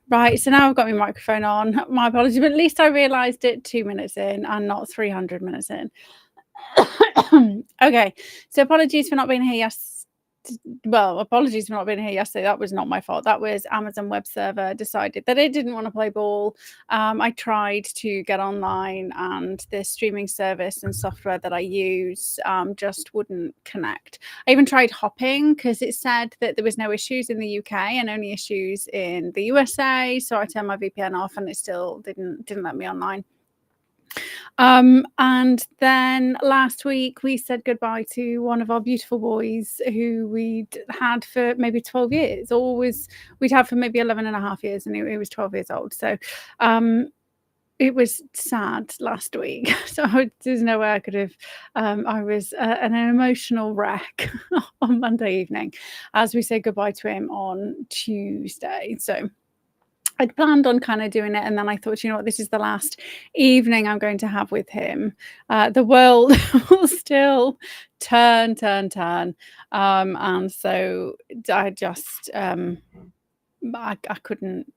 Right, so now I've got my microphone on. My apologies, but at least I realised it 2 minutes in and not 300 minutes in. Okay, so apologies for not being here apologies for not being here yesterday. That was not my fault. That was Amazon Web Server decided that it didn't want to play ball. I tried to get online, and the streaming service and software that I use just wouldn't connect. I even tried hopping because it said that there was no issues in the UK and only issues in the USA. So I turned my VPN off, and it still didn't let me online. And then last week we said goodbye to one of our beautiful boys who we'd had for maybe 12 years, or we'd had for maybe 11 and a half years, and he was 12 years old. So it was sad last week. So there's no way I could have. I was an emotional wreck on Monday evening as we said goodbye to him on Tuesday. So I'd planned on kind of doing it, and then I thought, you know what, this is the last evening I'm going to have with him. The world will still turn. And so I just, I couldn't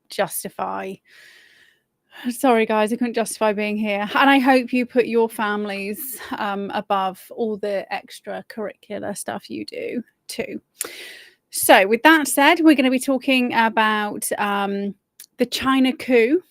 justify. Sorry, guys, I couldn't justify being here. And I hope you put your families above all the extracurricular stuff you do too. So with that said, we're going to be talking about the China coup,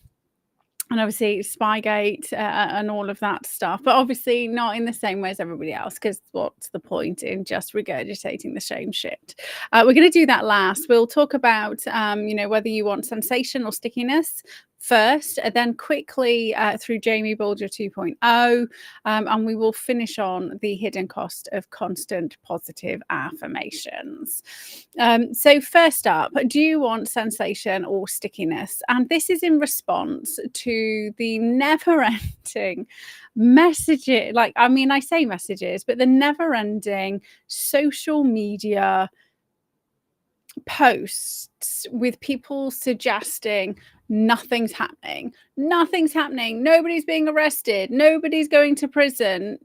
and obviously Spygate and all of that stuff, but obviously not in the same way as everybody else, because what's the point in just regurgitating the same shit? We're going to do that last. We'll talk about, whether you want sensation or stickiness first, and then quickly through Jaime Bulger 2.0, and we will finish on the hidden cost of constant positive affirmations. So first up, do you want sensation or stickiness? And this is in response to the never-ending messages, I say messages, but the never-ending social media posts with people suggesting nothing's happening, nobody's being arrested, nobody's going to prison.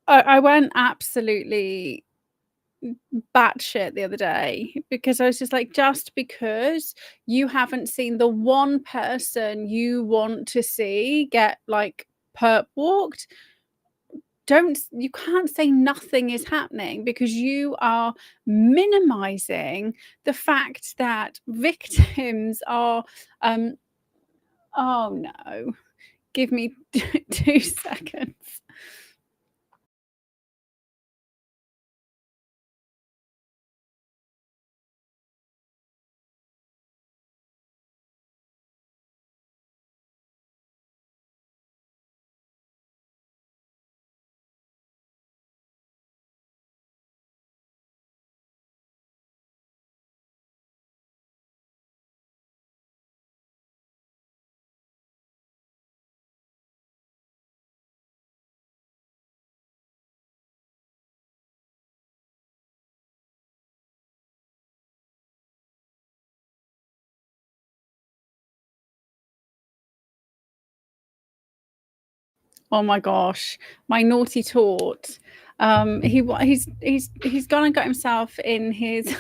I went absolutely batshit the other day because I was just like, just because you haven't seen the one person you want to see get perp walked, you can't say nothing is happening, because you are minimizing the fact that victims are oh no, give me 2 seconds. Oh my gosh, my naughty tort. He's gone and got himself in his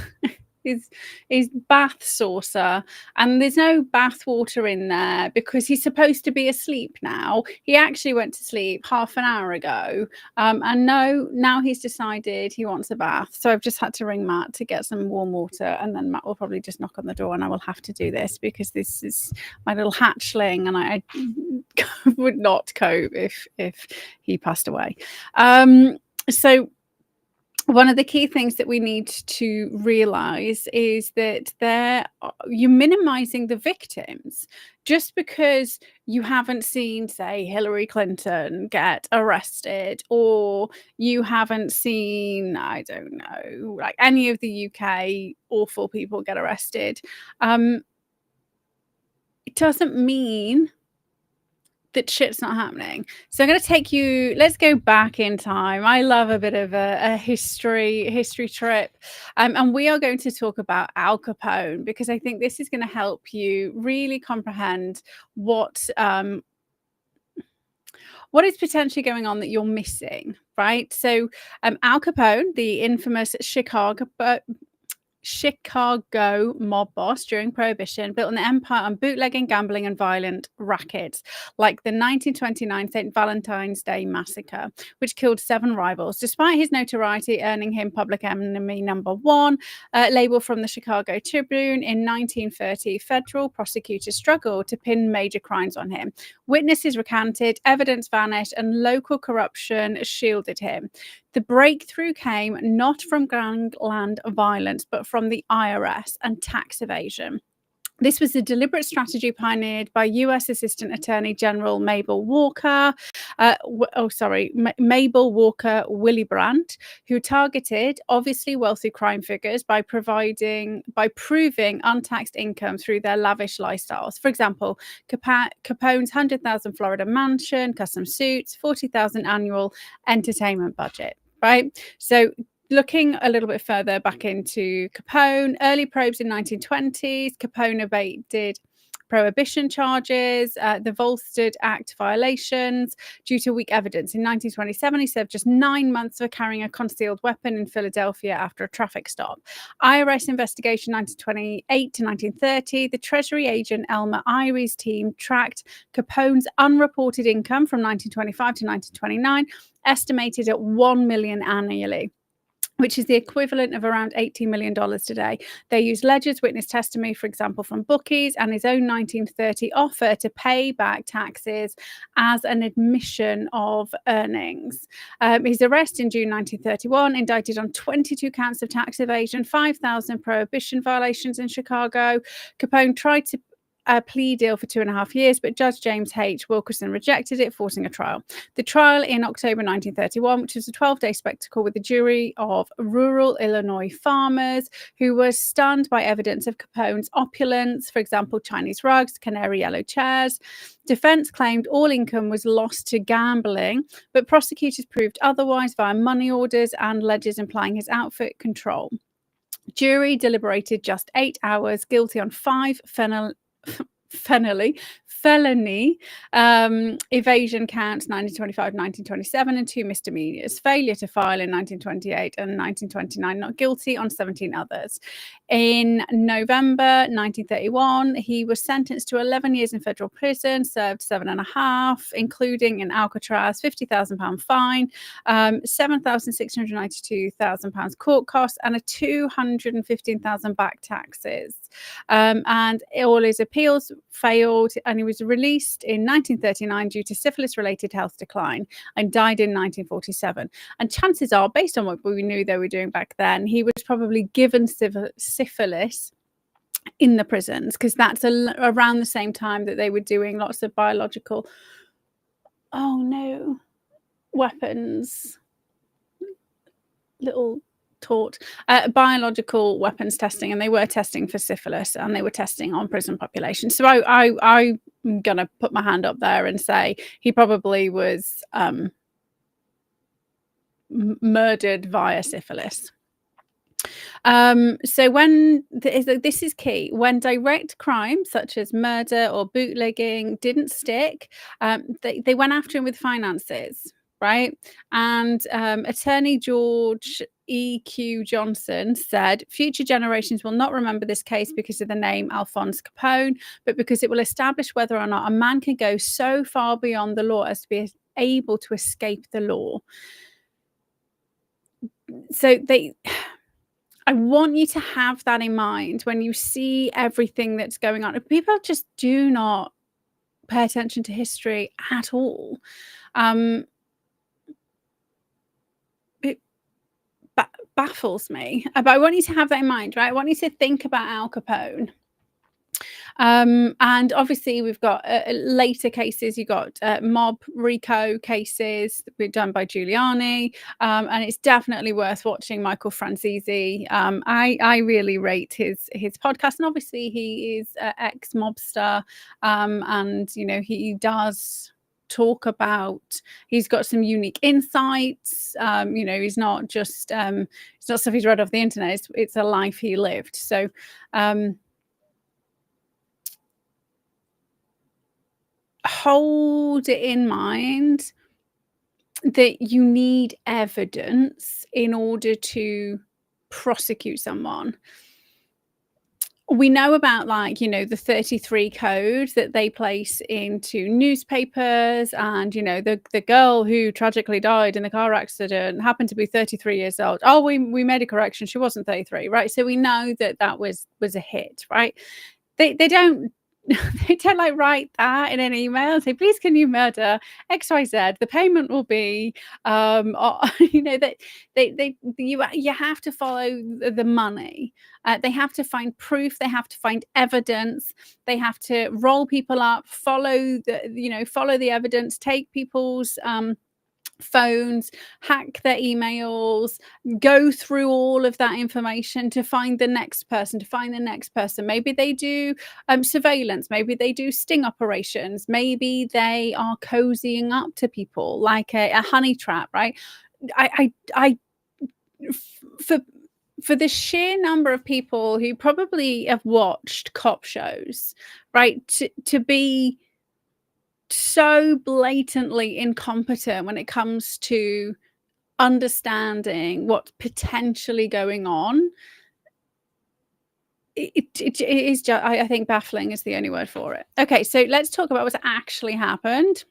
his bath saucer, and there's no bath water in there because he's supposed to be asleep now. He actually went to sleep half an hour ago, and now he's decided he wants a bath. So I've just had to ring Matt to get some warm water, and then Matt will probably just knock on the door, and I will have to do this because this is my little hatchling, and I would not cope if he passed away. So one of the key things that we need to realize is that you're minimizing the victims. Just because you haven't seen, say, Hillary Clinton get arrested, or you haven't seen, I don't know, any of the UK awful people get arrested, it doesn't mean that shit's not happening. So I'm going to take you, let's go back in time. I love a bit of a history trip. And we are going to talk about Al Capone, because I think this is going to help you really comprehend what is potentially going on that you're missing, right? So Al Capone, the infamous Chicago Chicago mob boss during Prohibition, built an empire on bootlegging, gambling, and violent rackets, like the 1929 St. Valentine's Day Massacre, which killed 7 rivals. Despite his notoriety earning him public enemy number 1 label from the Chicago Tribune in 1930, federal prosecutors struggled to pin major crimes on him. Witnesses recanted, evidence vanished, and local corruption shielded him. The breakthrough came not from gangland violence, but from the IRS and tax evasion. This was a deliberate strategy pioneered by U.S. Assistant Attorney General Mabel Walker Willebrandt, who targeted obviously wealthy crime figures by proving untaxed income through their lavish lifestyles. For example, Capone's $100,000 Florida mansion, custom suits, $40,000 annual entertainment budget. Right. So looking a little bit further back into Capone, early probes in 1920s, Capone evaded prohibition charges, the Volstead Act violations due to weak evidence. In 1927, he served just 9 months for carrying a concealed weapon in Philadelphia after a traffic stop. IRS investigation 1928 to 1930, the Treasury agent Elmer Irie's team tracked Capone's unreported income from 1925 to 1929, estimated at $1 million annually, which is the equivalent of around $18 million today. They used ledgers, witness testimony, for example, from bookies, and his own 1930 offer to pay back taxes as an admission of earnings. His arrest in June 1931, indicted on 22 counts of tax evasion, 5,000 prohibition violations in Chicago. Capone tried to a plea deal for 2.5 years, but Judge James H. Wilkerson rejected it, forcing a trial. The trial in October 1931, which was a 12-day spectacle with a jury of rural Illinois farmers who were stunned by evidence of Capone's opulence, for example, Chinese rugs, canary yellow chairs. Defense claimed all income was lost to gambling, but prosecutors proved otherwise via money orders and ledgers implying his outfit control. Jury deliberated just 8 hours, guilty on 5 felony evasion counts 1925, 1927, and 2 misdemeanors. Failure to file in 1928 and 1929, not guilty on 17 others. In November 1931, he was sentenced to 11 years in federal prison, served 7.5, including an Alcatraz £50,000 fine, £7,692,000 court costs, and a $215,000 back taxes. And all his appeals failed, and he was released in 1939 due to syphilis-related health decline and died in 1947. And chances are, based on what we knew they were doing back then, he was probably given syphilis in the prisons, because that's around the same time that they were doing lots of biological weapons, biological weapons testing, and they were testing for syphilis, and they were testing on prison populations. So I'm gonna put my hand up there and say he probably was murdered via syphilis. So when this is key, when direct crime such as murder or bootlegging didn't stick, they went after him with finances. Right. And attorney George E.Q. Johnson said, future generations will not remember this case because of the name Alphonse Capone, but because it will establish whether or not a man can go so far beyond the law as to be able to escape the law. So I want you to have that in mind when you see everything that's going on. People just do not pay attention to history at all. It baffles me. But I want you to have that in mind, right? I want you to think about Al Capone. And obviously we've got later cases. You've got mob RICO cases done by Giuliani, and it's definitely worth watching Michael Franzese. I really rate his podcast, and obviously he is ex-mobster, and you know, he does talk about, he's got some unique insights. You know, he's not just it's not stuff he's read off the internet, it's a life he lived. So hold it in mind that you need evidence in order to prosecute someone. We know about, like, the 33 code that they place into newspapers, and, the girl who tragically died in the car accident happened to be 33 years old. Oh, we made a correction. She wasn't 33, right? So we know that was a hit, right? They don't they don't, like, write that in an email and say, "Please, can you murder XYZ? The payment will be," that you have to follow the money. They have to find proof, they have to find evidence, they have to roll people up, follow the evidence, take people's, phones, hack their emails, go through all of that information to find the next person, Maybe they do surveillance, maybe they do sting operations, maybe they are cozying up to people like a honey trap, right? I for the sheer number of people who probably have watched cop shows, right, to be so blatantly incompetent when it comes to understanding what's potentially going on, it is just, I think baffling is the only word for it. Okay, so let's talk about what's actually happened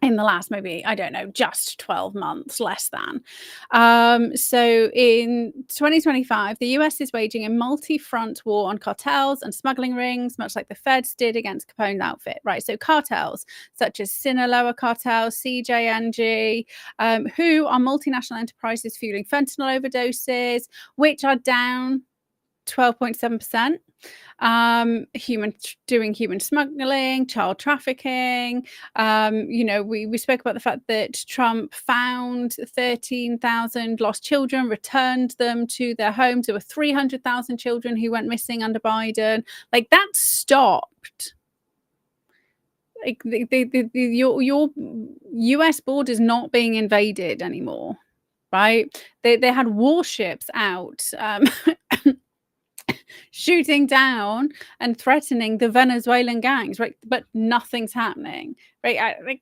in the last, maybe, I don't know, just 12 months, less than. So in 2025, the US is waging a multi-front war on cartels and smuggling rings, much like the feds did against Capone's outfit, right? So cartels such as Sinaloa cartel, CJNG, who are multinational enterprises fueling fentanyl overdoses, which are down 12.7%. Doing human smuggling, child trafficking. We spoke about the fact that Trump found 13,000 lost children, returned them to their homes. There were 300,000 children who went missing under Biden. Like, that stopped. Like, your US border is not being invaded anymore, right? They had warships out. Shooting down and threatening the Venezuelan gangs, right? But nothing's happening, right?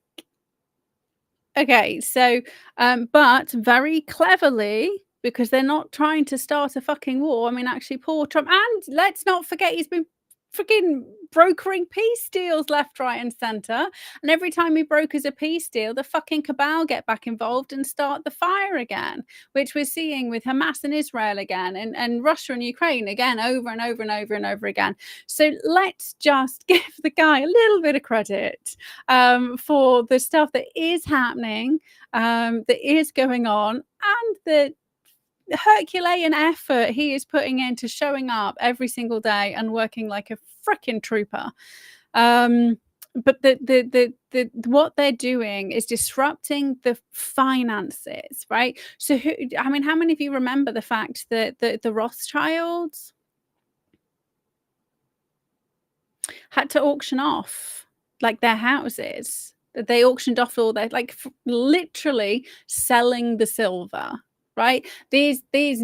Okay, so, but very cleverly, because they're not trying to start a fucking war. I mean, actually, poor Trump, and let's not forget he's been freaking brokering peace deals left, right, and center. And every time he brokers a peace deal, the fucking cabal get back involved and start the fire again, which we're seeing with Hamas and Israel again, and Russia and Ukraine again, over and over and over and over again. So let's just give the guy a little bit of credit for the stuff that is happening, that is going on, and the Herculean effort he is putting into showing up every single day and working like a freaking trooper. But the what they're doing is disrupting the finances, right? So how many of you remember the fact that the Rothschilds had to auction off, like, their houses? That they auctioned off all their, like, literally selling the silver. Right? These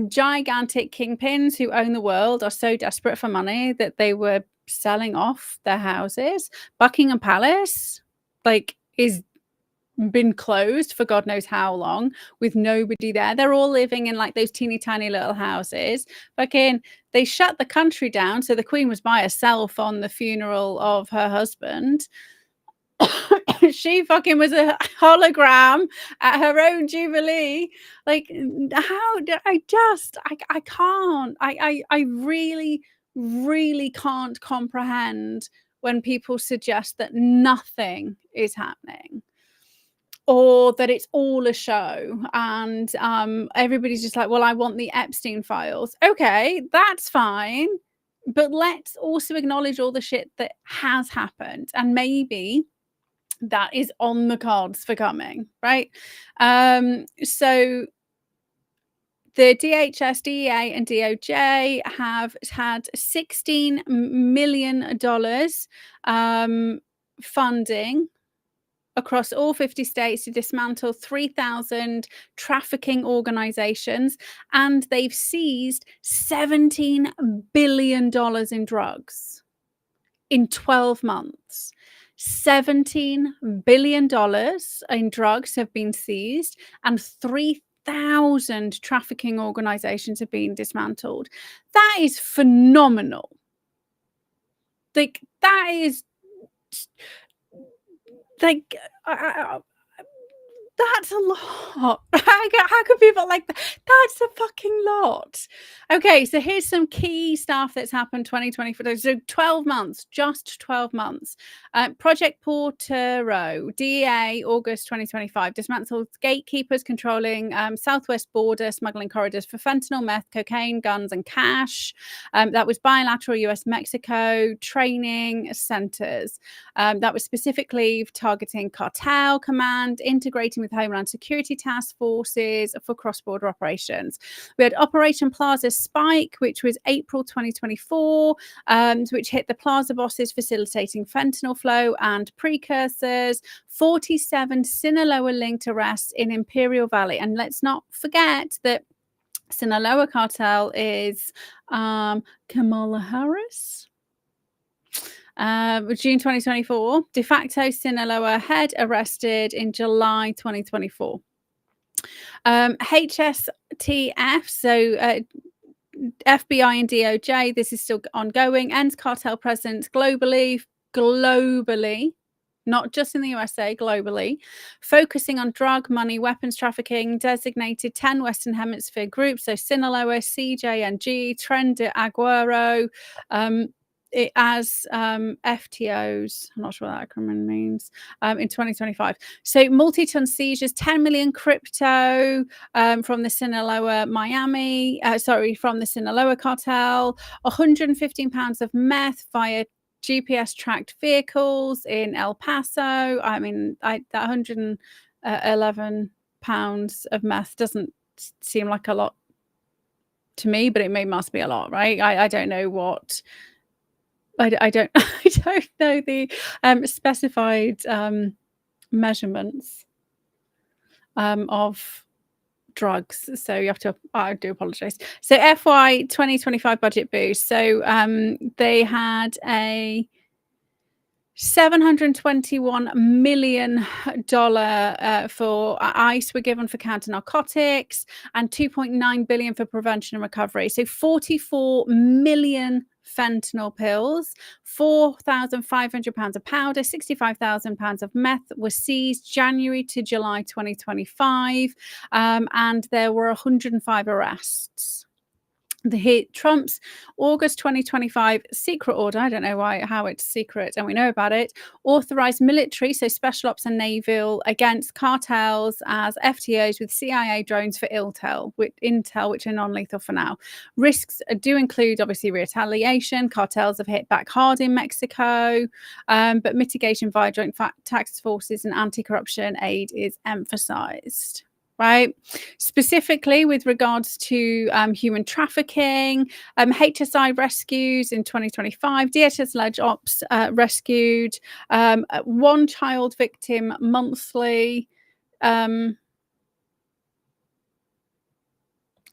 gigantic kingpins who own the world are so desperate for money that they were selling off their houses. Buckingham Palace, like, is been closed for God knows how long, with nobody there. They're all living in, like, those teeny tiny little houses. Fucking, they shut the country down, so the Queen was by herself on the funeral of her husband. She fucking was a hologram at her own jubilee. Like, how do I can't. I really, really can't comprehend when people suggest that nothing is happening, or that it's all a show, and everybody's just like, well, I want the Epstein files. Okay, that's fine, but let's also acknowledge all the shit that has happened, and maybe that is on the cards for coming, right? So the DHS, DEA, and DOJ have had $16 million funding across all 50 states to dismantle 3,000 trafficking organizations, and they've seized $17 billion in drugs in 12 months. $17 billion in drugs have been seized, and 3,000 trafficking organizations have been dismantled. That is phenomenal, Like, that is like, that's a lot. How could people like that? That's a fucking lot. Okay, so here's some key stuff that's happened 2024. So 12 months, just 12 months. Project Portero, DEA, August 2025, dismantled gatekeepers controlling southwest border smuggling corridors for fentanyl, meth, cocaine, guns, and cash. That was bilateral US-Mexico training centers. That was specifically targeting cartel command, integrating with Homeland Security task forces for cross-border operations. We had Operation Plaza Spike, which was April 2024, which hit the plaza bosses facilitating fentanyl flow and precursors. 47 Sinaloa-linked arrests in Imperial Valley. And let's not forget that Sinaloa cartel is Kamala Harris. June 2024, de facto Sinaloa head arrested in July 2024. HSTF, so FBI and DOJ, this is still ongoing, ends cartel presence globally, not just in the USA, globally, focusing on drug, money, weapons trafficking, designated 10 Western Hemisphere groups, so Sinaloa, CJNG, Tren de Aguero, as FTOs, I'm not sure what that acronym means, in 2025. So multi-ton seizures, 10 million crypto from the Sinaloa from the Sinaloa cartel, 115 pounds of meth via GPS tracked vehicles in El Paso. I mean, that 111 pounds of meth doesn't seem like a lot to me, but it must be a lot, right? I don't know what. I don't know the specified measurements of drugs, so you have to. I do apologize. So FY 2025 budget boost. So they had a $721 million for ICE were given for counter narcotics, and $2.9 billion for prevention and recovery. So 44 million fentanyl pills, 4,500 pounds of powder, 65,000 pounds of meth was seized January to July 2025, and there were 105 arrests. Trump's August 2025 secret order, I don't know how it's secret and we know about it, authorized military, so special ops and naval, against cartels as FTOs with CIA drones for intel, which are non-lethal for now. Risks do include, obviously, retaliation. Cartels have hit back hard in Mexico, but mitigation via joint task forces and anti-corruption aid is emphasized. Right, specifically with regards to human trafficking, HSI rescues in 2025, DHS-led ops rescued one child victim monthly. No,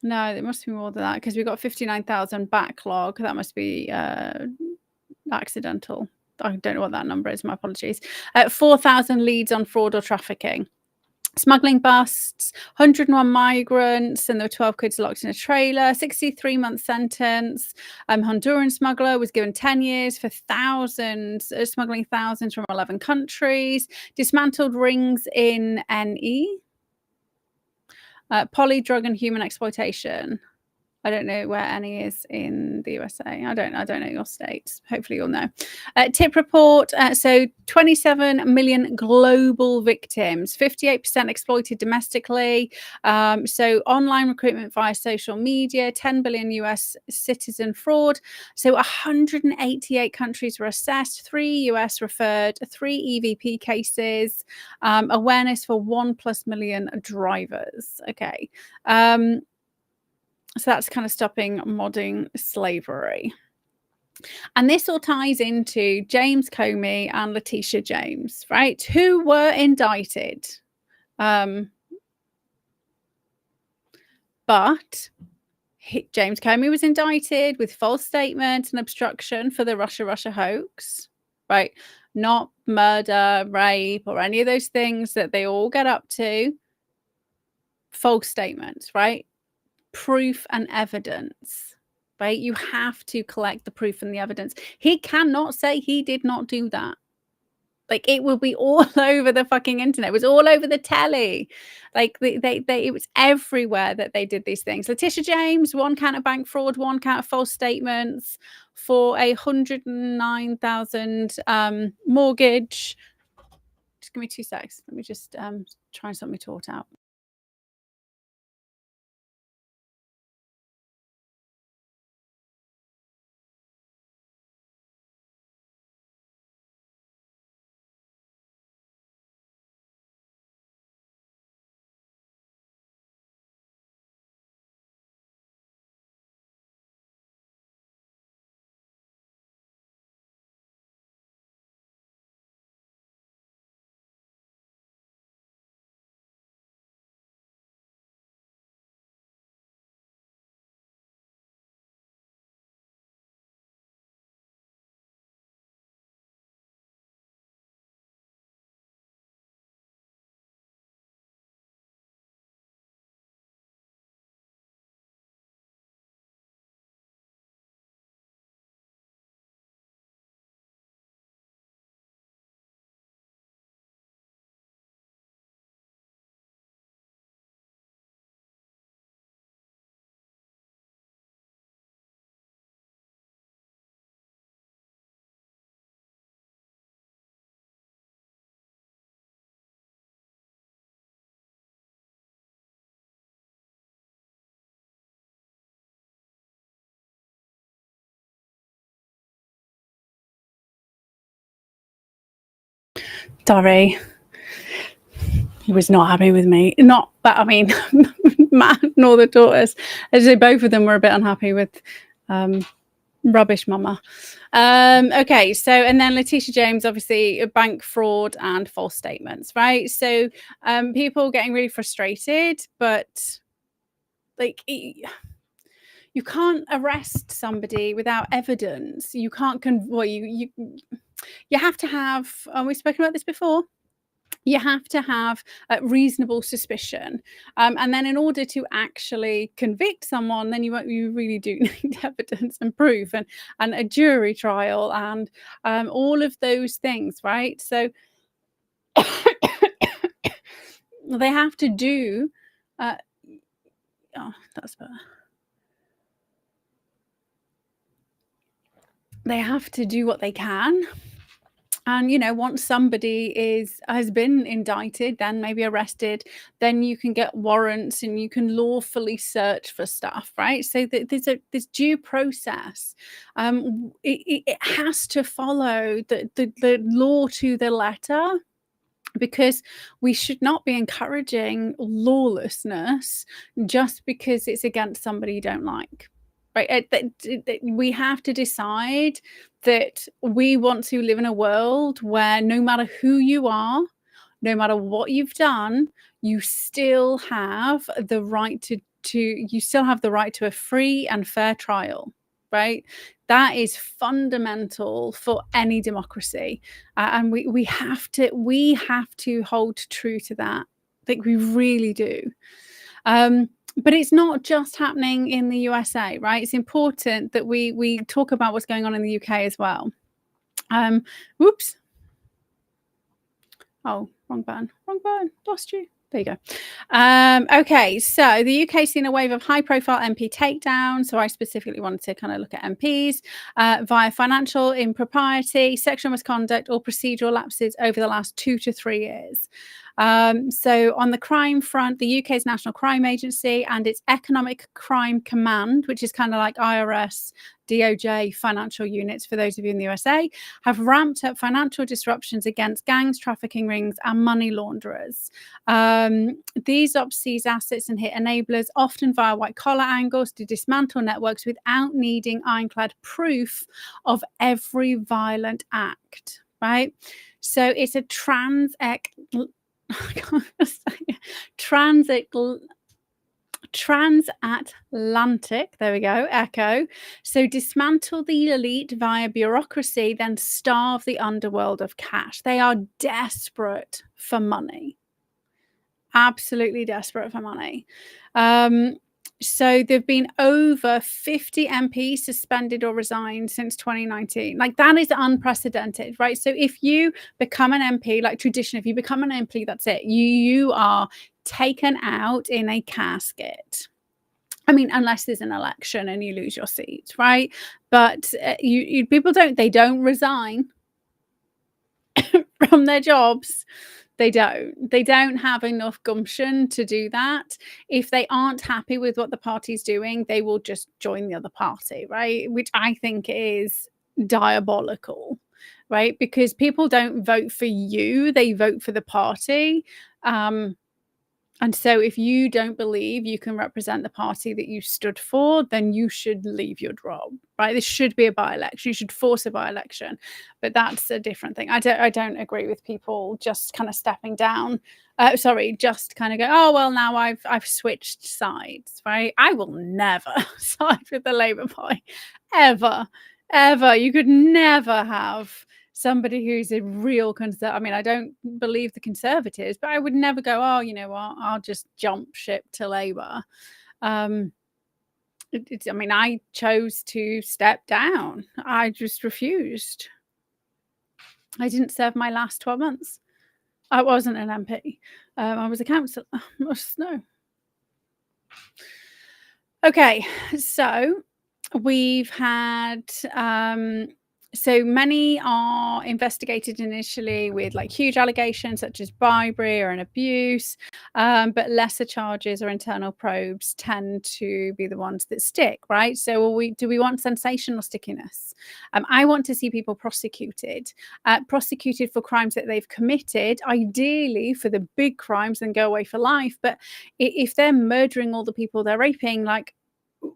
there must be more than that because we've got 59,000 backlog. That must be accidental. I don't know what that number is. My apologies. 4,000 leads on fraud or trafficking. Smuggling busts, 101 migrants, and there were 12 kids locked in a trailer. 63-month sentence. Honduran smuggler was given 10 years for smuggling thousands from 11 countries. Dismantled rings in NE. Poly, drug, and human exploitation. I don't know where any is in the USA. I don't know your states. Hopefully you'll know. Tip report. So 27 million global victims, 58% exploited domestically. So online recruitment via social media, 10 billion US citizen fraud. So 188 countries were assessed, 3 US referred, 3 EVP cases, awareness for 1+ million drivers. Okay. So that's kind of stopping modern slavery. And this all ties into James Comey and Letitia James, right? Who were indicted. But James Comey was indicted with false statement and obstruction for the Russia hoax, right? Not murder, rape, or any of those things that they all get up to. False statements, right? Proof and evidence. right? You have to collect the proof and the evidence. He cannot say he did not do that. Like, it will be all over the fucking internet. It was all over the telly. Like, it was everywhere that they did these things. Letitia James, 1 count of bank fraud, 1 count of false statements for a 109,000 mortgage. Just give me 2 secs. Let me just try and sort my tort out. Sorry. He was not happy with me. Not that, I mean, Matt nor the daughters. As I say, both of them were a bit unhappy with rubbish mama. Okay, so, and then Letitia James, obviously, bank fraud and false statements, right? So people getting really frustrated, but like, you can't arrest somebody without evidence. You can't you have to have, we've spoken about this before. You have to have reasonable suspicion, and then in order to actually convict someone, then you really do need evidence and proof, and a jury trial, and all of those things, right? So they have to do oh, that's better. They have to do what they can. And, you know, once somebody has been indicted, then maybe arrested, then you can get warrants and you can lawfully search for stuff, right? So there's due process. It has to follow the law to the letter, because we should not be encouraging lawlessness just because it's against somebody you don't like. Right? We have to decide that we want to live in a world where no matter who you are, no matter what you've done, you still have the right to a free and fair trial, right? That is fundamental for any democracy, and we have to hold true to that. I think we really do. But it's not just happening in the USA, right? It's important that we talk about what's going on in the UK as well. Whoops. Oh, wrong button. Lost you. There you go. Okay, so the UK's seen a wave of high-profile MP takedowns. So I specifically wanted to kind of look at MPs via financial impropriety, sexual misconduct, or procedural lapses over the last 2 to 3 years. So on the crime front, the UK's National Crime Agency and its Economic Crime Command, which is kind of like IRS, DOJ financial units for those of you in the USA, have ramped up financial disruptions against gangs, trafficking rings, and money launderers. These ops seize assets and hit enablers, often via white-collar angles, to dismantle networks without needing ironclad proof of every violent act, right? So it's a transatlantic, there we go, echo. So dismantle the elite via bureaucracy, then starve the underworld of cash. They are desperate for money. Absolutely desperate for money. So there've been over 50 MPs suspended or resigned since 2019. Like, that is unprecedented, right? So if you become an MP, like tradition, if you become an MP, that's it. You are taken out in a casket. I mean, unless there's an election and you lose your seat, right? But people don't resign from their jobs. They don't have enough gumption to do that. If they aren't happy with what the party's doing, they will just join the other party, right? Which I think is diabolical, right? Because people don't vote for you, they vote for the party. And so if you don't believe you can represent the party that you stood for, then you should leave your job, right? This should be a by-election. You should force a by-election. But that's a different thing. I don't agree with people just kind of stepping down. Just kind of go, oh, well, now I've switched sides, right? I will never side with the Labour Party, ever. You could never have somebody who's a real conservative. I mean, I don't believe the Conservatives, but I would never go, oh, you know what, I'll just jump ship to Labour. I mean, I chose to step down. I just refused. I didn't serve my last 12 months. I wasn't an MP. I was a councillor. No. Okay, so we've had so many are investigated initially with like huge allegations such as bribery or an abuse, but lesser charges or internal probes tend to be the ones that stick, right? So do we want sensation or stickiness? I want to see people prosecuted for crimes that they've committed, ideally for the big crimes and go away for life. But if they're murdering all the people they're raping, like,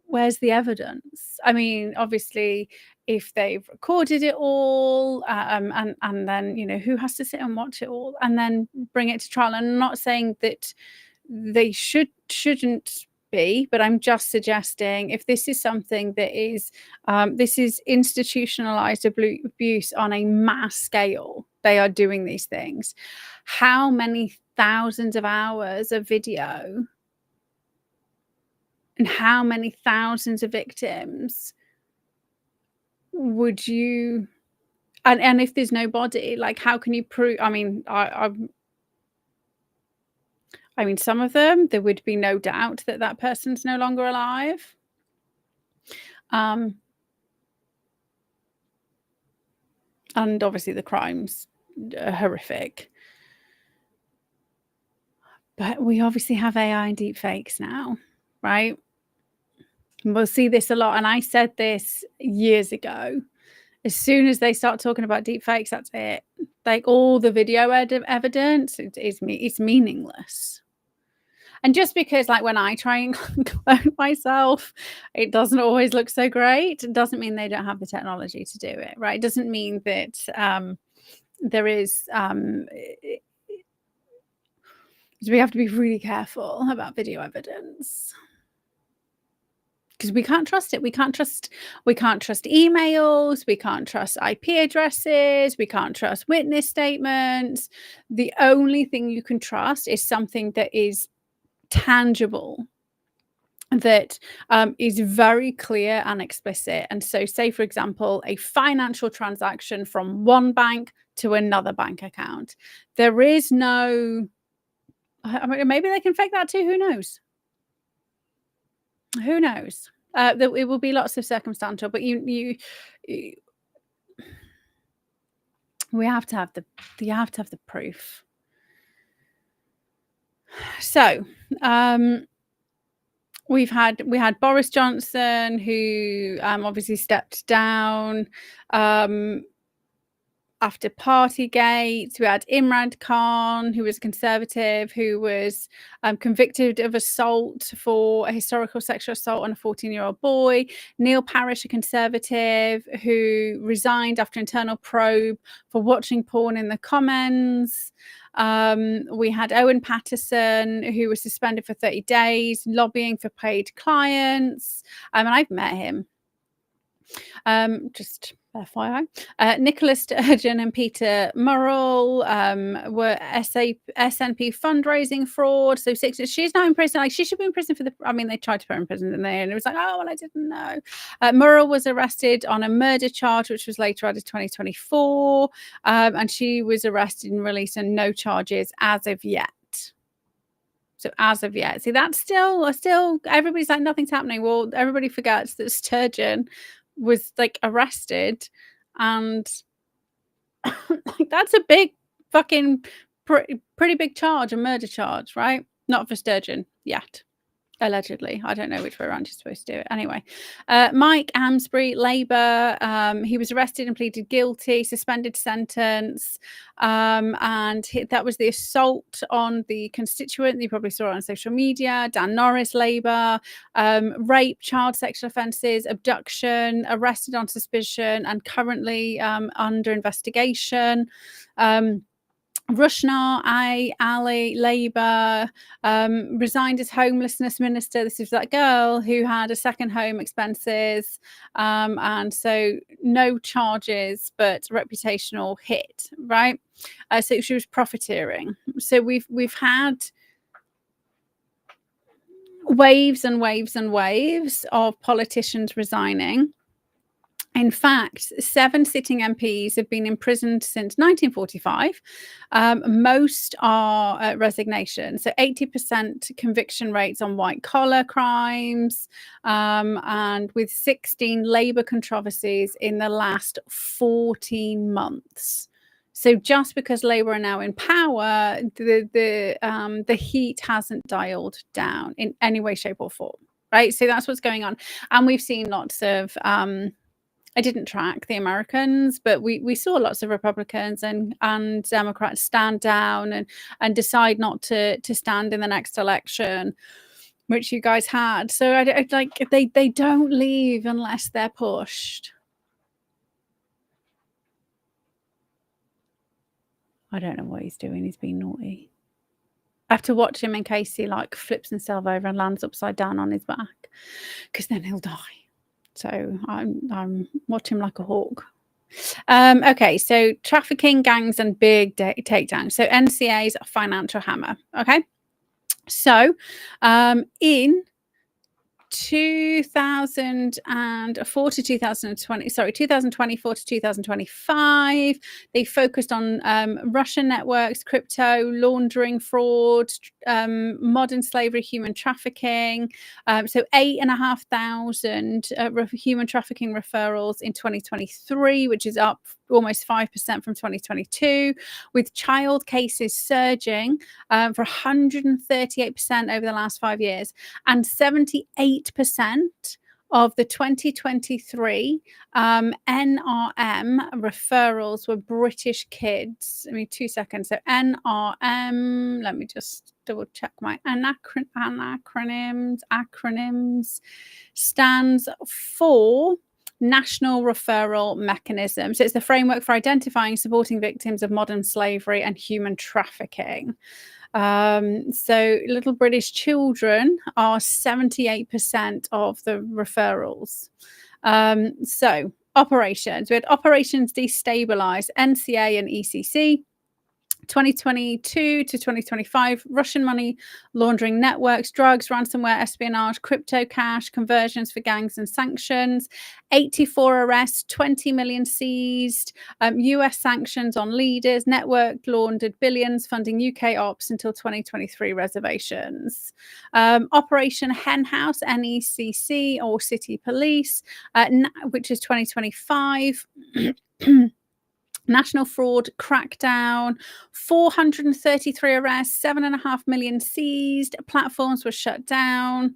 where's the evidence? I mean, obviously, if they've recorded it all, and then, you know, who has to sit and watch it all and then bring it to trial? And I'm not saying that they shouldn't be, but I'm just suggesting if this is something that is this is institutionalized abuse on a mass scale, they are doing these things. How many thousands of hours of video and how many thousands of victims would you, and if there's no body, like, how can you prove? I mean, I mean, some of them, there would be no doubt that that person's no longer alive. And obviously the crimes are horrific. But we obviously have AI and deep fakes now, right? And we'll see this a lot. And I said this years ago. As soon as they start talking about deep fakes, that's it. Like, all the video evidence, it's meaningless. And just because, like, when I try and clone myself, it doesn't always look so great, it doesn't mean they don't have the technology to do it, right? It doesn't mean that there is we have to be really careful about video evidence, because we can't trust it. We can't trust emails, we can't trust IP addresses, we can't trust witness statements. The only thing you can trust is something that is tangible, that is very clear and explicit. And so, say, for example, a financial transaction from one bank to another bank account. There is no, I mean, maybe they can fake that too. Who knows? Who knows? It will be lots of circumstantial, but we have to have the proof. So we had Boris Johnson, who obviously stepped down after Partygate. We had Imran Khan, who was a Conservative, who was convicted of assault for a historical sexual assault on a 14-year-old boy. Neil Parish, a Conservative, who resigned after internal probe for watching porn in the Commons. We had Owen Paterson, who was suspended for 30 days, lobbying for paid clients. And I've met him. Just FYI. Nicola Sturgeon and Peter Murrell were SNP fundraising fraud. So she's now in prison. Like, she should be in prison for they tried to put her in prison, didn't they? And it was like, oh, well, I didn't know. Murrell was arrested on a murder charge, which was later added 2024. And she was arrested and released on no charges as of yet. So as of yet, see, that's still everybody's like, nothing's happening. Well, everybody forgets that Sturgeon was like arrested, and that's a big fucking pretty big charge, a murder charge, right? Not for Sturgeon yet. Allegedly. I don't know which way around you're supposed to do it. Anyway, Mike Amsbury, Labour, he was arrested and pleaded guilty, suspended sentence, and that was the assault on the constituent. You probably saw it on social media. Dan Norris, Labour, rape, child sexual offences, abduction, arrested on suspicion and currently under investigation. Rushnar Ali, Labour, resigned as homelessness minister. This is that girl who had a second home expenses, and so no charges, but reputational hit, right? So she was profiteering. So we've had waves and waves and waves of politicians resigning. In fact, 7 sitting MPs have been imprisoned since 1945. Most are resignation. So 80% conviction rates on white-collar crimes, and with 16 Labour controversies in the last 14 months. So just because Labour are now in power, the heat hasn't dialed down in any way, shape or form, right? So that's what's going on. And we've seen lots of... I didn't track the Americans, but we saw lots of Republicans and Democrats stand down and decide not to stand in the next election, which you guys had. So I like they don't leave unless they're pushed. I don't know what he's doing. He's being naughty. I have to watch him in case he like flips himself over and lands upside down on his back, because then he'll die. So I'm watching him like a hawk. Okay, so trafficking, gangs, and big takedowns. So NCA's financial hammer. Okay, so in 2024 to 2025, they focused on Russian networks, crypto, laundering, fraud, modern slavery, human trafficking. So 8,500 human trafficking referrals in 2023, which is up almost 5% from 2022, with child cases surging for 138% over the last 5 years, and 78% of the 2023 NRM referrals were British kids. I mean, 2 seconds. So NRM, let me just double check my acronyms, stands for National Referral Mechanism. So it's the framework for identifying and supporting victims of modern slavery and human trafficking. So little British children are 78% of the referrals. So operations. We had operations destabilize NCA and ECC. 2022 to 2025, Russian money laundering networks, drugs, ransomware, espionage, crypto cash, conversions for gangs and sanctions, 84 arrests, 20 million seized, US sanctions on leaders, network laundered billions, funding UK ops until 2023 reservations. Operation Henhouse, NECC, or City Police, which is 2025. National fraud crackdown, 433 arrests, 7.5 million seized, platforms were shut down,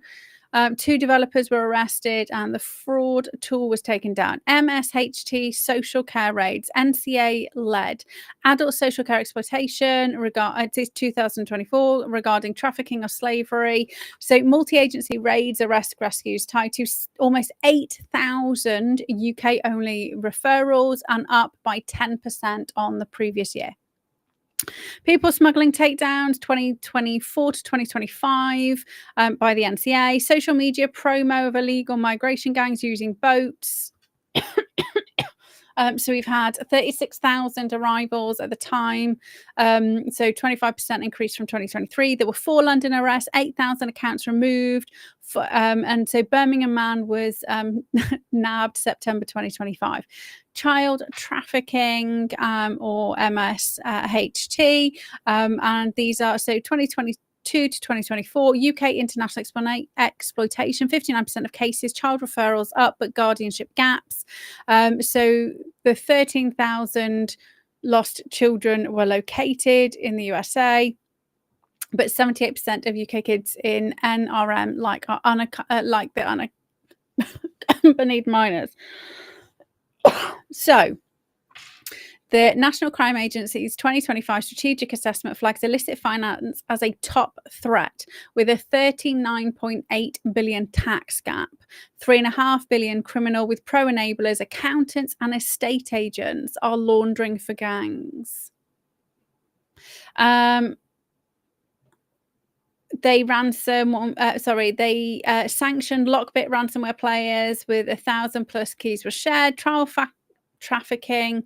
2 developers were arrested, and the fraud tool was taken down. MSHT social care raids, NCA led adult social care exploitation, it is 2024, regarding trafficking or slavery. So multi-agency raids, arrests, rescues tied to almost 8,000 UK only referrals, and up by 10% on the previous year. People smuggling takedowns 2024 to 2025 by the NCA. Social media promo of illegal migration gangs using boats. So we've had 36,000 arrivals at the time. So 25% increase from 2023. There were 4 London arrests, 8,000 accounts removed. And so Birmingham man was nabbed September 2025. Child trafficking, or MSHT. And these are, so 2022 to 2024, UK international exploitation, 59% of cases, child referrals up, but guardianship gaps. So the 13,000 lost children were located in the USA, but 78% of UK kids in NRM are the unaccompanied minors. So the National Crime Agency's 2025 strategic assessment flags illicit finance as a top threat, with a 39.8 billion tax gap, 3.5 billion criminal, with pro-enablers, accountants and estate agents are laundering for gangs. They sanctioned Lockbit ransomware players, with 1,000 plus keys were shared. Trial trafficking.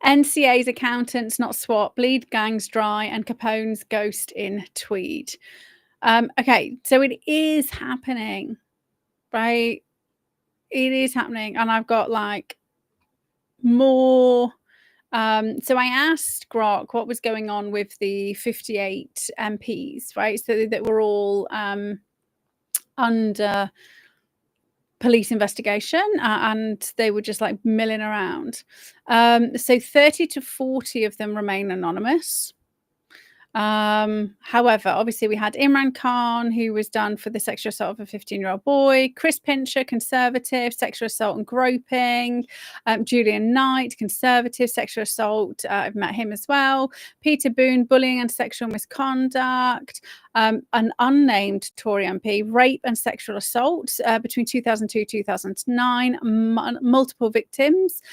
NCA's accountants not swap, bleed gangs dry, and Capone's ghost in Tweed. Okay, so it is happening, right? It is happening, and I've got like more. So I asked Grok what was going on with the 58 MPs, right? So that were all under police investigation, and they were just like milling around. So 30 to 40 of them remain anonymous. However, obviously we had Imran Khan, who was done for the sexual assault of a 15-year-old boy, Chris Pincher, Conservative, sexual assault and groping, Julian Knight, Conservative, sexual assault, I've met him as well, Peter Boone, bullying and sexual misconduct, an unnamed Tory MP, rape and sexual assault between 2002 2009, multiple victims,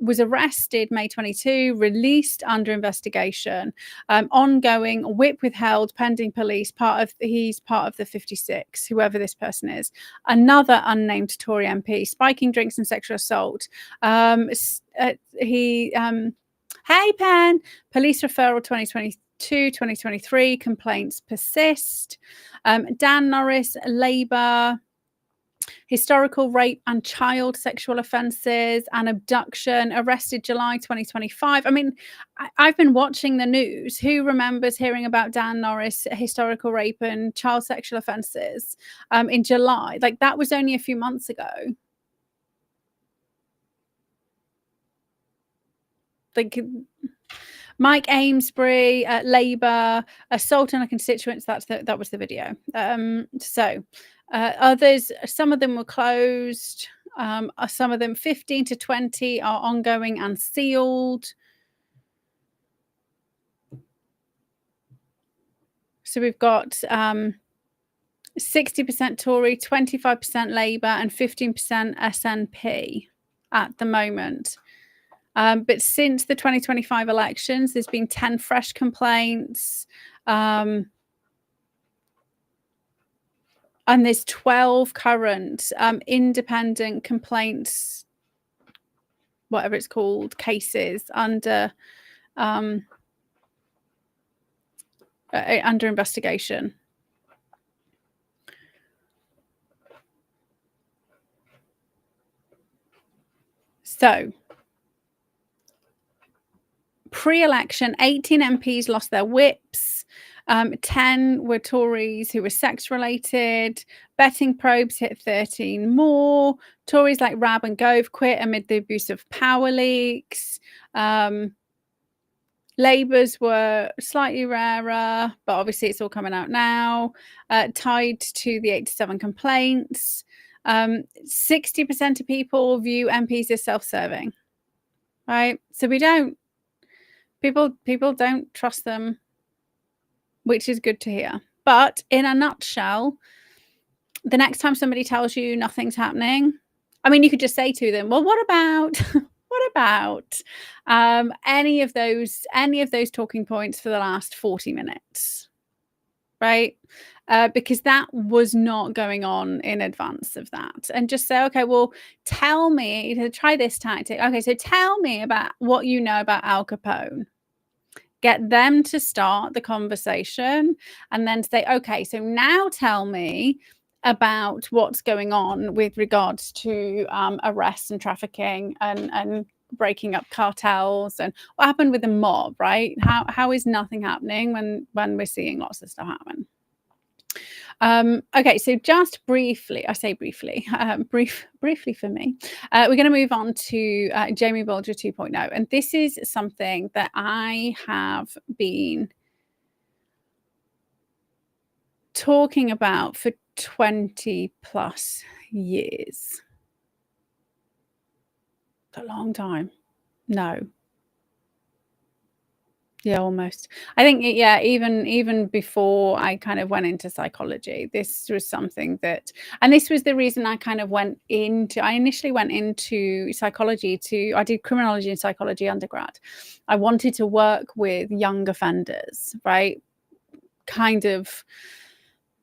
was arrested May 22, released under investigation, ongoing, whip withheld, pending police, he's part of the 56, whoever this person is. Another unnamed Tory MP, spiking drinks and sexual assault. Hey Pen, police referral 2022-2023, complaints persist. Dan Norris, Labour, historical rape and child sexual offences and abduction, arrested July 2025. I mean, I've been watching the news. Who remembers hearing about Dan Norris, historical rape and child sexual offences in July? Like, that was only a few months ago. Like, Mike Amesbury, Labour, assault on a constituent. That was the video. Others, some of them were closed. Some of them, 15 to 20, are ongoing and sealed. So we've got 60% Tory, 25% Labour, and 15% SNP at the moment. But since the 2025 elections, there's been 10 fresh complaints. And there's 12 current independent complaints, whatever it's called, cases under investigation. So, pre-election, 18 MPs lost their whips. 10 were Tories who were sex-related. Betting probes hit 13 more. Tories like Rab and Gove quit amid the abuse of power leaks. Labour's were slightly rarer, but obviously it's all coming out now. Tied to the 87 complaints. 60% of people view MPs as self-serving, right? So people don't trust them, which is good to hear. But in a nutshell, the next time somebody tells you nothing's happening, I mean, you could just say to them, well, what about any of those talking points for the last 40 minutes? right? Because that was not going on in advance of that. And just say, okay, well, tell me to try this tactic. Okay, so tell me about what you know about Al Capone. Get them to start the conversation and then say, okay, so now tell me about what's going on with regards to arrests and trafficking and breaking up cartels and what happened with the mob, right? How is nothing happening when we're seeing lots of stuff happen? Okay, so just briefly, I say briefly, briefly for me, we're going to move on to Jaime Bulger 2.0. And this is something that I have been talking about for 20 plus years. A long time. No. Yeah, almost. I think even before I kind of went into psychology, this was something that, and this was the reason I kind of I initially went into psychology I did criminology and psychology undergrad. I wanted to work with young offenders, right? Kind of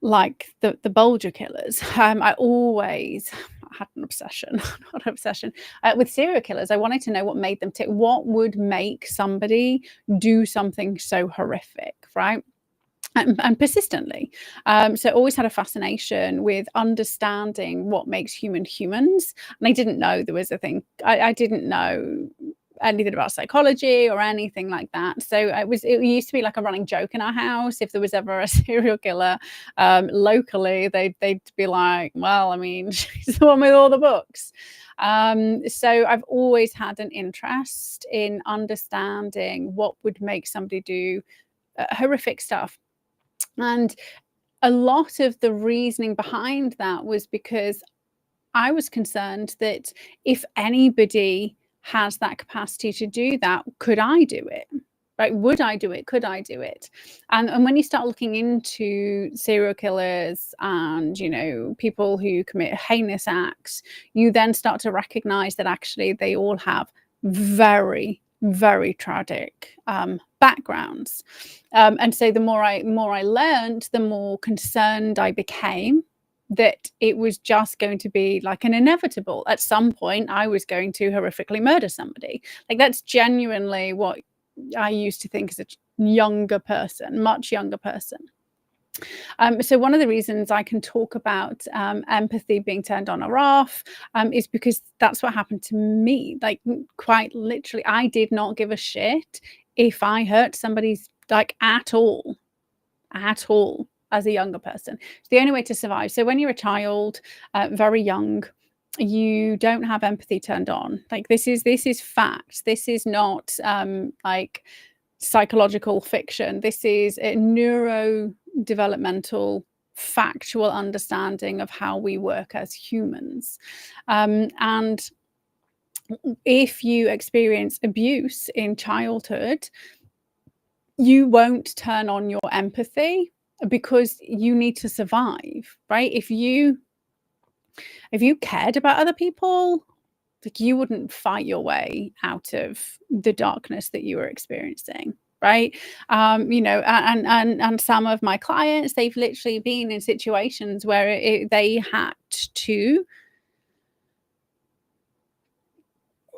like the Bulger killers. I always had an obsession, not an obsession, with serial killers. I wanted to know what made them tick. What would make somebody do something so horrific, right? And persistently. So I always had a fascination with understanding what makes humans. And I didn't know there was a thing. I didn't know anything about psychology or anything like that. So it used to be like a running joke in our house. If there was ever a serial killer locally, they'd be like, well, I mean, she's the one with all the books. So I've always had an interest in understanding what would make somebody do horrific stuff. And a lot of the reasoning behind that was because I was concerned that if anybody has that capacity to do that, could I do it? Right? Would I do it? Could I do it? And when you start looking into serial killers and, you know, people who commit heinous acts, you then start to recognize that actually they all have very, very tragic backgrounds. And so the more I learned, the more concerned I became that it was just going to be like an inevitable. At some point, I was going to horrifically murder somebody. Like, that's genuinely what I used to think as a younger person, much younger person. So one of the reasons I can talk about empathy being turned on or off is because that's what happened to me. Like, quite literally, I did not give a shit if I hurt somebody's, like, at all. As a younger person. It's the only way to survive. So when you're a child, very young, you don't have empathy turned on. Like, this is fact. This is not like psychological fiction. This is a neurodevelopmental factual understanding of how we work as humans. And if you experience abuse in childhood, you won't turn on your empathy because you need to survive, right? If you cared about other people, like, you wouldn't fight your way out of the darkness that you were experiencing, right? You know, and some of my clients, they've literally been in situations where they had to,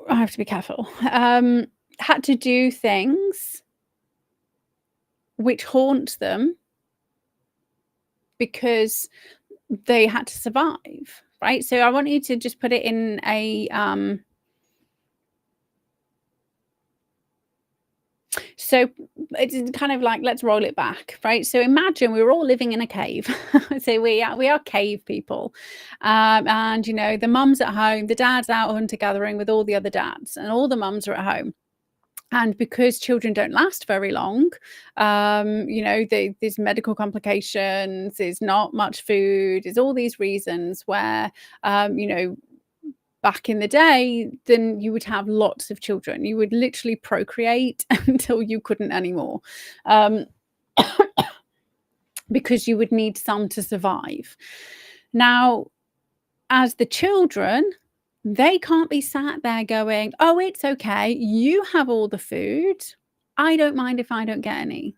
I have to be careful, had to do things which haunt them because they had to survive, right? So I want you to just put it in a so it's kind of like, let's roll it back, right? So imagine we were all living in a cave. So we are cave people, and, you know, the mum's at home, the dad's out hunter gathering with all the other dads, and all the mums are at home. And because children don't last very long, you know, there's medical complications, there's not much food, there's all these reasons where, you know, back in the day, then you would have lots of children. You would literally procreate until you couldn't anymore, because you would need some to survive. Now, as the children, they can't be sat there going, oh, it's okay, you have all the food, I don't mind if I don't get any.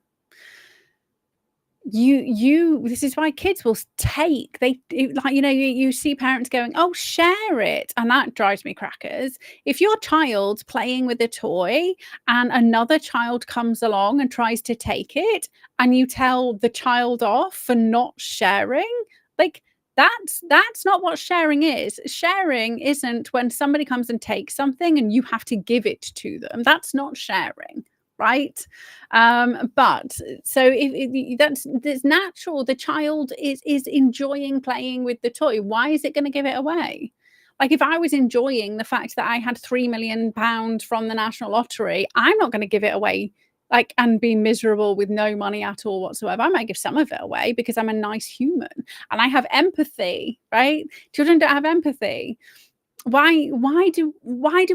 this is why kids will take, like, you see parents going, oh, share it, and that drives me crackers. If your child's playing with a toy and another child comes along and tries to take it, and you tell the child off for not sharing, like, that's not what sharing is. Sharing isn't when somebody comes and takes something and you have to give it to them. That's not sharing, right? But so if that's natural. The child is enjoying playing with the toy. Why is it going to give it away? Like, if I was enjoying the fact that I had £3 million from the national lottery, I'm not going to give it away, like, and be miserable with no money at all whatsoever. I might give some of it away because I'm a nice human and I have empathy, right? Children don't have empathy. Why do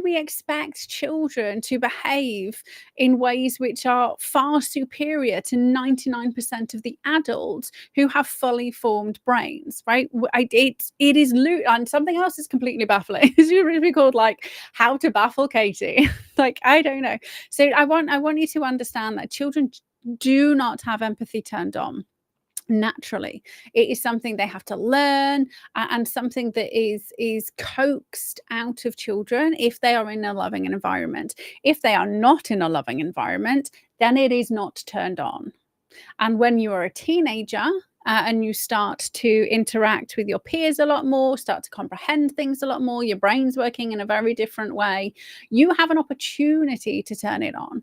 we expect children to behave in ways which are far superior to 99% of the adults who have fully formed brains, right? It is and something else is completely baffling. It's usually called, like, how to baffle Katie. Like, I don't know. So I want you to understand that children do not have empathy turned on naturally. It is something they have to learn, and something that is coaxed out of children if they are in a loving environment. If they are not in a loving environment, then it is not turned on. And when you are a teenager, and you start to interact with your peers a lot more, start to comprehend things a lot more, your brain's working in a very different way, you have an opportunity to turn it on.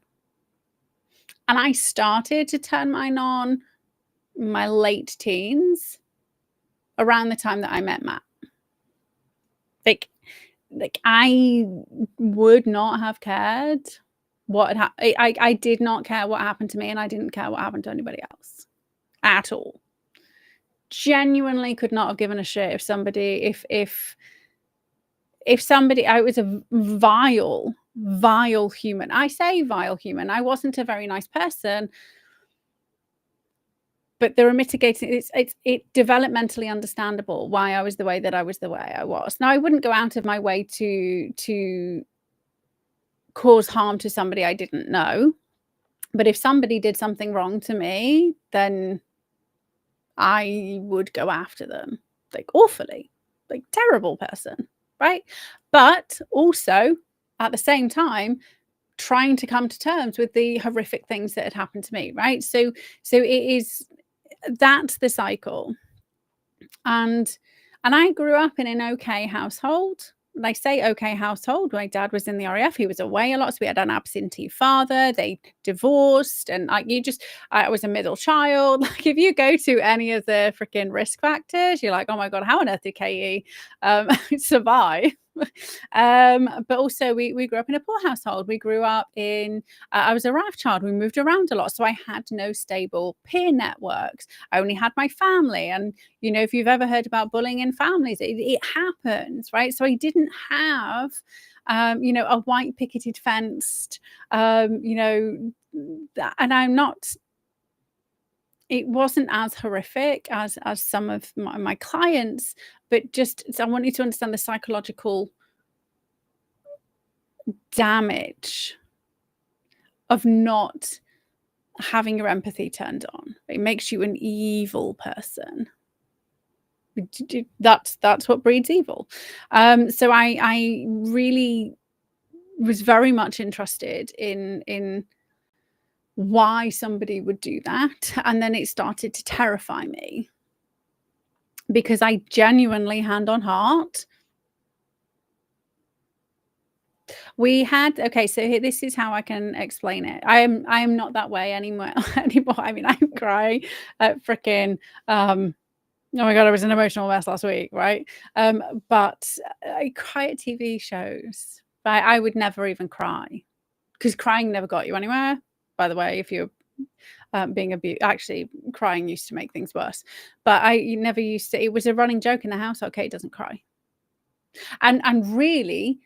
And I started to turn mine on my late teens, around the time that I met Matt. Like I would not have cared what had I did not care what happened to me, and I didn't care what happened to anybody else at all. Genuinely could not have given a shit if somebody, if somebody, I was a vile human. I say vile human. I wasn't a very nice person, but there are mitigating. It's developmentally understandable why I was the way that I was. Now, I wouldn't go out of my way to cause harm to somebody I didn't know, but if somebody did something wrong to me, then I would go after them, like, awfully, like, terrible person, right? But also at the same time, trying to come to terms with the horrific things that had happened to me, right? So that's the cycle. And I grew up in an okay household. I say okay household. My dad was in the RAF. He was away a lot. So we had an absentee father. They divorced. And I was a middle child. Like, if you go to any of the freaking risk factors, you're like, oh my God, how on earth did Katie survive? But also we grew up in a poor household. We grew up in, I was a RAF child. We moved around a lot. So I had no stable peer networks. I only had my family. And, if you've ever heard about bullying in families, it happens, right? So I didn't have, a white picketed fenced, and I'm not, it wasn't as horrific as some of my clients, but just, so I want you to understand the psychological damage of not having your empathy turned on. It makes you an evil person. That's what breeds evil. So I really was very much interested in why somebody would do that, and then it started to terrify me, because I genuinely, hand on heart, we had, okay, so this is how I can explain it. I am not that way anymore. I mean, I cry at freaking oh my God, I was an emotional mess last week, right? But I cry at TV shows. I would never even cry, because crying never got you anywhere. By the way, if you're being abused, actually, crying used to make things worse. But I never used to. It was a running joke in the house. Okay, doesn't cry, and really,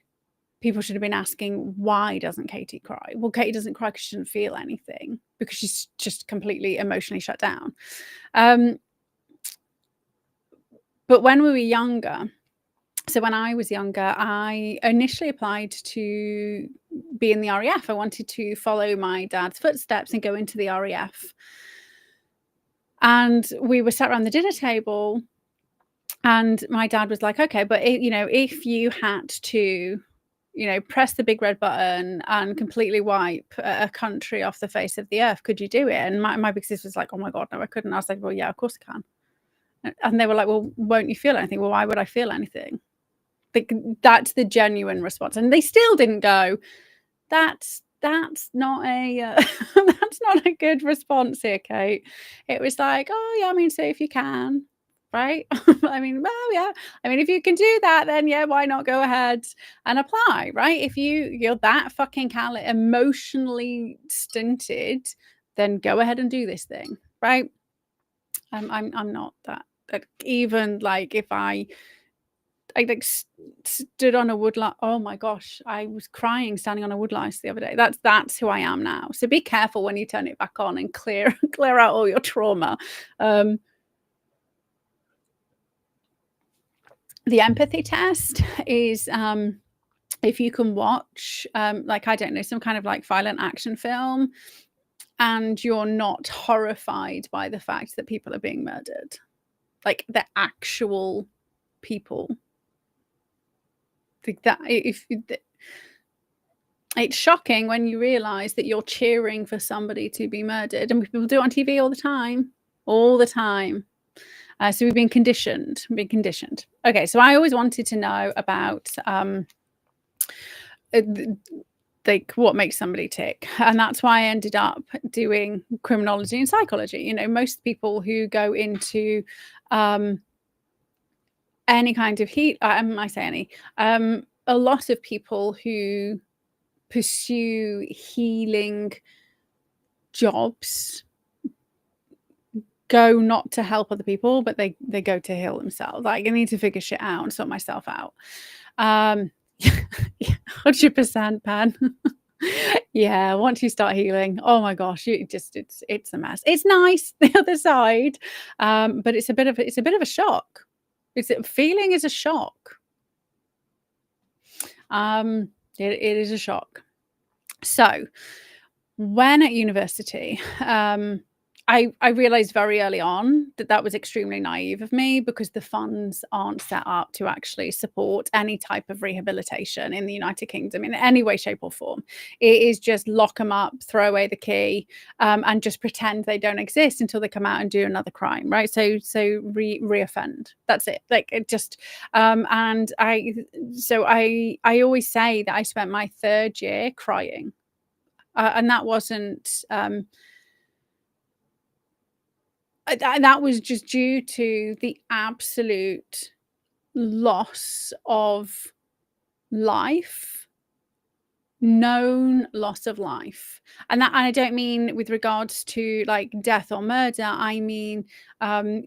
people should have been asking, why doesn't Katie cry? Well, Katie doesn't cry because she doesn't feel anything, because she's just completely emotionally shut down. But when we were younger, so when I was younger, I initially applied to be in the RAF. I wanted to follow my dad's footsteps and go into the RAF. And we were sat around the dinner table, and my dad was like, okay, but if you had to, press the big red button and completely wipe a country off the face of the earth, could you do it? And my big sister was like, oh my God, no, I couldn't. I was like, well, yeah, of course I can. And they were like, well, won't you feel anything? Well, why would I feel anything? That's the genuine response. And they still didn't go, that's not a that's not a good response here, Kate. It was like, oh yeah, I mean, so if you can, right? I mean, well, yeah, I mean, if you can do that, then yeah, why not go ahead and apply, right? If you're that fucking emotionally stunted, then go ahead and do this thing, right? I'm not that even like if I like stood on a woodlice. Oh my gosh, I was crying standing on a woodlice the other day. That's who I am now. So be careful when you turn it back on and clear out all your trauma. The empathy test is if you can watch like, I don't know, some kind of like violent action film and you're not horrified by the fact that people are being murdered, like the actual people. That it's shocking when you realize that you're cheering for somebody to be murdered, and people do it on TV all the time. So we've been conditioned. Okay, so I always wanted to know about like what makes somebody tick, and that's why I ended up doing criminology and psychology. Most people who go into any kind of I say any, a lot of people who pursue healing jobs go not to help other people, but they go to heal themselves. Like, I need to figure shit out and sort myself out. 100%, Pan. Yeah, once you start healing, oh my gosh, it's a mess. It's nice the other side, but it's a bit of a shock. Feeling is a shock. It is a shock. So when at university, I realized very early on that was extremely naive of me, because the funds aren't set up to actually support any type of rehabilitation in the United Kingdom in any way, shape, or form. It is just lock them up, throw away the key, and just pretend they don't exist until they come out and do another crime, right? So reoffend. That's it. Like, it just and I always say that I spent my third year crying, and that wasn't that was just due to the absolute loss of life, known loss of life. And I don't mean with regards to like death or murder. I mean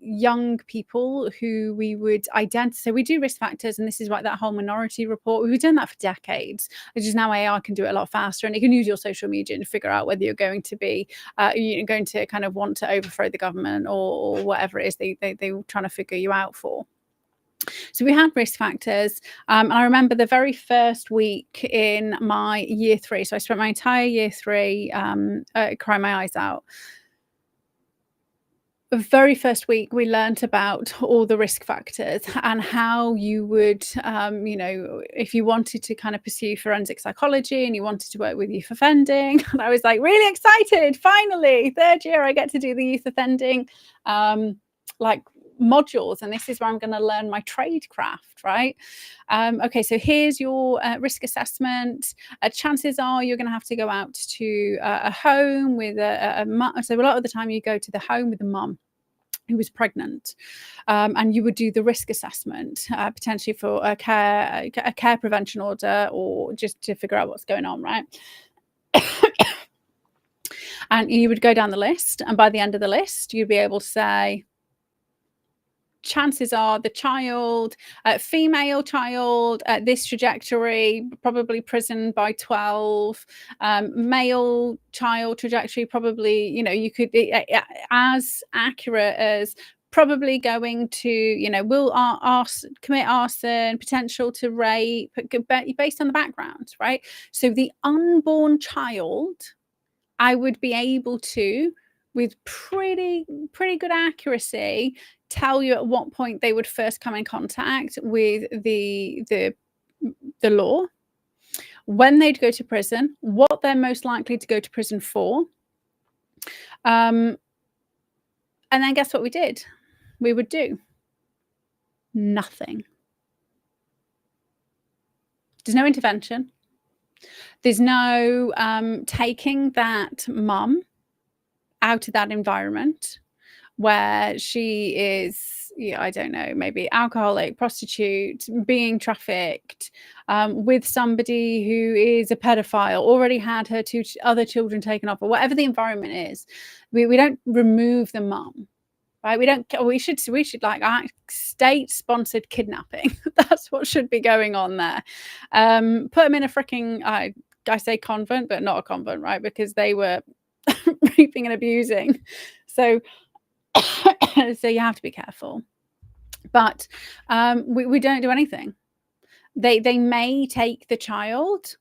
young people who we would identify. So we do risk factors, and this is like that whole minority report. We've done that for decades. It's just now AI can do it a lot faster, and it can use your social media to figure out whether you're going to be going to kind of want to overthrow the government or whatever it is they're trying to figure you out for. So we had risk factors. And I remember the very first week in my year 3. So I spent my entire year 3 crying my eyes out. The very first week, we learned about all the risk factors and how you would, if you wanted to kind of pursue forensic psychology and you wanted to work with youth offending. And I was like really excited. Finally, third year, I get to do the youth offending modules, and this is where I'm going to learn my trade craft, right? Okay, so here's your risk assessment. Chances are you're going to have to go out to a home with a mum. So a lot of the time you go to the home with a mum who was pregnant, and you would do the risk assessment, potentially for a care prevention order, or just to figure out what's going on, right? And you would go down the list, and by the end of the list, you'd be able to say, chances are the child, female child, this trajectory, probably prison by 12, male child trajectory, probably, you could, as accurate as probably going to, will commit arson, potential to rape, based on the background, right? So the unborn child, I would be able to with pretty good accuracy tell you at what point they would first come in contact with the law, when they'd go to prison, what they're most likely to go to prison for. And then guess what we did? We would do nothing. There's no intervention. There's no taking that mum out of that environment where she is, I don't know, maybe alcoholic, prostitute, being trafficked, with somebody who is a pedophile, already had her 2 other children taken off, or whatever the environment is. We don't remove the mum. Right? We should like state-sponsored kidnapping. That's what should be going on there. Put them in a freaking, I say convent, but not a convent, right? Because they were raping and abusing. So you have to be careful. But we don't do anything. They may take the child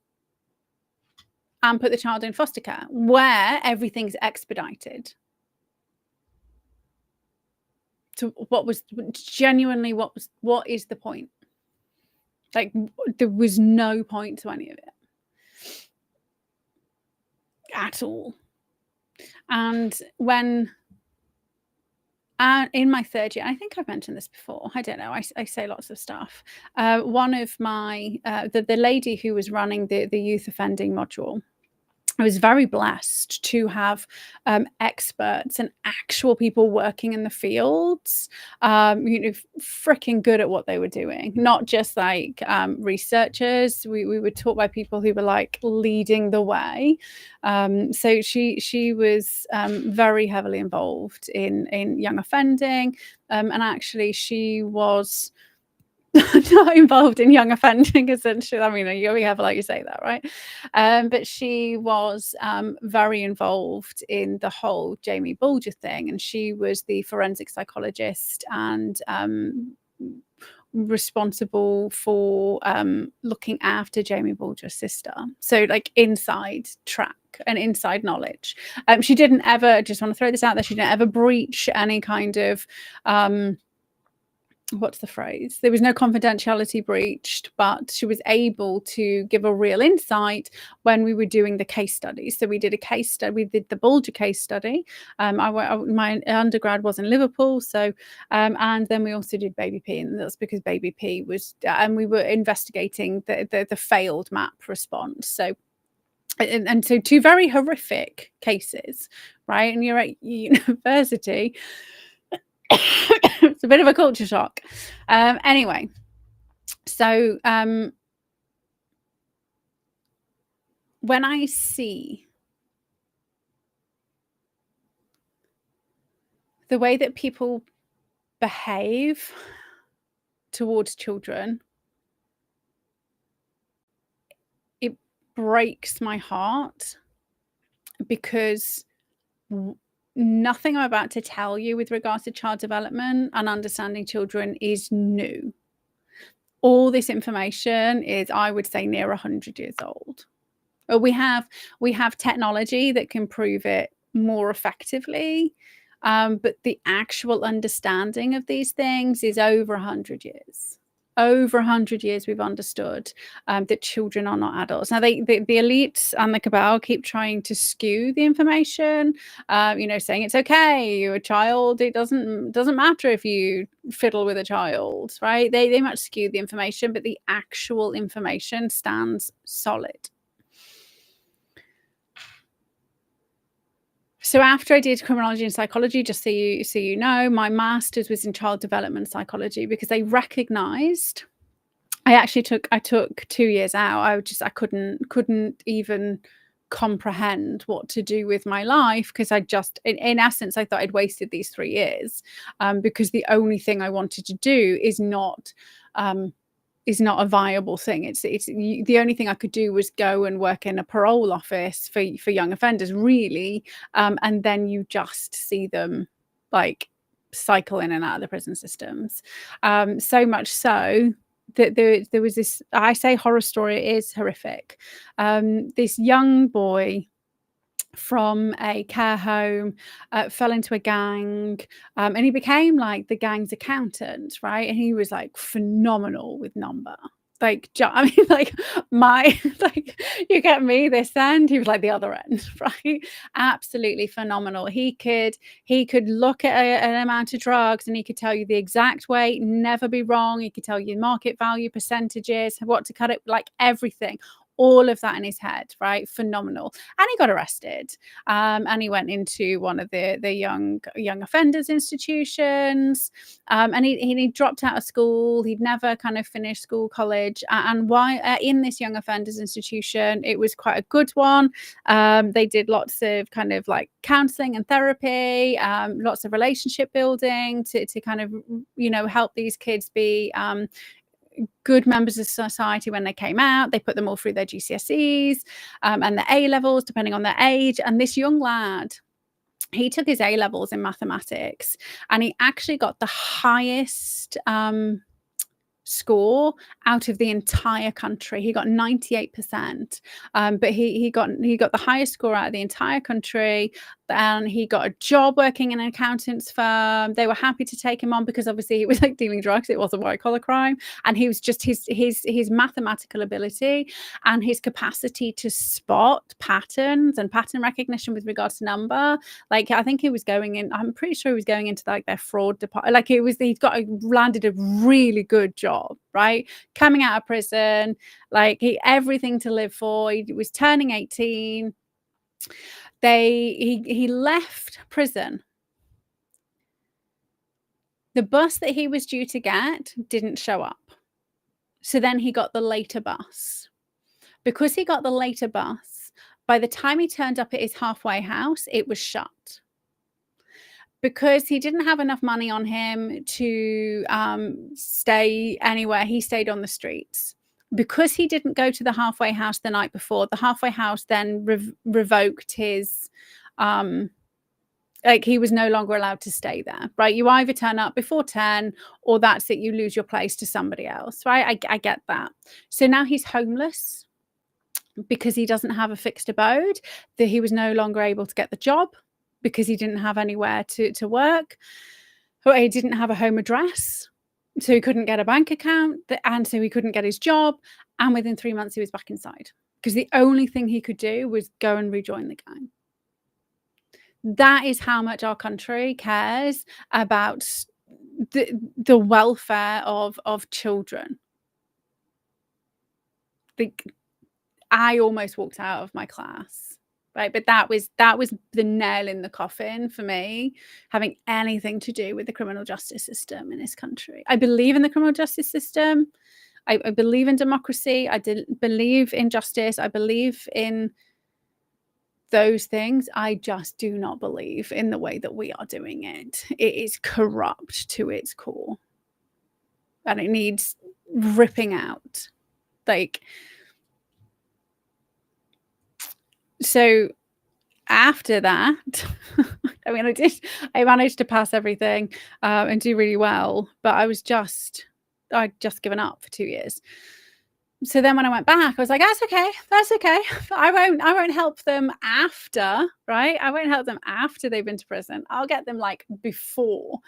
and put the child in foster care, where everything's expedited. So what is the point? Like, there was no point to any of it at all. And when in my 3rd year, I think I've mentioned this before, I don't know, I say lots of stuff. One of my the lady who was running the youth offending module, I was very blessed to have experts and actual people working in the fields, freaking good at what they were doing, not just like researchers. We were taught by people who were like leading the way. So she was very heavily involved in young offending, and actually she was not involved in young offending, essentially. I mean, you gotta be careful how you say that, right? But she was very involved in the whole Jaime Bulger thing, and she was the forensic psychologist and responsible for looking after Jaime Bulger's sister. So like inside track and inside knowledge. She didn't ever, just want to throw this out there, she didn't ever breach any kind of what's the phrase? There was no confidentiality breached, but she was able to give a real insight when we were doing the case studies. So we did a case study. We did the Bulger case study. My undergrad was in Liverpool, so and then we also did Baby P, and that's because Baby P was, and we were investigating the failed MAP response. So. And so 2 very horrific cases, right? And you're at university. It's a bit of a culture shock. Anyway, so when I see the way that people behave towards children, it breaks my heart, because nothing I'm about to tell you with regards to child development and understanding children is new. All this information is, I would say, near 100 years old. We have technology that can prove it more effectively, but the actual understanding of these things is over 100 years. Over 100 years we've understood that children are not adults. Now the elites and the cabal keep trying to skew the information, saying it's okay, you're a child, it doesn't matter if you fiddle with a child, right? They might skew the information, but the actual information stands solid. So after I did criminology and psychology, just so you know, my master's was in child development psychology, because I recognized, I took 2 years out. I couldn't even comprehend what to do with my life, because I just, in essence, I thought I'd wasted these 3 years, because the only thing I wanted to do is not a viable thing. It's the only thing I could do was go and work in a parole office for young offenders, really, and then you just see them like cycle in and out of the prison systems. So much so that there was this, I say horror story, it is horrific. This young boy from a care home, fell into a gang, and he became like the gang's accountant, right? And he was like phenomenal with number. Like, I mean, like my, like you get me this end, he was like the other end, right? Absolutely phenomenal. He could look at an amount of drugs and he could tell you the exact weight, never be wrong. He could tell you market value, percentages, what to cut it, like everything. All of that in his head, right? Phenomenal. And he got arrested, and he went into one of the young offenders institutions, and he dropped out of school. He'd never kind of finished school, college, and why in this young offenders institution, it was quite a good one. They did lots of kind of like counseling and therapy, lots of relationship building to kind of help these kids be good members of society when they came out. They put them all through their GCSEs and their A levels, depending on their age. And this young lad, he took his A levels in mathematics, and he actually got the highest score out of the entire country. He got 98%, but he got the highest score out of the entire country, and he got a job working in an accountant's firm. They were happy to take him on because obviously he was like dealing drugs. It wasn't white collar crime, and he was just his mathematical ability and his capacity to spot patterns and pattern recognition with regards to number. Like I think he was going in. I'm pretty sure he was going into like their fraud department. Like landed a really good job, right? Coming out of prison, like everything to live for. He was turning 18. He left prison. The bus that he was due to get didn't show up. So then he got the later bus. Because he got the later bus, by the time he turned up at his halfway house, it was shut. Because he didn't have enough money on him to stay anywhere, he stayed on the streets. Because he didn't go to the halfway house the night before, the halfway house then revoked his, like he was no longer allowed to stay there, right? You either turn up before 10 or that's it, you lose your place to somebody else, right? I get that. So now he's homeless because he doesn't have a fixed abode, that he was no longer able to get the job because he didn't have anywhere to work, or he didn't have a home address. So he couldn't get a bank account, and so he couldn't get his job. And within 3 months, he was back inside because the only thing he could do was go and rejoin the gang. That is how much our country cares about the welfare of children. I almost walked out of my class, right? But that was the nail in the coffin for me, having anything to do with the criminal justice system in this country. I believe in the criminal justice system. I believe in democracy. I believe in justice. I believe in those things. I just do not believe in the way that we are doing it. It is corrupt to its core, and it needs ripping out. Like, so after that, I mean, I managed to pass everything and do really well, but I'd just given up for 2 years. So then when I went back, I was like, that's okay. I won't help them after, right? I won't help them after they've been to prison. I'll get them like before.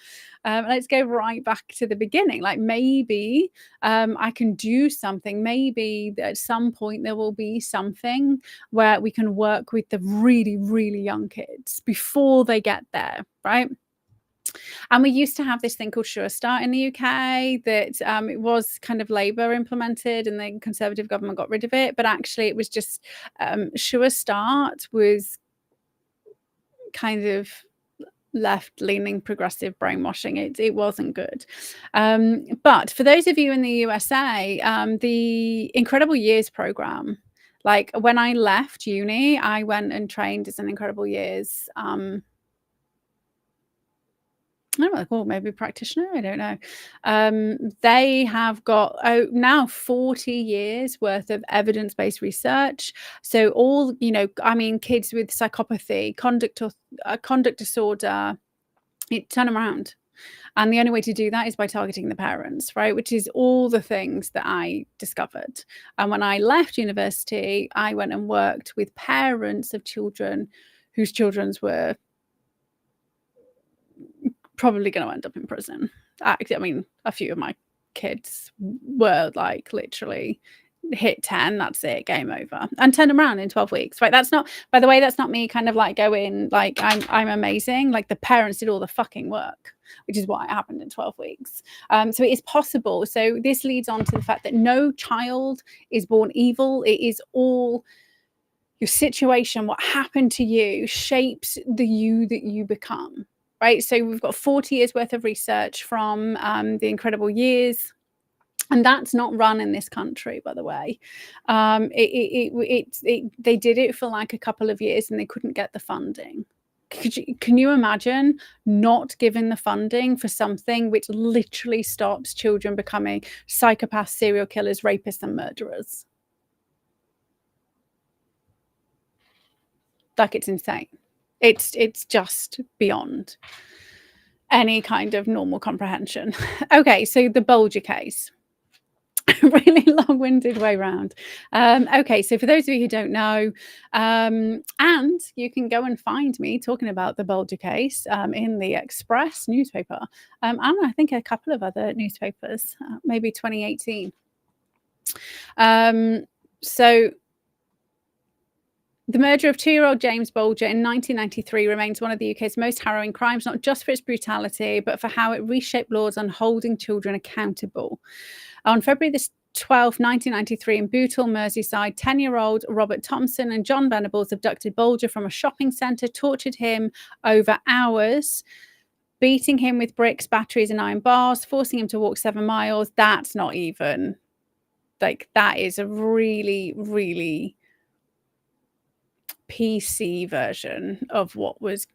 Let's go right back to the beginning. Like maybe I can do something. Maybe at some point there will be something where we can work with the really, really young kids before they get there, right? And we used to have this thing called Sure Start in the UK that it was kind of Labour implemented, and the Conservative government got rid of it. But actually, it was just Sure Start was kind of left-leaning progressive brainwashing. It wasn't good. But for those of you in the USA, the Incredible Years program, like when I left uni, I went and trained as an Incredible Years I don't know, maybe practitioner, I don't know. They have got now 40 years worth of evidence-based research. So all, I mean, kids with psychopathy, conduct disorder, turn them around. And the only way to do that is by targeting the parents, right? Which is all the things that I discovered. And when I left university, I went and worked with parents of children whose children's were probably going to end up in prison. I mean, a few of my kids were like literally hit 10, that's it, game over, and turn them around in 12 weeks, right? That's not, by the way, that's not me kind of like going like I'm amazing. Like the parents did all the fucking work, which is why it happened in 12 weeks. So it is possible. So this leads on to the fact that no child is born evil. It is all your situation, what happened to you shapes the you that you become, right? So we've got 40 years worth of research from the Incredible Years. And that's not run in this country, by the way. They did it for like a couple of years and they couldn't get the funding. Can you imagine not giving the funding for something which literally stops children becoming psychopaths, serial killers, rapists, and murderers? Like, it's insane. It's just beyond any kind of normal comprehension. Okay, so the Bulger case. Really long-winded way round. Okay, so for those of you who don't know, and you can go and find me talking about the Bulger case in the Express newspaper, and I think a couple of other newspapers, maybe 2018. So the murder of 2-year-old James Bulger in 1993 remains one of the UK's most harrowing crimes, not just for its brutality, but for how it reshaped laws on holding children accountable. On February the 12th, 1993, in Bootle, Merseyside, 10-year-old Robert Thompson and John Venables abducted Bulger from a shopping centre, tortured him over hours, beating him with bricks, batteries and iron bars, forcing him to walk 7 miles. That's not even, like, that is a really, really PC version of what was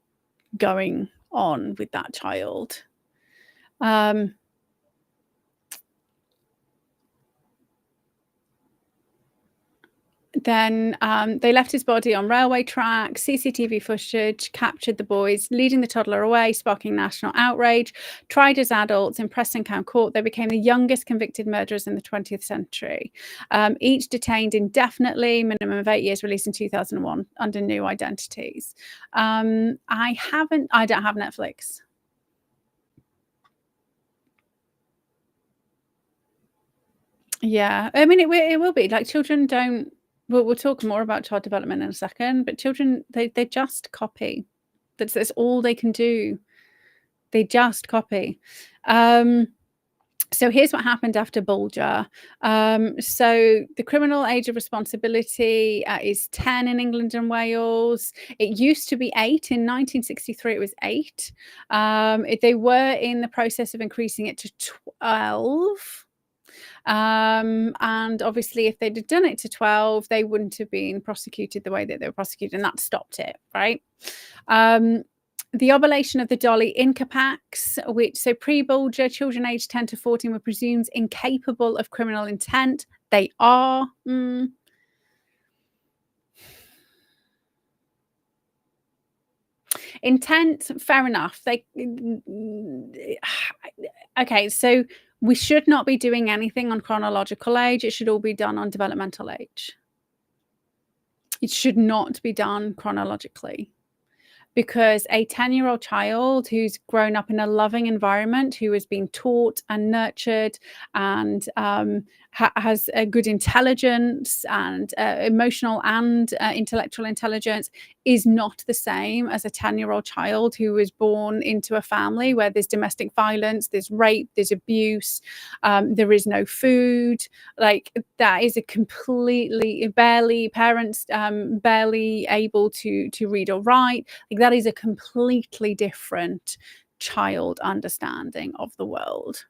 going on with that child. Then they left his body on railway tracks. CCTV footage captured the boys leading the toddler away, sparking national outrage. Tried as adults in Preston Town Court, they became the youngest convicted murderers in the 20th century. Each detained indefinitely, minimum of 8 years, released in 2001 under new identities. I don't have Netflix. Yeah, I mean, it will be like children don't. We'll talk more about child development in a second, but children, they just copy. That's all they can do. They just copy. So here's what happened after Bulger. So the criminal age of responsibility is 10 in England and Wales. It used to be 8. In 1963, it was 8. They were in the process of increasing it to 12. And obviously if they'd have done it to 12, they wouldn't have been prosecuted the way that they were prosecuted, and that stopped it, right? The oblation of the Dolly Inca packs, which, so pre-Bulger, children aged 10 to 14 were presumed incapable of criminal intent. They are. Intent, fair enough. Okay, so we should not be doing anything on chronological age. It should all be done on developmental age. It should not be done chronologically, because a 10-year-old child who's grown up in a loving environment, who has been taught and nurtured and has a good intelligence and emotional and intellectual intelligence, is not the same as a 10-year-old child who was born into a family where there's domestic violence, there's rape, there's abuse, there is no food. Like, that is a completely, parents barely able to read or write. Like, that is a completely different child understanding of the world.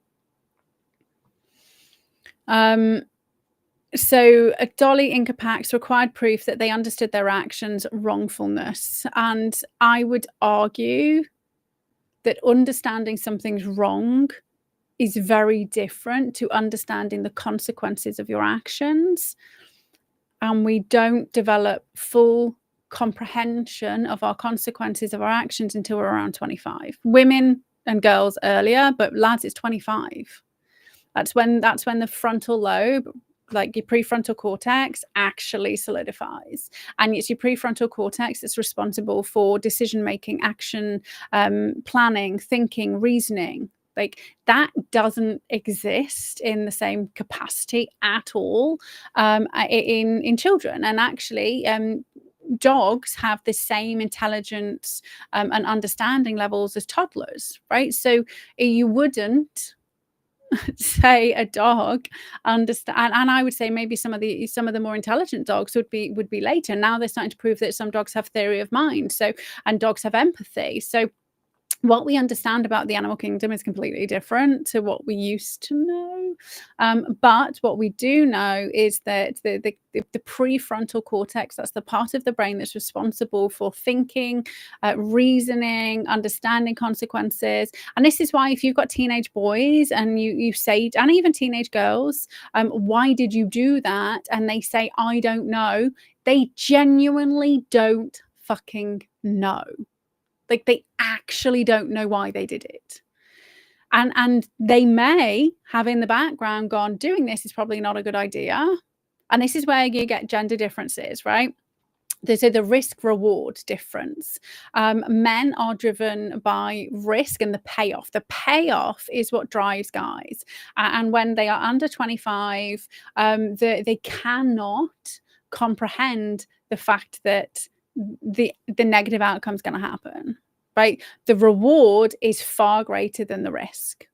So Dolly Inca packs required proof that they understood their actions' wrongfulness. And I would argue that understanding something's wrong is very different to understanding the consequences of your actions. And we don't develop full comprehension of our consequences of our actions until we're around 25. Women and girls earlier, but lads, it's 25. That's when the frontal lobe like your prefrontal cortex actually solidifies, and it's your prefrontal cortex that's responsible for decision making, action, planning, thinking, reasoning. Like that doesn't exist in the same capacity at all in children. And actually dogs have the same intelligence and understanding levels as toddlers, right? So you wouldn't say a dog understand, and I would say maybe some of the more intelligent dogs would be later. Now they're starting to prove that some dogs have theory of mind, so, and dogs have empathy. So what we understand about the animal kingdom is completely different to what we used to know. But what we do know is that the prefrontal cortex, that's the part of the brain that's responsible for thinking, reasoning, understanding consequences. And this is why if you've got teenage boys and you say, and even teenage girls, why did you do that? And they say, I don't know. They genuinely don't fucking know. Like they actually don't know why they did it. And they may have in the background gone, doing this is probably not a good idea. And this is where you get gender differences, right? There's the risk reward difference. Men are driven by risk and the payoff. The payoff is what drives guys. And when they are under 25, they cannot comprehend the fact that the negative outcome is going to happen, right? The reward is far greater than the risk.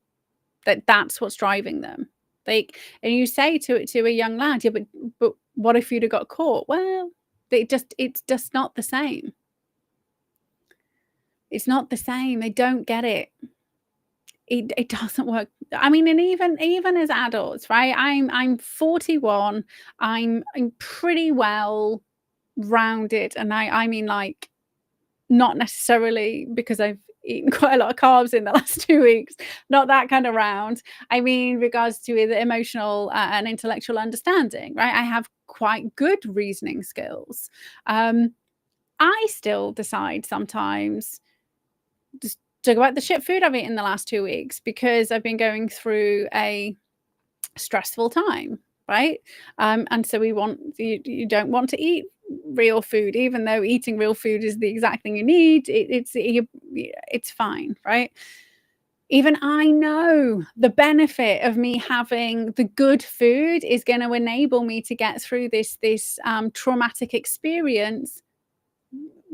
That's what's driving them. Like, and you say to a young lad, yeah, but what if you'd have got caught? Well, it's just not the same. It's not the same. They don't get it. It doesn't work. I mean, and even as adults, right? I'm 41. I'm pretty well rounded, and I mean, like, not necessarily because I've eaten quite a lot of carbs in the last 2 weeks, not that kind of round. I mean, regards to the emotional and intellectual understanding, right? I have quite good reasoning skills. I still decide sometimes just talk about the shit food I've eaten the last 2 weeks because I've been going through a stressful time, right? And so you don't want to eat real food, even though eating real food is the exact thing you need. It's fine, right? Even I know the benefit of me having the good food is going to enable me to get through this traumatic experience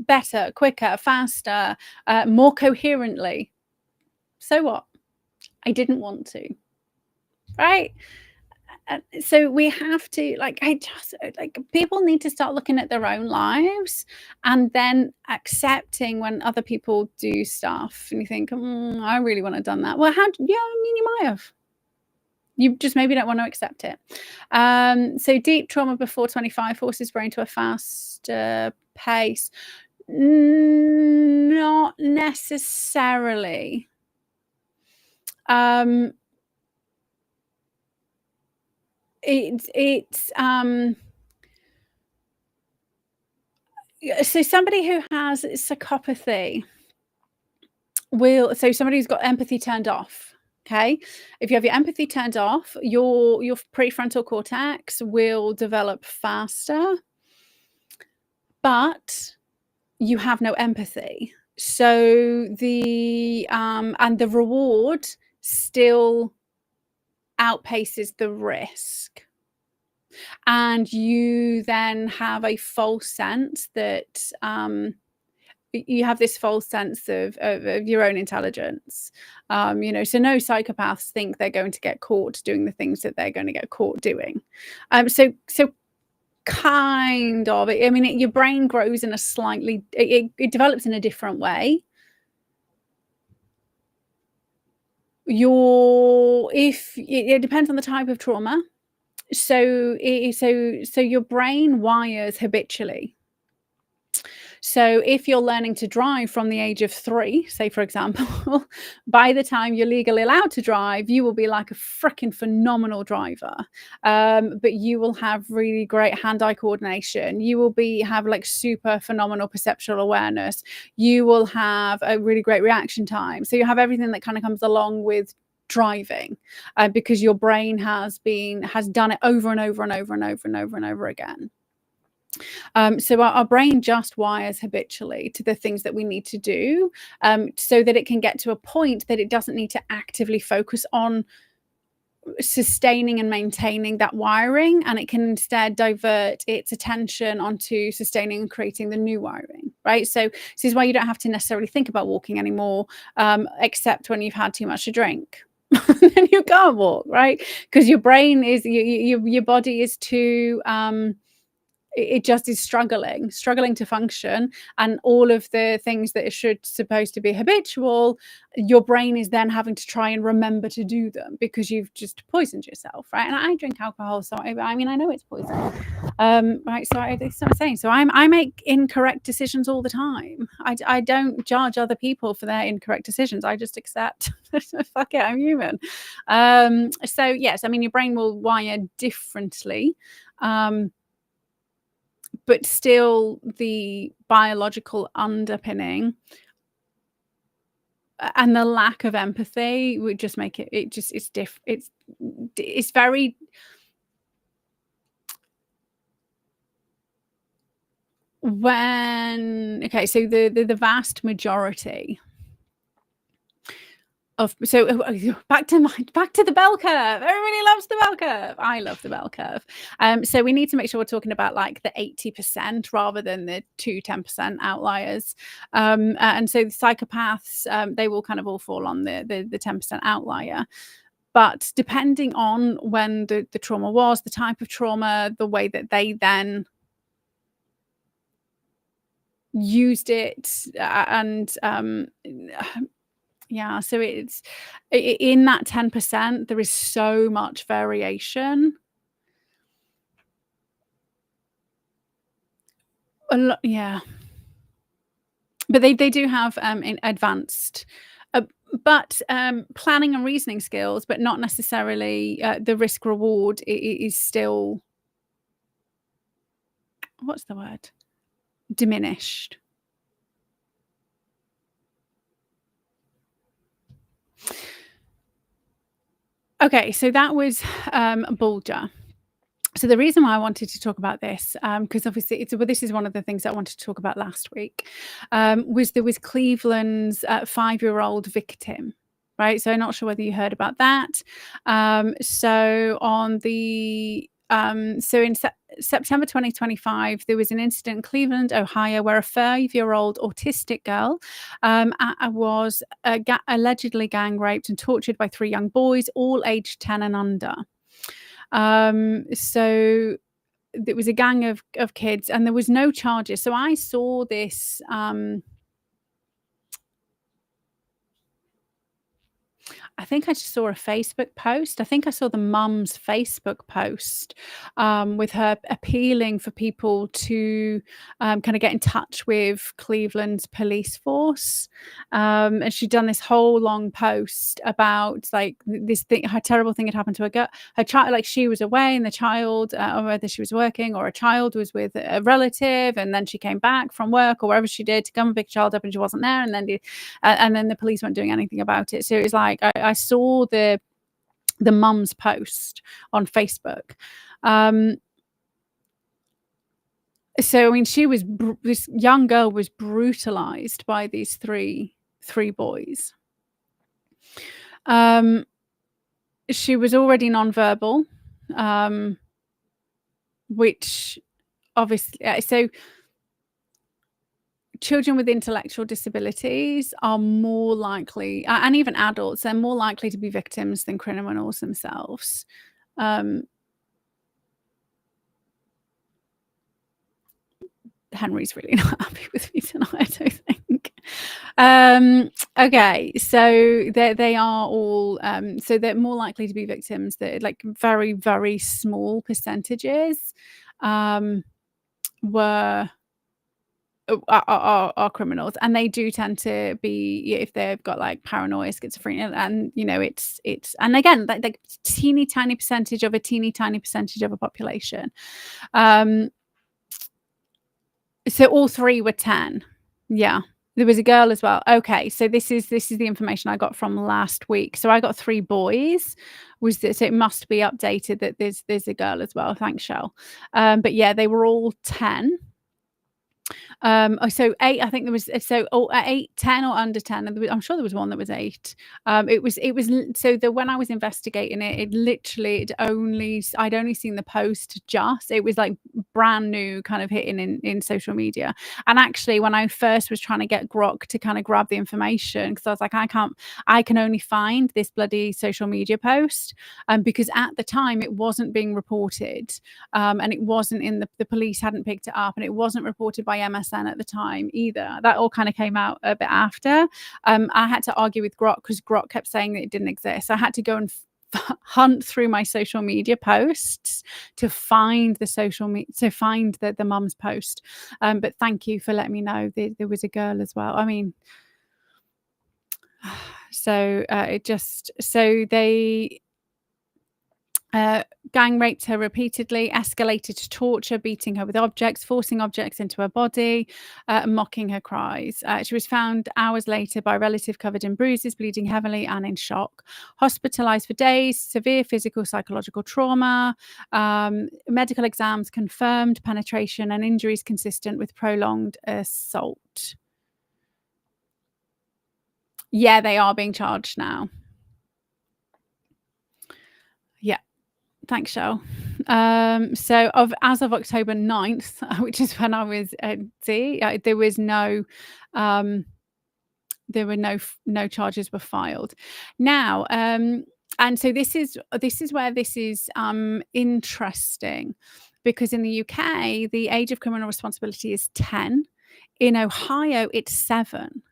better, quicker, faster, more coherently. So what? I didn't want to, right? So we have to, like, people need to start looking at their own lives and then accepting when other people do stuff and you think, I really want to have done that. Well, I mean, you might have. You just maybe don't want to accept it. So deep trauma before 25 forces brain to a faster pace. Not necessarily. So somebody who has psychopathy somebody who's got empathy turned off. Okay, if you have your empathy turned off, your prefrontal cortex will develop faster, but you have no empathy. So the reward still outpaces the risk. And you then have a false sense that you have this false sense of your own intelligence. So no psychopaths think they're going to get caught doing the things that they're going to get caught doing. So kind of, I mean, your brain grows in a slightly, it develops in a different way. It depends on the type of trauma. So your brain wires habitually. So if you're learning to drive from the age of 3, say, for example, by the time you're legally allowed to drive, you will be like a freaking phenomenal driver. But you will have really great hand-eye coordination. You will have like super phenomenal perceptual awareness. You will have a really great reaction time. So you have everything that kind of comes along with driving, because your brain has done it over and over and over and over and over and over again. So our brain just wires habitually to the things that we need to do, so that it can get to a point that it doesn't need to actively focus on sustaining and maintaining that wiring, and it can instead divert its attention onto sustaining and creating the new wiring, right? So this is why you don't have to necessarily think about walking anymore, except when you've had too much to drink. Then you can't walk, right? Because your brain is your body is too it just is struggling to function, and all of the things that are supposed to be habitual, your brain is then having to try and remember to do them because you've just poisoned yourself, right? And I drink alcohol, so I mean, I know it's poison, right? So that's what I'm saying. So I make incorrect decisions all the time. I don't judge other people for their incorrect decisions. I just accept, fuck it, I'm human. So yes, I mean, your brain will wire differently, but still the biological underpinning and the lack of empathy would just make it's very okay, so the vast majority of back to the bell curve. Everybody loves the bell curve. I love the bell curve. So we need to make sure we're talking about like the 80% rather than the 10% outliers. And so the psychopaths, they will kind of all fall on the 10% outlier. But depending on when the trauma was, the type of trauma, the way that they then used it, and yeah, so it's in that 10%, there is so much variation. A lot, yeah. But they do have advanced, but planning and reasoning skills, but not necessarily the risk reward is still, what's the word? Diminished. Okay, so that was Bulger. So the reason why I wanted to talk about this, because obviously this is one of the things I wanted to talk about last week, was there was Cleveland's 5-year-old victim, right? So I'm not sure whether you heard about that. So on the so in September 2025, there was an incident in Cleveland, Ohio, where a 5-year-old autistic girl was allegedly gang raped and tortured by 3 young boys, all aged 10 and under. So there was a gang of kids, and there was no charges. So I saw this. I think I just saw a Facebook post. I think I saw the mum's Facebook post with her appealing for people to kind of get in touch with Cleveland's police force. And she'd done this whole long post about like this thing, her terrible thing had happened to her child, like she was away and the child, or whether she was working or a child was with a relative, and then she came back from work or wherever she did to come and pick a child up and she wasn't there, and then the police weren't doing anything about it. So it was like I saw the mum's post on Facebook. So I mean, this young girl was brutalized by these three boys. She was already nonverbal, which obviously, so children with intellectual disabilities are more likely, and even adults, they're more likely to be victims than criminals themselves. Henry's really not happy with me tonight, I don't think. Okay, so they are all, so they're more likely to be victims. That like very, very small percentages are criminals, and they do tend to be, if they've got like paranoia, schizophrenia, and you know it's and again like teeny tiny percentage of a population. So all 3 were 10. Yeah. There was a girl as well. Okay, so this is the information I got from last week. So I got 3 boys. So it must be updated that there's a girl as well. Thanks, Shell. But yeah, they were all 10. So 8, I think there was, so 8, 10 or under 10. And I'm sure there was one that was 8. So when I was investigating I'd only seen the post it was like brand new, kind of hitting in social media. And actually, when I first was trying to get Grok to kind of grab the information, because I was like, I can only find this bloody social media post, because at the time it wasn't being reported, and it wasn't in the police hadn't picked it up, and it wasn't reported by MSN at the time either. That all kind of came out a bit after. I had to argue with Grok because Grok kept saying that it didn't exist. So I had to go and hunt through my social media posts to find the mum's post. But thank you for letting me know there was a girl as well. I mean, so they gang raped her repeatedly, escalated to torture, beating her with objects, forcing objects into her body, mocking her cries. She was found hours later by a relative covered in bruises, bleeding heavily and in shock. Hospitalized for days, severe physical, psychological trauma. Medical exams confirmed penetration and injuries consistent with prolonged assault. Yeah, they are being charged now. Yeah. Thanks, Shell. So as of October 9th, which is when I was at D, there was no charges were filed. Now, and so this is where this is interesting, because in the UK the age of criminal responsibility is 10. In Ohio it's 7.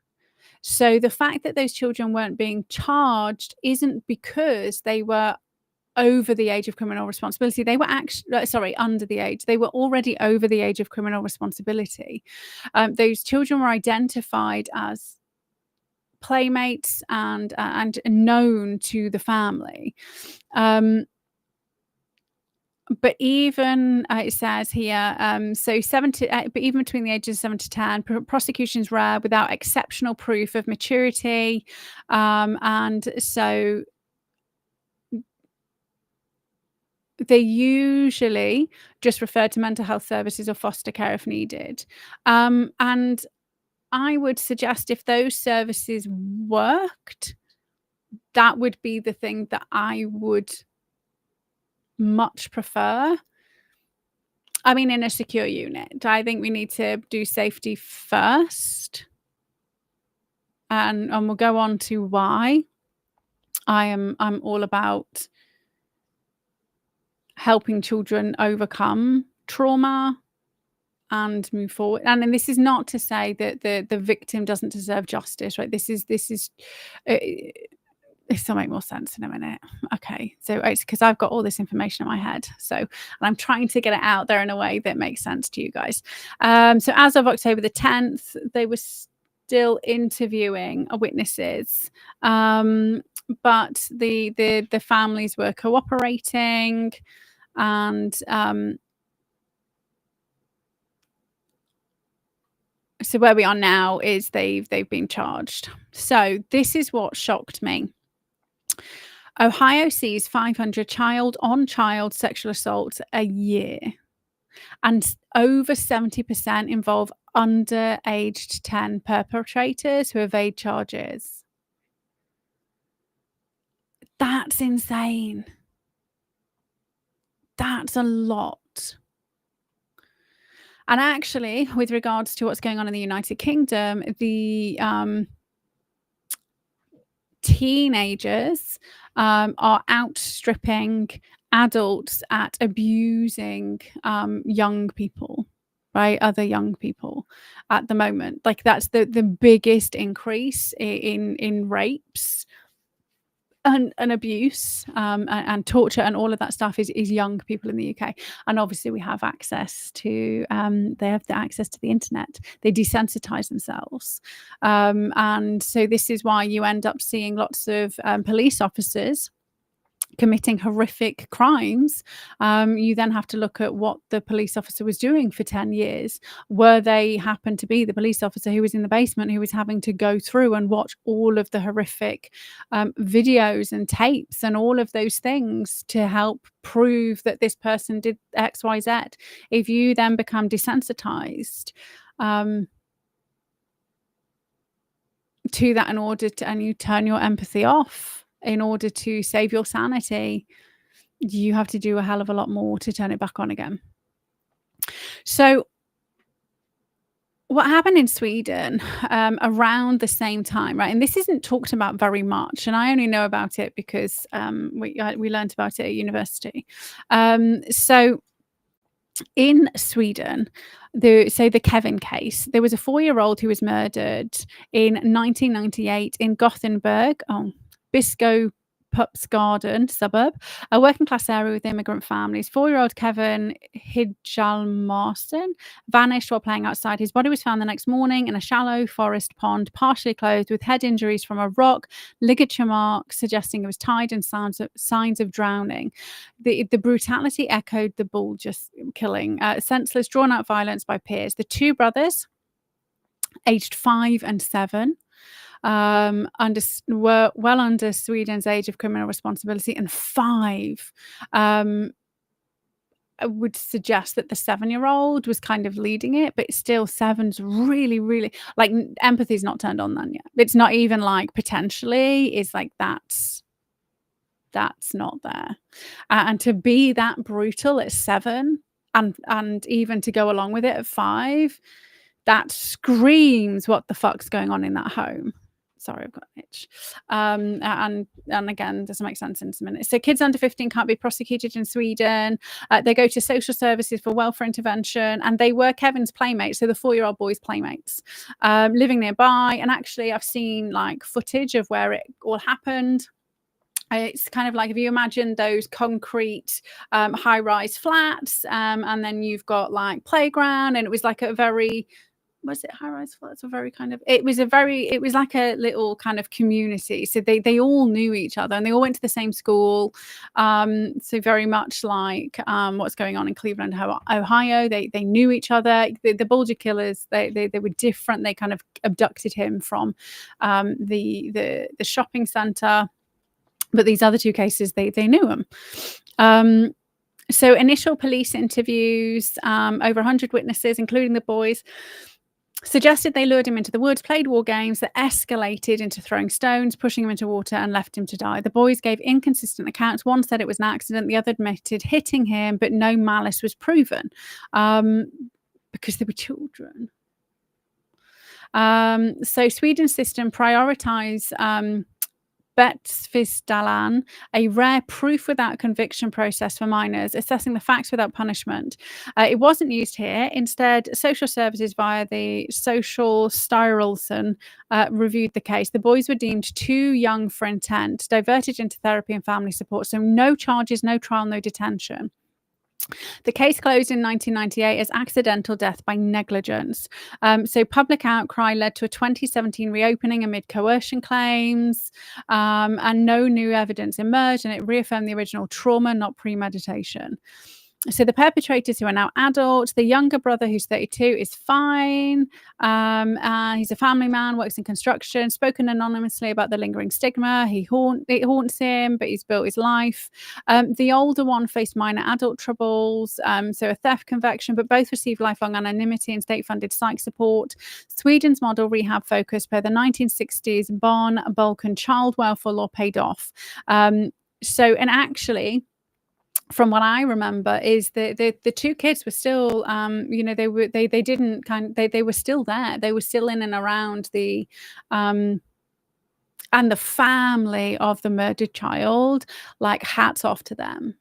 So the fact that those children weren't being charged isn't because they were over the age of criminal responsibility. They were under the age. They were already over the age of criminal responsibility. Those children were identified as playmates and known to the family. But even it says here, but even between the ages of 7 to 10, prosecution's rare without exceptional proof of maturity, and so they usually just refer to mental health services or foster care if needed. And I would suggest if those services worked, that would be the thing that I would much prefer. I mean, in a secure unit, I think we need to do safety first. And we'll go on to why I'm all about helping children overcome trauma and move forward. And this is not to say that the victim doesn't deserve justice, right? This will make more sense in a minute. Okay, so it's because I've got all this information in my head, and I'm trying to get it out there in a way that makes sense to you guys. So as of October the 10th, they were still interviewing witnesses, but the families were cooperating, and so where we are now is they've been charged. So this is what shocked me. Ohio sees 500 child-on-child sexual assaults a year, and over 70% involve underaged 10 perpetrators who evade charges. That's insane. That's a lot. And actually, with regards to what's going on in the United Kingdom, the teenagers are outstripping adults at abusing young people, right? Other young people at the moment. Like, that's the biggest increase in rapes and abuse, and torture and all of that stuff is young people in the UK. And obviously we have access to they have the access to the internet. They desensitize themselves, and so this is why you end up seeing lots of police officers committing horrific crimes, you then have to look at what the police officer was doing for 10 years. Were they happen to be the police officer who was in the basement, who was having to go through and watch all of the horrific videos and tapes and all of those things to help prove that this person did X, Y, Z? If you then become desensitized to that and you turn your empathy off in order to save your sanity, you have to do a hell of a lot more to turn it back on again. So what happened in Sweden around the same time, right? And this isn't talked about very much, and I only know about it because we learned about it at university. So in Sweden, the Kevin case, there was a 4-year-old who was murdered in 1998 in Gothenburg, Biskopsgården suburb, a working class area with immigrant families. 4-year-old Kevin Hjalmarsson vanished while playing outside. His body was found the next morning in a shallow forest pond, partially clothed, with head injuries from a rock, ligature marks suggesting he was tied, and signs of drowning. The brutality echoed the Bulger killing, senseless, drawn-out violence by peers. The two brothers, aged 5 and 7, were well under Sweden's age of criminal responsibility, and 5 I would suggest that the 7-year-old was kind of leading it, but still 7's really, really, like, empathy's not turned on then yet. It's not even like potentially, it's like that's not there. And to be that brutal at 7 and even to go along with it at 5, that screams what the fuck's going on in that home. Sorry, I've got an itch. And again, this will make sense in a minute. So kids under 15 can't be prosecuted in Sweden. They go to social services for welfare intervention, and they were Kevin's playmates, so the 4-year-old boy's playmates, living nearby. And actually, I've seen like footage of where it all happened. It's kind of like if you imagine those concrete high-rise flats, and then you've got like playground, and it was like a very, was it high-rise flats? It was like a little kind of community. So they all knew each other, and they all went to the same school. So very much like what's going on in Cleveland, Ohio. They knew each other. The Bulger killers, they were different. They kind of abducted him from the shopping center. But these other 2 cases, they knew him. So initial police interviews, over 100 witnesses, including the boys, suggested they lured him into the woods, played war games that escalated into throwing stones, pushing him into water, and left him to die. The boys gave inconsistent accounts. One said it was an accident. The other admitted hitting him, but no malice was proven because they were children. So Sweden's system prioritized Bevisstalan, a rare proof without conviction process for minors, assessing the facts without punishment. It wasn't used here. Instead, social services via the Social Styrelsen reviewed the case. The boys were deemed too young for intent, diverted into therapy and family support. So no charges, no trial, no detention. The case closed in 1998 as accidental death by negligence. So public outcry led to a 2017 reopening amid coercion claims, and no new evidence emerged, and it reaffirmed the original trauma, not premeditation. So the perpetrators, who are now adults, the younger brother, who's 32, is fine. He's a family man, works in construction, spoken anonymously about the lingering stigma. It haunts him, but he's built his life. The older one faced minor adult troubles, so a theft conviction, but both received lifelong anonymity and state-funded psych support. Sweden's model rehab focus per the 1960s Barn-Balkan child welfare law paid off. And actually, from what I remember, is the 2 kids were still, they were still there. They were still in and around the, and the family of the murdered child, like, hats off to them.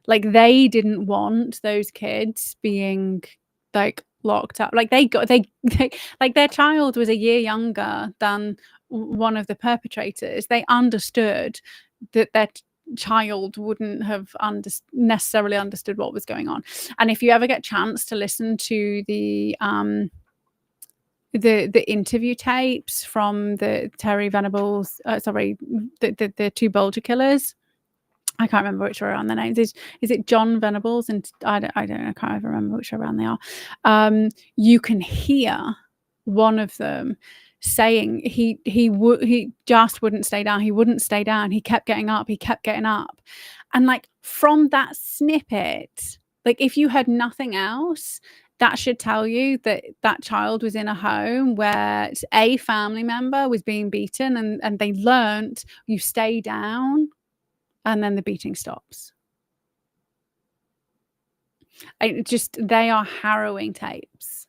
Like, they didn't want those kids being like locked up. Like, they like, their child was a year younger than one of the perpetrators. They understood that child wouldn't have necessarily understood what was going on. And if you ever get a chance to listen to the interview tapes from the Terry Venables, the 2 Bulger killers, I can't remember which are around the names. Is it John Venables? And I don't know. I can't even remember which around they are. You can hear one of them saying he just wouldn't stay down. He wouldn't stay down. He kept getting up. He kept getting up. And like from that snippet, like if you heard nothing else, that should tell you that that child was in a home where a family member was being beaten, and they learnt you stay down and then the beating stops. They are harrowing tapes.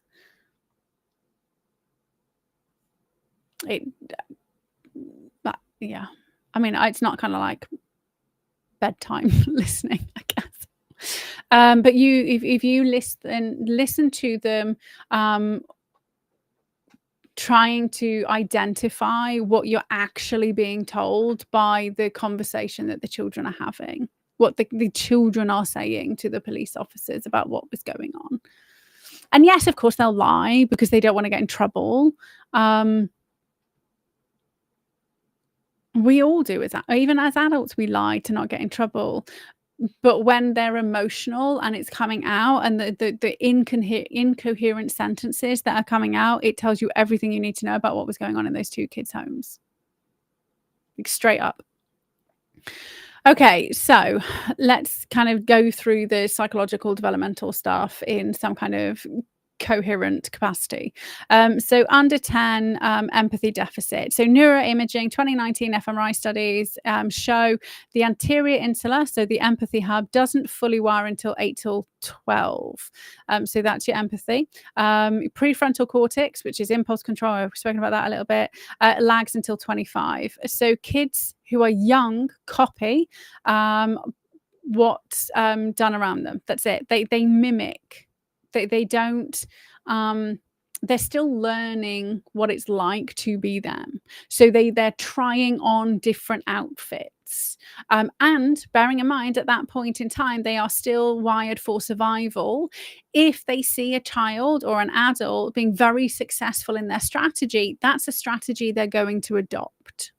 Yeah. I mean, it's not kind of like bedtime listening, I guess. But if you listen to them, trying to identify what you're actually being told by the conversation that the children are having, what the children are saying to the police officers about what was going on. And yes, of course, they'll lie because they don't want to get in trouble. We all do, even as adults, we lie to not get in trouble. But when they're emotional and it's coming out, and the incoherent sentences that are coming out, it tells you everything you need to know about what was going on in those two kids' homes. Like, straight up. Okay, so let's kind of go through the psychological developmental stuff in some kind of coherent capacity. So under 10, empathy deficit. So neuroimaging, 2019 fMRI studies show the anterior insula, so the empathy hub, doesn't fully wire until 8 till 12. So that's your empathy. Prefrontal cortex, which is impulse control, I've spoken about that a little bit, lags until 25. So kids who are young copy what's done around them. That's it. They mimic. They don't, they're still learning what it's like to be them. So they're trying on different outfits. And bearing in mind, at that point in time, they are still wired for survival. If they see a child or an adult being very successful in their strategy, that's a strategy they're going to adopt.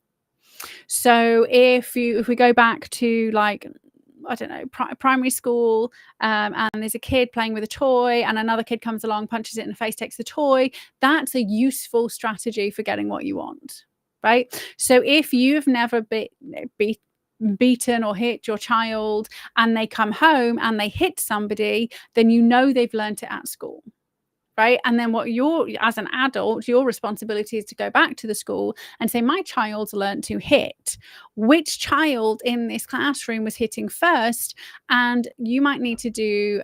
So if we go back to, like, I don't know, primary school, and there's a kid playing with a toy and another kid comes along, punches it in the face, takes the toy, that's a useful strategy for getting what you want, right? So if you've never beaten or hit your child and they come home and they hit somebody, then you know they've learned it at school. Right. And then as an adult, your responsibility is to go back to the school and say, my child's learned to hit. Which child in this classroom was hitting first? And you might need to do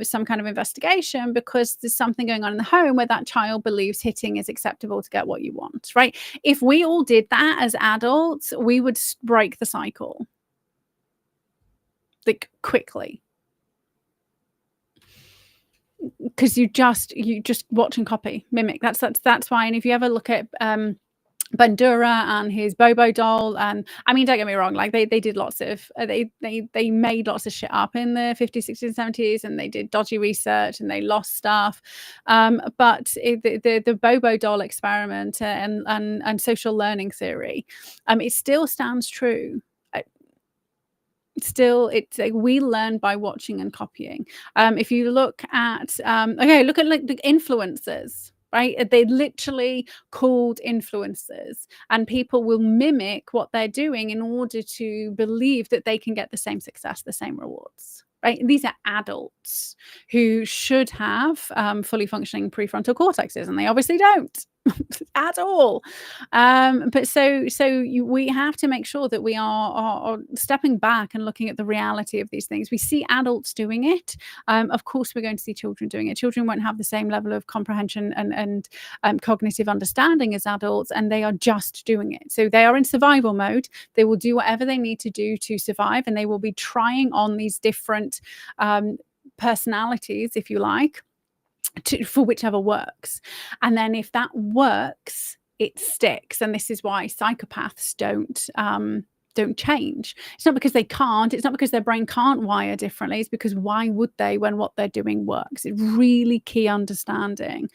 some kind of investigation, because there's something going on in the home where that child believes hitting is acceptable to get what you want. Right. If we all did that as adults, we would break the cycle, like, quickly. Because you just watch and copy, mimic. That's why. And if you ever look at Bandura and his Bobo doll, and I mean, don't get me wrong, like they did lots of they made lots of shit up in the 50s, 60s, 70s, and they did dodgy research and they lost stuff. But the Bobo doll experiment and social learning theory, it still stands true. Still, it's like we learn by watching and copying. If you look at look at, like, the influencers, right? They literally called influencers, and people will mimic what they're doing in order to believe that they can get the same success, the same rewards. Right? These are adults who should have fully functioning prefrontal cortexes, and they obviously don't at all. But we have to make sure that we are stepping back and looking at the reality of these things. We see adults doing it. Of course, we're going to see children doing it. Children won't have the same level of comprehension and cognitive understanding as adults, and they are just doing it. So they are in survival mode. They will do whatever they need to do to survive, and they will be trying on these different personalities, if you like, for whichever works. And then if that works, it sticks. And this is why psychopaths don't change. It's not because they can't. It's not because their brain can't wire differently. It's because why would they when what they're doing works? It's really key understanding.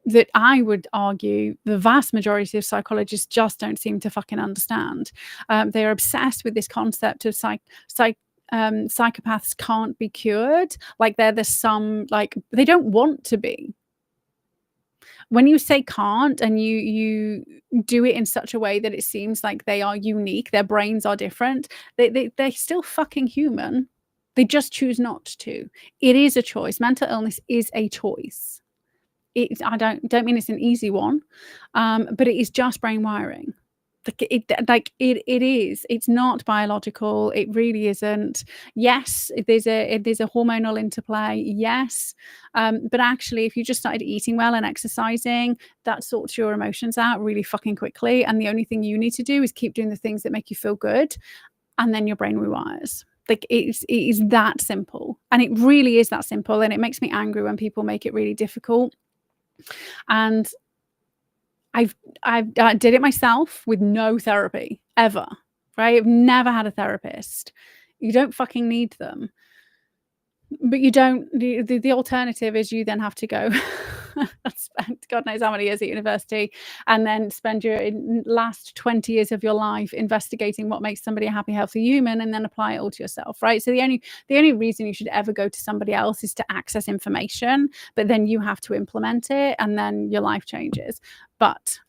that I would argue the vast majority of psychologists just don't seem to fucking understand. They're obsessed with this concept of psychopaths can't be cured. Like they're the sum, like they don't want to be. When you say can't and you do it in such a way that it seems like they are unique, their brains are different, they're still fucking human. They just choose not to. It is a choice. Mental illness is a choice. I don't mean it's an easy one, but it is just brain wiring. It is. It's not biological. It really isn't. Yes, there's a hormonal interplay. Yes, but actually, if you just started eating well and exercising, that sorts your emotions out really fucking quickly. And the only thing you need to do is keep doing the things that make you feel good, and then your brain rewires. Like it is that simple, and it really is that simple. And it makes me angry when people make it really difficult. And I did it myself with no therapy ever, right? I've never had a therapist. You don't fucking need them. But you don't, the alternative is you then have to go spend God knows how many years at university and then spend your last 20 years of your life investigating what makes somebody a happy, healthy human and then apply it all to yourself, right? So the only reason you should ever go to somebody else is to access information, but then you have to implement it and then your life changes. But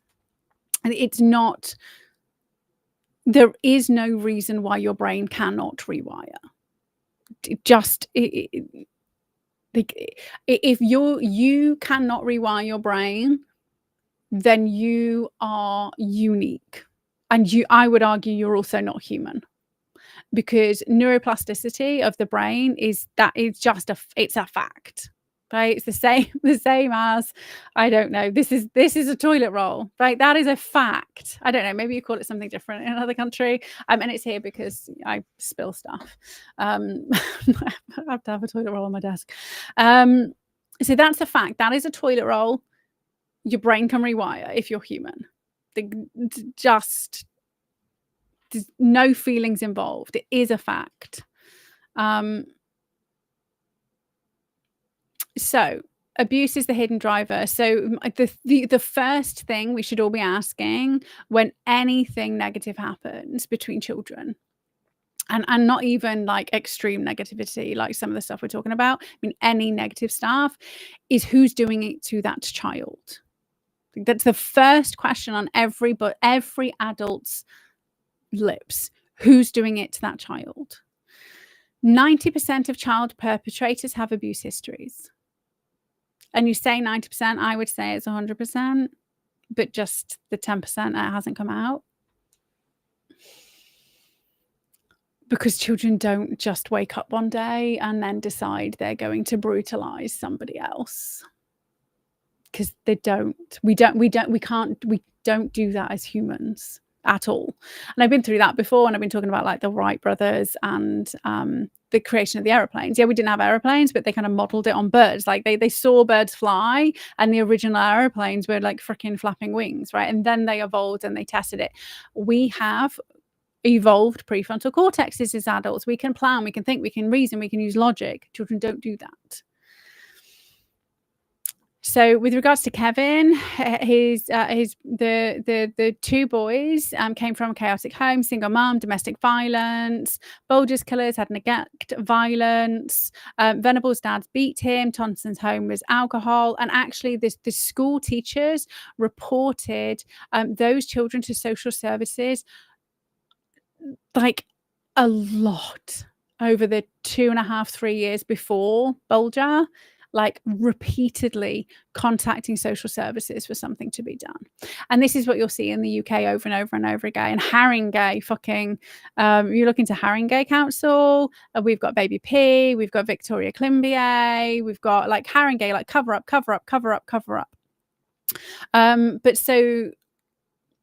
it's not, there is no reason why your brain cannot rewire. If you cannot rewire your brain, then you are unique, and I would argue you're also not human, because neuroplasticity of the brain is just it's a fact, right? It's the same as, I don't know, this is a toilet roll, right? That is a fact. I don't know, maybe you call it something different in another country, and it's here because I spill stuff. I have to have a toilet roll on my desk. So that's a fact. That is a toilet roll. Your brain can rewire if you're human. Just there's no feelings involved. It is a fact. So abuse is the hidden driver. So the first thing we should all be asking when anything negative happens between children, and not even like extreme negativity, like some of the stuff we're talking about, I mean, any negative stuff, is who's doing it to that child. That's the first question on every adult's lips. Who's doing it to that child? 90% of child perpetrators have abuse histories. And you say 90%, I would say it's 100%, but just the 10% that hasn't come out. Because children don't just wake up one day and then decide they're going to brutalize somebody else. Because they don't. We don't do that as humans at all. And I've been through that before, and I've been talking about like the Wright brothers and the creation of the aeroplanes. Yeah, we didn't have aeroplanes, but they kind of modeled it on birds. Like they saw birds fly, and the original aeroplanes were like freaking flapping wings, right? And then they evolved and they tested it. We have evolved prefrontal cortexes as adults. We can plan, we can think, we can reason, we can use logic. Children don't do that. So with regards to Kevin, the two boys came from a chaotic home, single mom, domestic violence. Bulger's killers had neglect, violence. Venable's dad beat him. Thompson's home was alcohol. And actually, the school teachers reported those children to social services like a lot over the 2.5-3 years before Bulger, like repeatedly contacting social services for something to be done. And this is what you'll see in the UK over and over and over again. Haringey fucking, you look into Haringey Council, we've got Baby P, we've got Victoria Climbier, we've got like Haringey, like cover up. But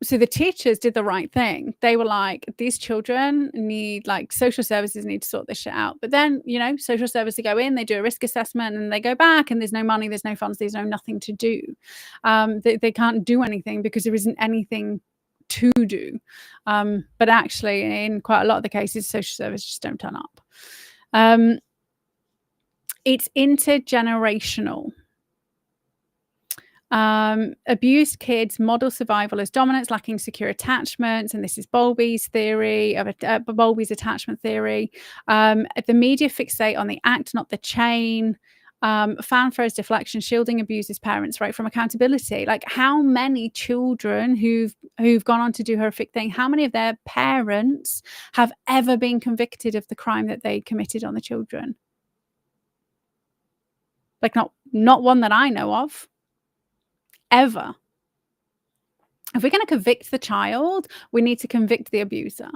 so the teachers did the right thing. They were like, these children need, like, social services need to sort this shit out. But then, you know, social services go in, they do a risk assessment, and they go back, and there's no money, there's no funds, there's no nothing to do. They can't do anything because there isn't anything to do. But actually, in quite a lot of the cases, social services just don't turn up. It's intergenerational. Abused kids model survival as dominance, lacking secure attachments, and this is Bowlby's theory of Bowlby's attachment theory. The media fixate on the act, not the chain. Fanfare's deflection, shielding abusers' parents, right, from accountability. Like, how many children who've gone on to do horrific thing, how many of their parents have ever been convicted of the crime that they committed on the children? Like, not one that I know of. Ever. If we're going to convict the child, we need to convict the abuser.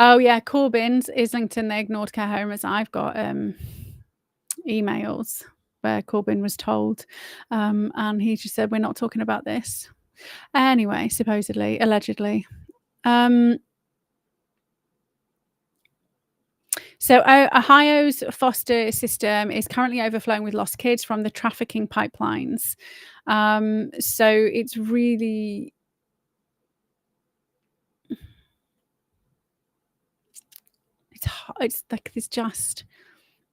Oh yeah, Corbyn's Islington, they ignored care homes. I've got emails where Corbyn was told, and he just said, we're not talking about this. Anyway, supposedly, allegedly. So Ohio's foster system is currently overflowing with lost kids from the trafficking pipelines. So it's really... It's like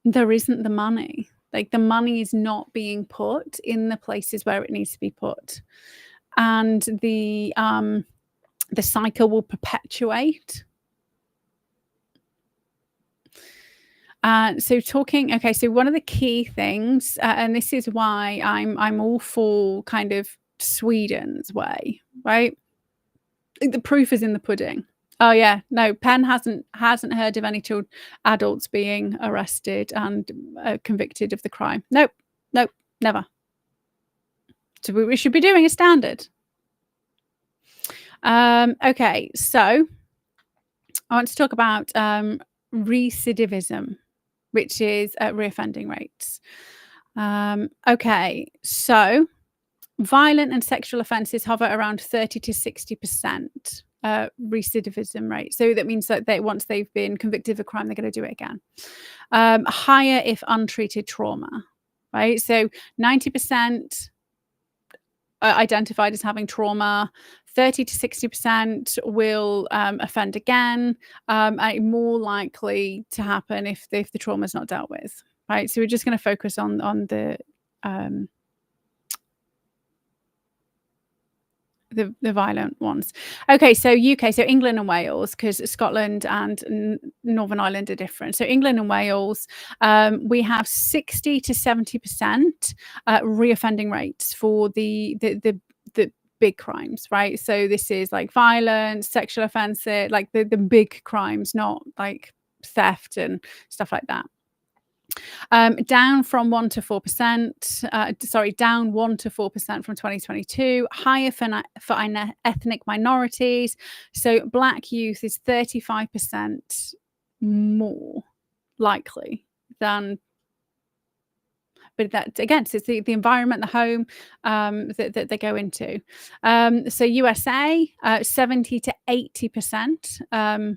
there isn't the money. Like, the money is not being put in the places where it needs to be put. And the cycle will perpetuate. So one of the key things, and this is why I'm all for kind of Sweden's way, right? The proof is in the pudding. Oh yeah, no, Penn hasn't heard of any adults being arrested and convicted of the crime. Nope, never. So we should be doing a standard. Okay, so I want to talk about recidivism, which is reoffending rates. Okay, so violent and sexual offences hover around 30 to 60% recidivism rate. So that means that once they've been convicted of a crime, they're going to do it again. Higher if untreated trauma, right? So 90% identified as having trauma, 30 to 60% will offend again, and more likely to happen if the trauma is not dealt with, right? So we're just going to focus on the violent ones. Okay, so UK, so England and Wales, because Scotland and Northern Ireland are different. So England and Wales, we have 60 to 70% reoffending rates for the big crimes, right? So this is like violence, sexual offences, like the big crimes, not like theft and stuff like that. Down from 1 to 4%, down 1 to 4% from 2022, higher for ethnic minorities. So Black youth is 35% more likely than, but that again, so it's the environment, the home that they go into. So USA, 70 to 80%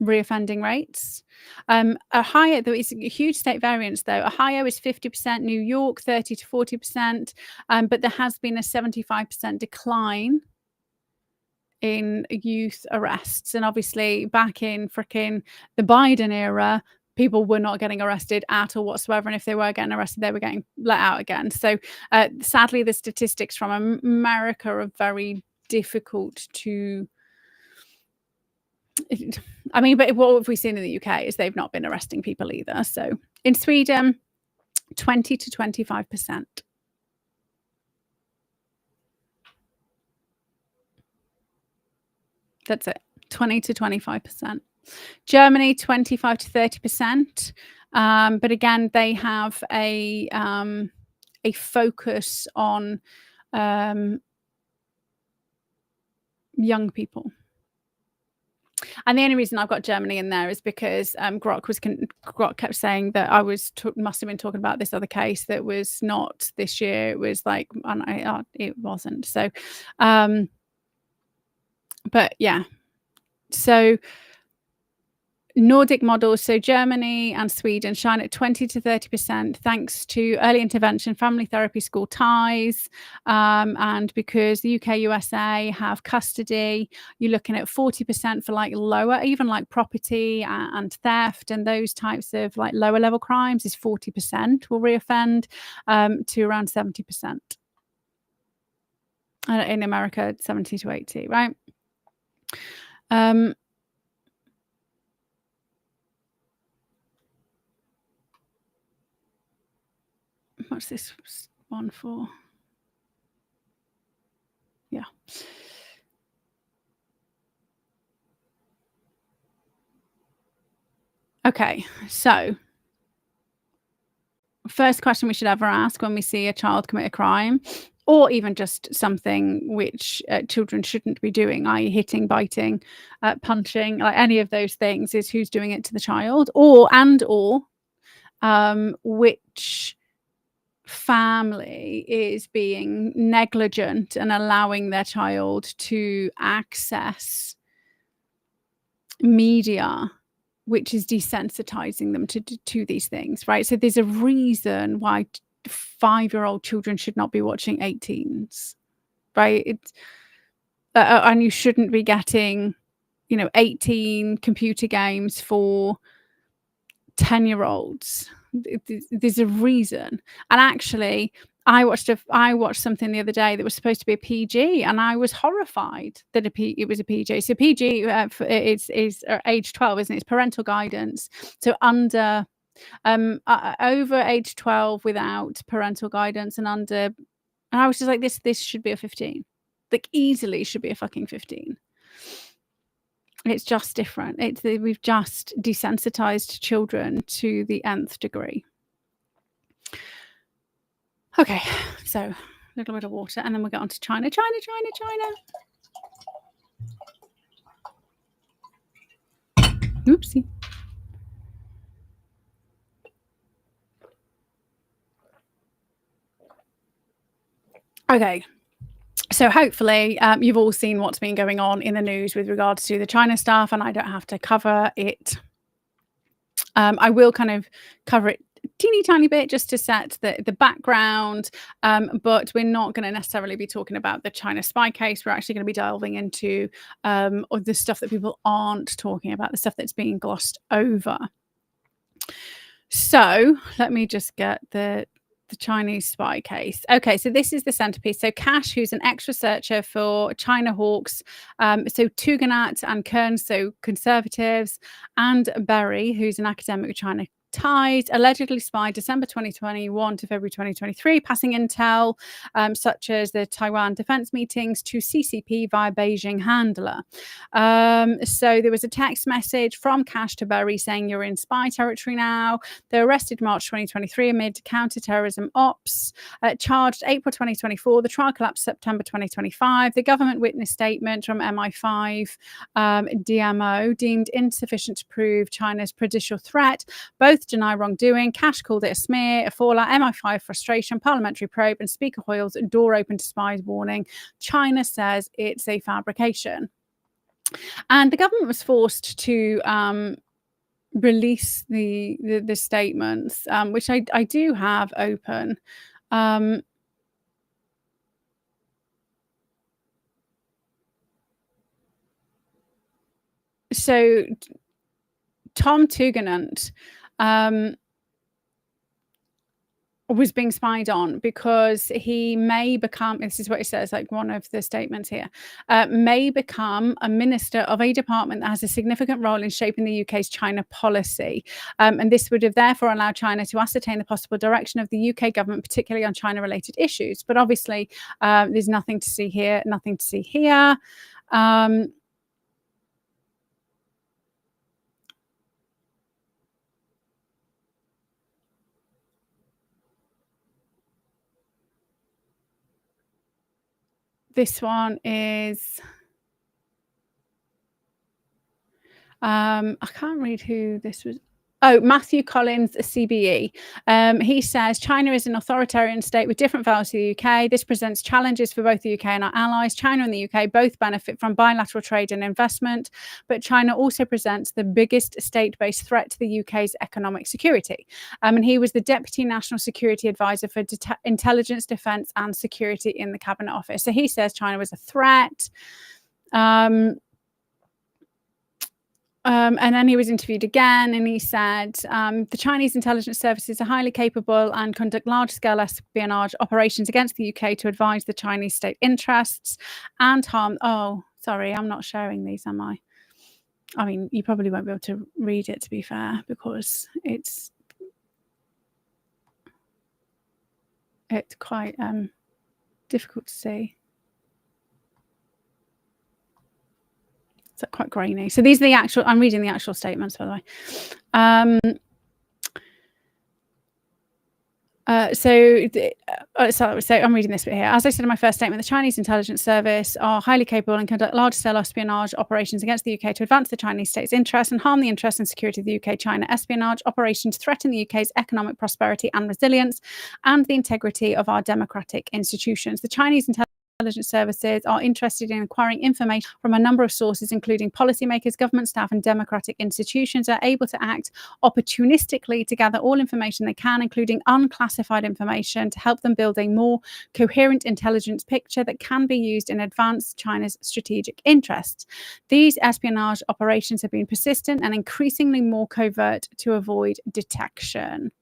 reoffending rates. Ohio, there is a huge state variance though. Ohio is 50%, New York 30 to 40%, but there has been a 75% decline in youth arrests. And obviously back in fricking the Biden era, people were not getting arrested at all whatsoever, and if they were getting arrested, they were getting let out again. So sadly, the statistics from America are very difficult to... I mean, but what have we seen in the UK is they've not been arresting people either. So in Sweden, 20 to 25%. That's it, 20 to 25%. Germany, 25 to 30%. But again, they have a focus on young people. And the only reason I've got Germany in there is because Grok kept saying that I must have been talking about this other case that was not this year. It was like, it wasn't. So, but yeah. So Nordic models, so Germany and Sweden shine at 20 to 30% thanks to early intervention, family therapy, school ties, and because the UK, USA have custody, you're looking at 40% for like lower, even like property and theft and those types of like lower level crimes is 40% will reoffend, to around 70%. In America, 70 to 80, right? What's this one for? Yeah. Okay, so first question we should ever ask when we see a child commit a crime, or even just something which children shouldn't be doing, i.e. hitting, biting, punching, like any of those things, is who's doing it to the child, or which family is being negligent and allowing their child to access media which is desensitizing them to these things, right? So there's a reason why 5-year-old children should not be watching 18s, right? It's and you shouldn't be getting, 18 computer games for 10-year-olds. There's a reason. And actually, I watched something the other day that was supposed to be a PG, and I was horrified that it was a PG. So PG is age 12, isn't it? It's parental guidance. So under over age 12 without parental guidance, and I was just like, this should be a 15. Like easily should be a fucking 15. It's just different. We've just desensitized children to the nth degree. Okay, so a little bit of water, and then we'll get on to China. China. Oopsie. Okay. So hopefully you've all seen what's been going on in the news with regards to the China stuff, and I don't have to cover it. I will kind of cover it a teeny tiny bit just to set the background, but we're not going to necessarily be talking about the China spy case. We're actually going to be delving into the stuff that people aren't talking about, the stuff that's being glossed over. So let me just get the Chinese spy case. Okay, so this is the centerpiece. So Cash, who's an ex-researcher for China Hawks, so Tugendhat and Kern, so conservatives, and Berry, who's an academic with China ties, allegedly spied December 2021 to February 2023, passing intel such as the Taiwan defense meetings to CCP via Beijing handler. So there was a text message from Cash to Berry saying, "You're in spy territory now." They were arrested March 2023 amid counter-terrorism ops, charged April 2024. The trial collapsed September 2025. The government witness statement from MI5 DMO deemed insufficient to prove China's prejudicial threat. Both deny wrongdoing. Cash called it a smear, a fallout, MI5 frustration, parliamentary probe, and Speaker Hoyle's door open to spies warning. China says it's a fabrication. And the government was forced to release the statements, which I do have open. So Tom Tugendhat was being spied on because he may become, this is what it says, like one of the statements here, may become a minister of a department that has a significant role in shaping the UK's China policy. And this would have therefore allowed China to ascertain the possible direction of the UK government, particularly on China-related issues. But obviously, there's nothing to see here, nothing to see here. This one is, I can't read who this was. Matthew Collins, CBE. He says China is an authoritarian state with different values to the UK. This presents challenges for both the UK and our allies. China and the UK both benefit from bilateral trade and investment, but China also presents the biggest state-based threat to the UK's economic security. And he was the Deputy National Security Advisor for Intelligence, Defence and Security in the Cabinet Office. So he says China was a threat. And then he was interviewed again, and he said the Chinese intelligence services are highly capable and conduct large-scale espionage operations against the UK to advise the Chinese state interests and harm. Oh, sorry, I'm not sharing these, am I? I mean, you probably won't be able to read it, to be fair, because it's quite difficult to see. It's quite grainy. So these are the actual, I'm reading the actual statements, by the way. So I'm reading this bit here. As I said in my first statement, the Chinese intelligence service are highly capable and conduct large-scale espionage operations against the UK to advance the Chinese state's interests and harm the interests and security of the UK. China espionage operations threaten the UK's economic prosperity and resilience and the integrity of our democratic institutions. The Chinese intelligence services are interested in acquiring information from a number of sources, including policymakers, government staff, and democratic institutions, are able to act opportunistically to gather all information they can, including unclassified information, to help them build a more coherent intelligence picture that can be used in advance China's strategic interests. These espionage operations have been persistent and increasingly more covert to avoid detection.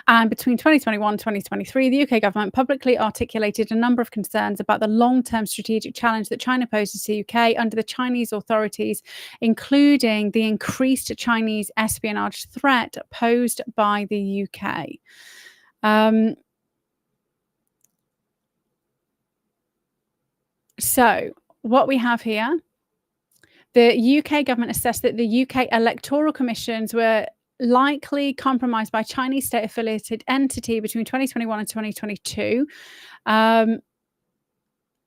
And between 2021 and 2023, the UK government publicly articulated a number of concerns about the long-term strategic challenge that China poses to the UK under the Chinese authorities, including the increased Chinese espionage threat posed by the UK. So what we have here, the UK government assessed that the UK electoral commissions were likely compromised by Chinese state-affiliated entity between 2021 and 2022.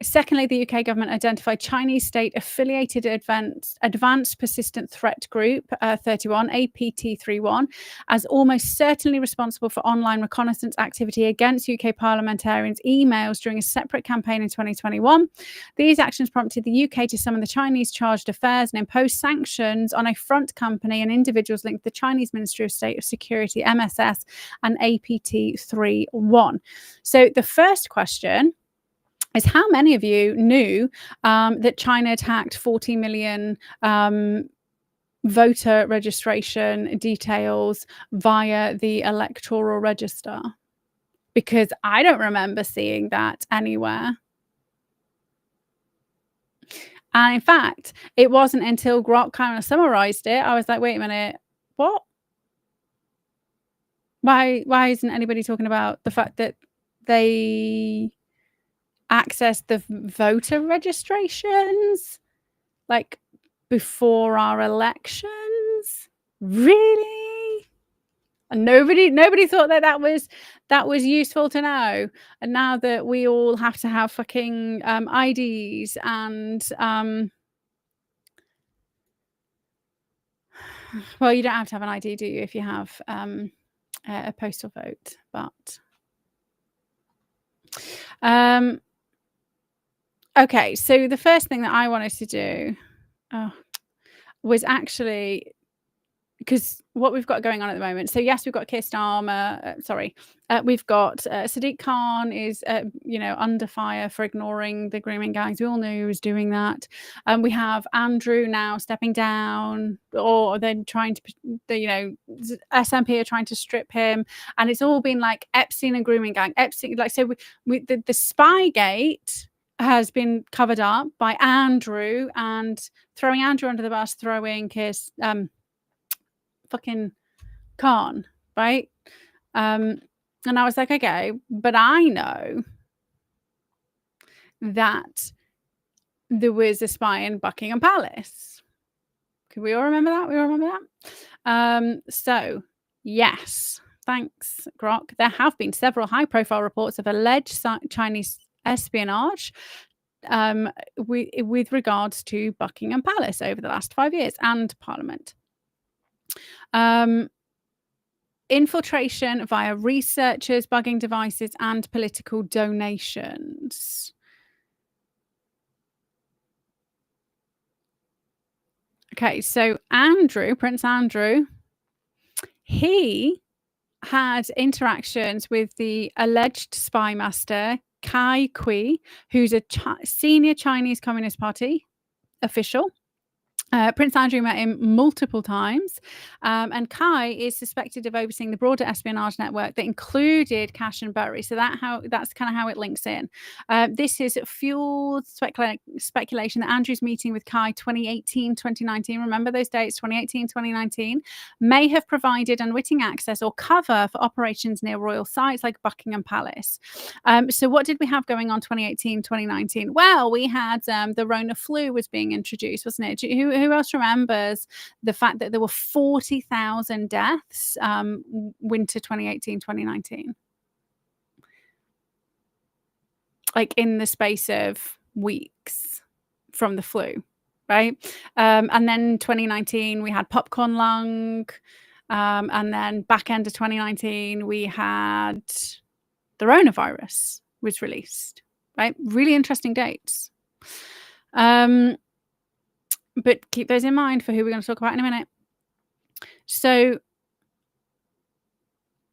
Secondly, the UK government identified Chinese state-affiliated Advanced Persistent Threat Group 31, APT31, as almost certainly responsible for online reconnaissance activity against UK parliamentarians' emails during a separate campaign in 2021. These actions prompted the UK to summon the Chinese charged affairs and impose sanctions on a front company and individuals linked to the Chinese Ministry of State of Security, MSS, and APT31. So the first question is, how many of you knew that China had hacked 40 million voter registration details via the electoral register? Because I don't remember seeing that anywhere. And in fact, it wasn't until Grok kind of summarized it, I was like, wait a minute, what? Why isn't anybody talking about the fact that they access the voter registrations like before our elections? Really? And nobody thought that was useful to know. And now that we all have to have fucking IDs and well, you don't have to have an ID, do you, if you have a postal vote? But okay, so the first thing that I wanted to do was actually, because what we've got going on at the moment. So yes, we've got Keir Starmer. We've got Sadiq Khan is under fire for ignoring the grooming gangs. We all knew he was doing that. We have Andrew now stepping down, or then trying to, SNP are trying to strip him, and it's all been like Epstein and grooming gang. Epstein, like, so the Spygate has been covered up by Andrew, and throwing Andrew under the bus, throwing his fucking Khan, right? And I was like, okay, but I know that there was a spy in Buckingham Palace. Could we all remember that? We all remember that? So yes, thanks, Grok. There have been several high-profile reports of alleged Chinese espionage with regards to Buckingham Palace over the last 5 years and Parliament. Infiltration via researchers, bugging devices, and political donations. Okay, so Prince Andrew, he had interactions with the alleged spy master Kai Kui, who's a senior Chinese Communist Party official. Prince Andrew met him multiple times, and Kai is suspected of overseeing the broader espionage network that included Cash and Bury. So that's kind of how it links in. This has fueled speculation that Andrew's meeting with Kai 2018-2019, remember those dates, 2018-2019, may have provided unwitting access or cover for operations near royal sites like Buckingham Palace. So what did we have going on 2018-2019? Well, we had the Rona flu was being introduced, wasn't it? Who else remembers the fact that there were 40,000 deaths winter 2018-2019? Like in the space of weeks from the flu, right? And then 2019, we had popcorn lung. And then back end of 2019, we had the coronavirus was released, right? Really interesting dates. But keep those in mind for who we're going to talk about in a minute. So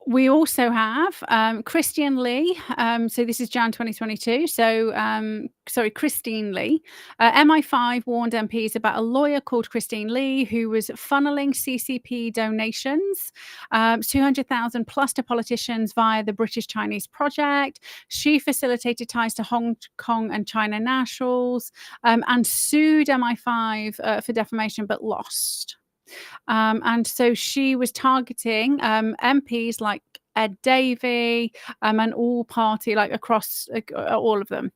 we also have Christian Lee. So this is Jan 2022. So, Christine Lee. MI5 warned MPs about a lawyer called Christine Lee who was funneling CCP donations, 200,000 plus to politicians via the British-Chinese project. She facilitated ties to Hong Kong and China nationals and sued MI5 for defamation, but lost. And so she was targeting MPs like Ed Davey and all party, like across all of them.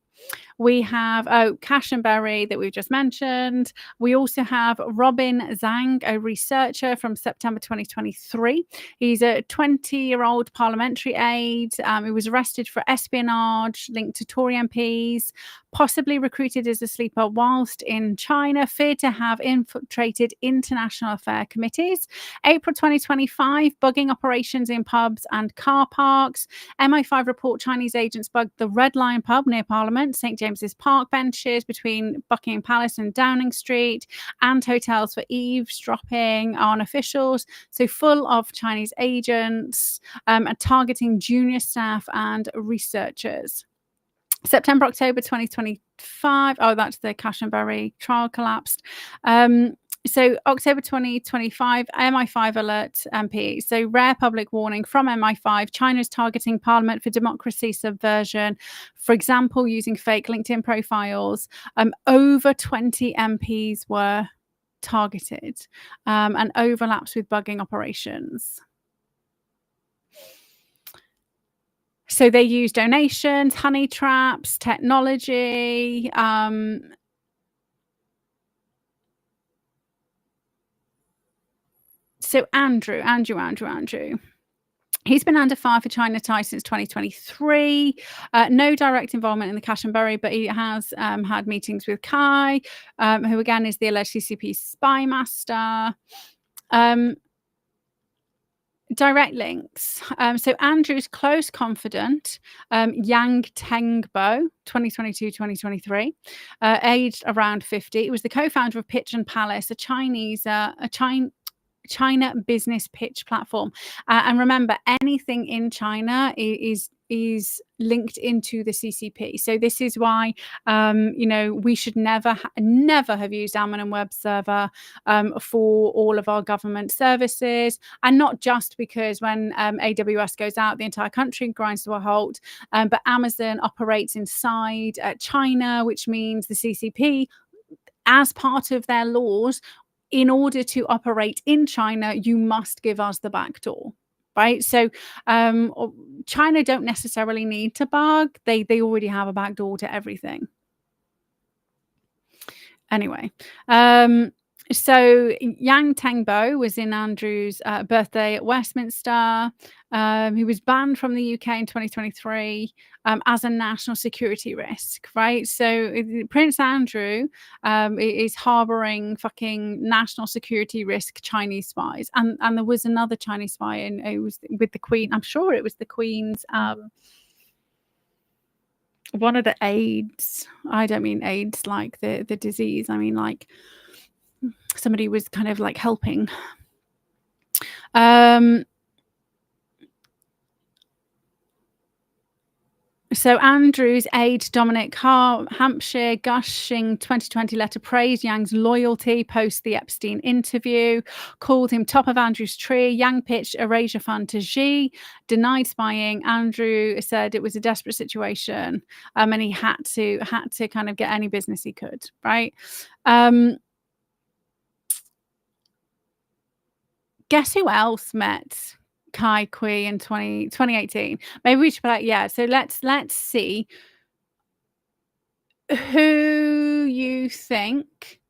We have Cash and Bury that we've just mentioned. We also have Robin Zhang, a researcher from September 2023. He's a 20-year-old parliamentary aide. He was arrested for espionage linked to Tory MPs, possibly recruited as a sleeper whilst in China, feared to have infiltrated international affair committees. April 2025, bugging operations in pubs and car parks. MI5 report Chinese agents bugged the Red Lion pub near Parliament, St. James's Park benches between Buckingham Palace and Downing Street, and hotels for eavesdropping on officials. So full of Chinese agents targeting junior staff and researchers. September, October 2025. Oh, that's the Cash and Bury trial collapsed. So October 2025, MI5 alert MP. So rare public warning from MI5. China's targeting Parliament for democracy subversion. For example, using fake LinkedIn profiles. Over 20 MPs were targeted and overlaps with bugging operations. So they use donations, honey traps, technology. So Andrew. He's been under fire for China ties since 2023. No direct involvement in the Cash and Bury, but he has had meetings with Kai, who again is the alleged CCP spy master. Direct links. So Andrew's close confidant, Yang Tengbo, 2022-2023, aged around 50. He was the co-founder of Pitch and Palace, a China business pitch platform. And remember, anything in China is linked into the CCP. So this is why, we should never have used Alman & Web server for all of our government services. And not just because when AWS goes out, the entire country grinds to a halt, but Amazon operates inside China, which means the CCP, as part of their laws, in order to operate in China, you must give us the back door. Right. So China don't necessarily need to bug. They already have a backdoor to everything. Anyway, So Yang Tengbo was in Andrew's birthday at Westminster. He was banned from the UK in 2023 as a national security risk, right? So Prince Andrew is harboring fucking national security risk Chinese spies, and there was another Chinese spy, and it was with the Queen. I'm sure it was the Queen's. One of the AIDS. I don't mean AIDS like the disease. I mean like somebody was kind of like helping. So Andrew's aide Dominic Hampshire gushing 2020 letter praised Yang's loyalty post the Epstein interview, called him top of Andrew's tree. Yang pitched Erasure Fund to Xi, denied spying. Andrew said it was a desperate situation, and he had to kind of get any business he could, right? Guess who else met Kai Kui in 2018? Maybe we should be like, yeah. So let's see who you think.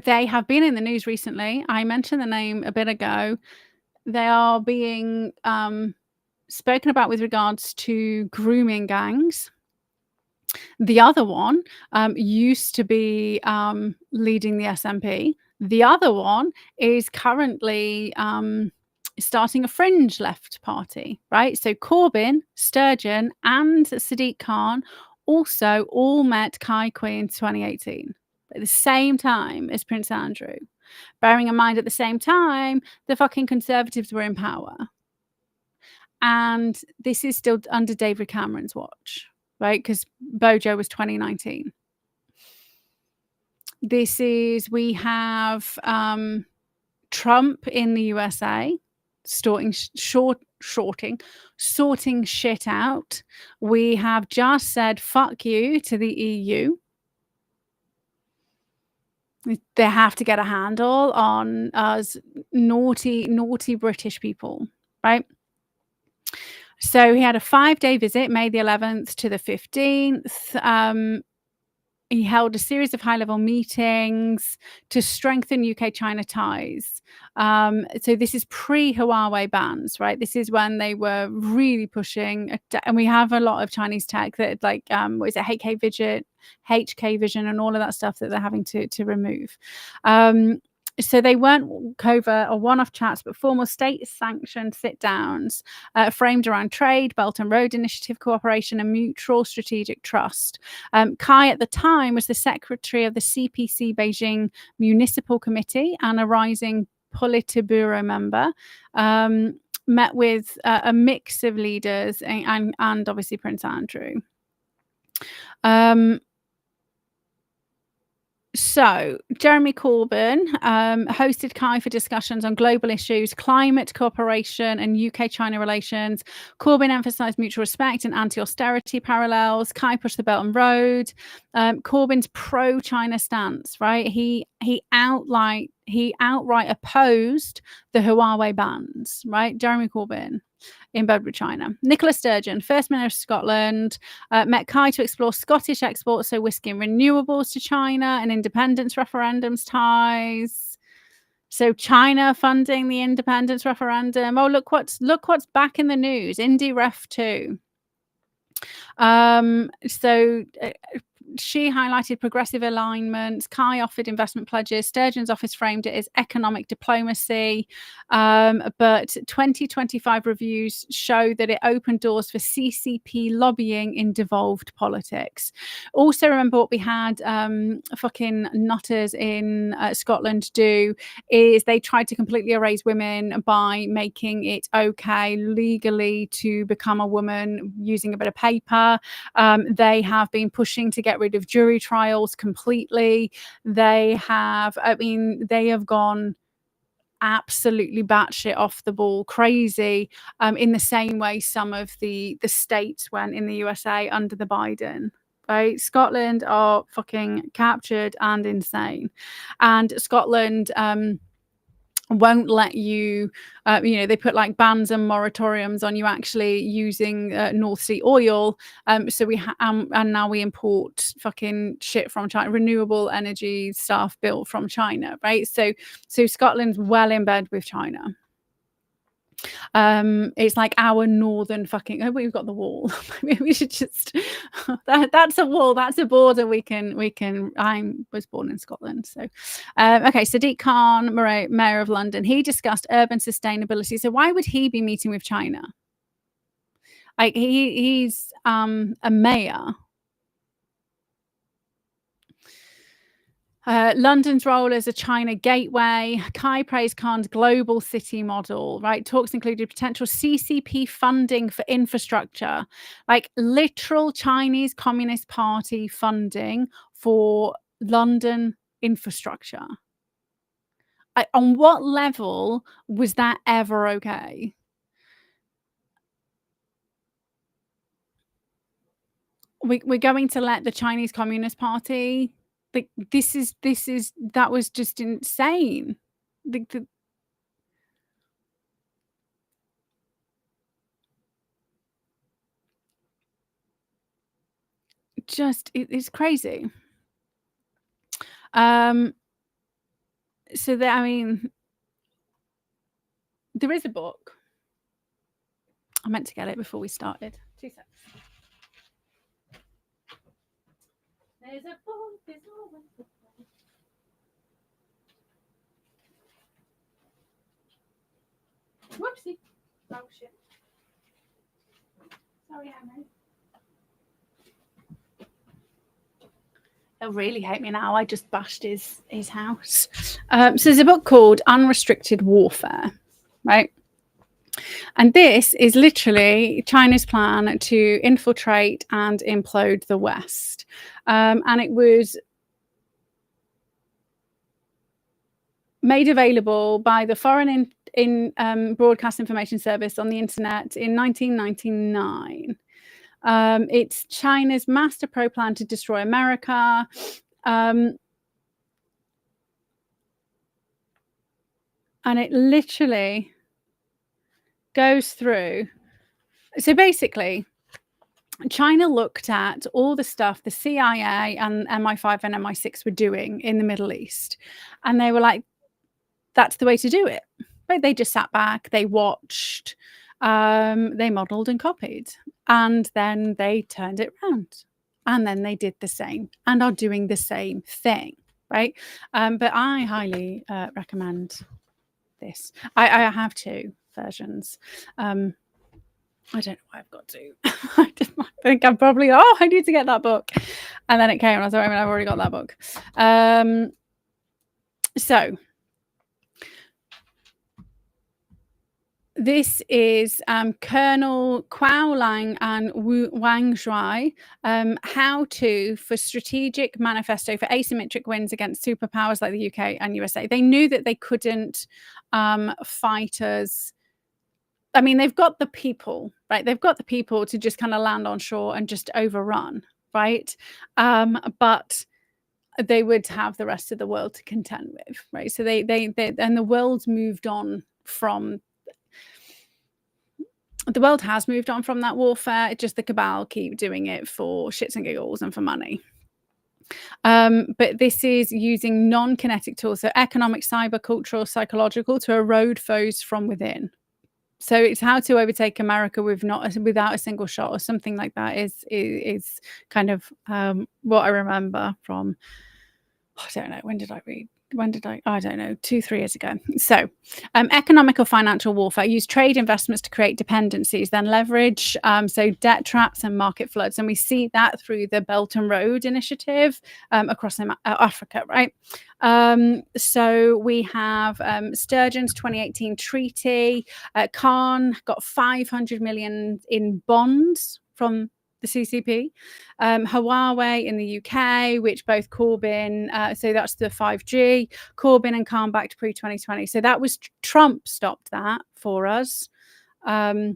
They have been in the news recently. I mentioned the name a bit ago. They are being spoken about with regards to grooming gangs. The other one used to be leading the SNP. The other one is currently starting a fringe left party, right? So Corbyn, Sturgeon, and Sadiq Khan also all met Kai Kui in 2018 at the same time as Prince Andrew. Bearing in mind at the same time, the fucking Conservatives were in power. And this is still under David Cameron's watch, right? Because Bojo was 2019. We have Trump in the USA sorting shit out. We have just said fuck you to the EU. They have to get a handle on us naughty British people, right? So he had a 5-day visit, May the 11th to the 15th. He held a series of high-level meetings to strengthen UK-China ties. So this is pre-Huawei bans, right? This is when they were really pushing, and we have a lot of Chinese tech that, like, what is it, HK Vision, and all of that stuff that they're having to remove. So they weren't covert or one-off chats, but formal state-sanctioned sit-downs framed around trade, Belt and Road Initiative cooperation, and mutual strategic trust. Kai at the time was the secretary of the CPC Beijing Municipal Committee and a rising Politburo member. Met with a mix of leaders and obviously Prince Andrew. So Jeremy Corbyn hosted Kai for discussions on global issues, climate cooperation, and UK-China relations. Corbyn emphasised mutual respect and anti-austerity parallels. Kai pushed the Belt and Road. Corbyn's pro-China stance, right? He outright opposed the Huawei bans, right? Jeremy Corbyn in bed with China. Nicola Sturgeon, First Minister of Scotland, met Kai to explore Scottish exports, so whiskey and renewables to China, and independence referendums ties. So China funding the independence referendum. Oh, look what's back in the news. Indie Ref 2. She highlighted progressive alignment. Kai offered investment pledges. Sturgeon's office framed it as economic diplomacy. But 2025 reviews show that it opened doors for CCP lobbying in devolved politics. Also, remember what we had fucking nutters in Scotland do is they tried to completely erase women by making it okay legally to become a woman using a bit of paper. They have been pushing to get rid of jury trials completely. They have gone absolutely batshit off the ball crazy in the same way some of the states went in the USA under the Biden. Right? Scotland are fucking captured and insane. And Scotland won't let you, they put like bans and moratoriums on you actually using North Sea oil. So and now we import fucking shit from China, renewable energy stuff built from China, right? So Scotland's well in bed with China. It's like our northern fucking. Oh, we've got the wall. Maybe we should just. That's a wall. That's a border. We can. I was born in Scotland, so. Okay, Sadiq Khan, Mayor of London, he discussed urban sustainability. So why would he be meeting with China? Like he's a mayor. London's role as a China gateway. Kai praised Khan's global city model, right? Talks included potential CCP funding for infrastructure, like literal Chinese Communist Party funding for London infrastructure. On what level was that ever okay? We're going to let the Chinese Communist Party... Like that was just insane. It's crazy. So I mean, there is a book. I meant to get it before we started. 2 seconds. There's a book. There's always a book. Whoopsie. Oh shit. Sorry, Emma. He'll really hate me now. I just bashed his house. So there's a book called Unrestricted Warfare, right? And this is literally China's plan to infiltrate and implode the West. And it was made available by the Foreign Broadcast Information Service on the internet in 1999. It's China's master pro plan to destroy America. And it literally goes through. So basically, China looked at all the stuff the CIA and MI5 and MI6 were doing in the Middle East. And they were like, that's the way to do it. Right? They just sat back, they watched, they modeled and copied. And then they turned it around. And then they did the same and are doing the same thing. Right? But I highly recommend this. I have 2 versions. I don't know why I've got 2. I think I'm probably, I need to get that book. And then it came and I was like, I've already got that book. So this is Colonel Kuo Lang and Wang Zhuai, how to for strategic manifesto for asymmetric wins against superpowers like the UK and USA. They knew that they couldn't fight us. I mean, they've got the people, right? They've got the people to just kind of land on shore and just overrun, right? But they would have the rest of the world to contend with, right? So they and the world's moved on from. The world has moved on from that warfare. It's just the cabal keep doing it for shits and giggles and for money. But this is using non-kinetic tools, so economic, cyber, cultural, psychological, to erode foes from within. So it's how to overtake America without a single shot or something like that is kind of what I remember from, I don't know, when did I read? I don't know, 2-3 years ago. So economic or financial warfare, use trade investments to create dependencies, then leverage, so debt traps and market floods. And we see that through the Belt and Road Initiative across Africa, right? So we have Sturgeon's 2018 treaty. Khan got 500 million in bonds from the CCP, Huawei in the UK, which both Corbyn, so that's the 5G, Corbyn and Khan backed pre-2020. So that was Trump stopped that for us. So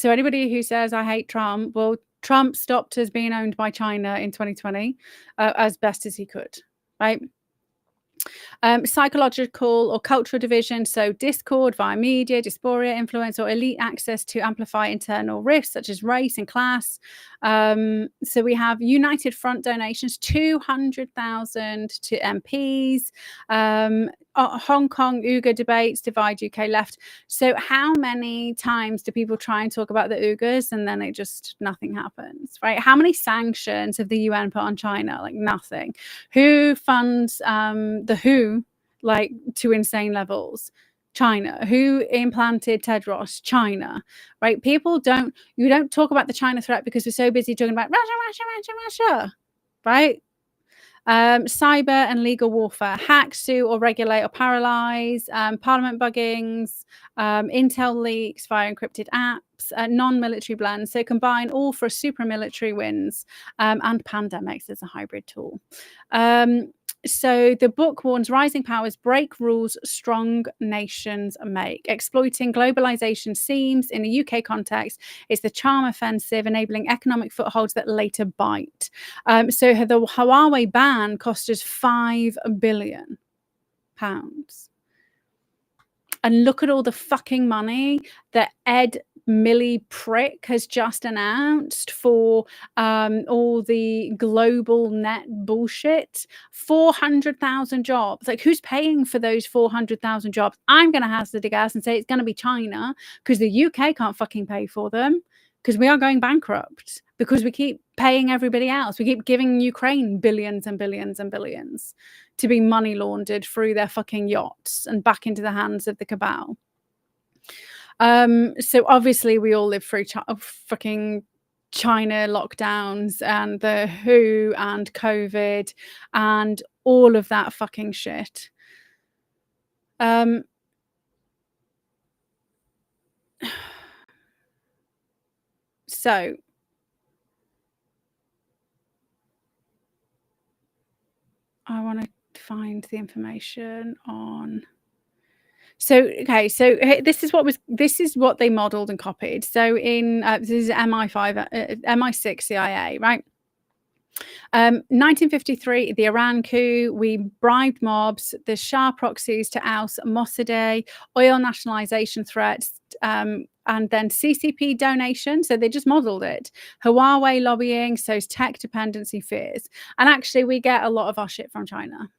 anybody who says I hate Trump, well, Trump stopped us being owned by China in 2020 as best as he could, right? Psychological or cultural division, so discord via media, dysphoria, influence, or elite access to amplify internal rifts such as race and class. So we have United Front donations, 200,000 to MPs. Hong Kong Uyghur debates divide UK left. So how many times do people try and talk about the Uyghurs and then it just nothing happens, right? How many sanctions have the UN put on China? Like nothing. Who funds the WHO like to insane levels? China. Who implanted Ted Ross? China, right? You don't talk about the China threat because we're so busy talking about Russia, right? Cyber and legal warfare, hack, sue or regulate or paralyze, parliament buggings, intel leaks via encrypted apps, non-military blends. So combine all for super military wins, and pandemics as a hybrid tool. So the book warns rising powers break rules strong nations make. Exploiting globalization seems, in a UK context, is the charm offensive, enabling economic footholds that later bite. So the Huawei ban cost us £5 billion. And look at all the fucking money that Ed Millie prick has just announced for all the global net bullshit. 400,000 jobs. Like, who's paying for those 400,000 jobs? I'm going to hazard a guess and say it's going to be China, because the UK can't fucking pay for them, because we are going bankrupt, because we keep paying everybody else. We keep giving Ukraine billions and billions and billions to be money laundered through their fucking yachts and back into the hands of the cabal. So obviously we all live through fucking China lockdowns and the WHO and COVID and all of that fucking shit. So I want to find the information on. So okay, so this is what they modeled and copied. So in this is MI6 CIA, right? 1953, the Iran coup, we bribed mobs, the Shah proxies to oust Mossadegh, oil nationalization threats, and then CCP donation. So they just modeled it. Huawei lobbying, so tech dependency fears. And actually, we get a lot of our shit from China.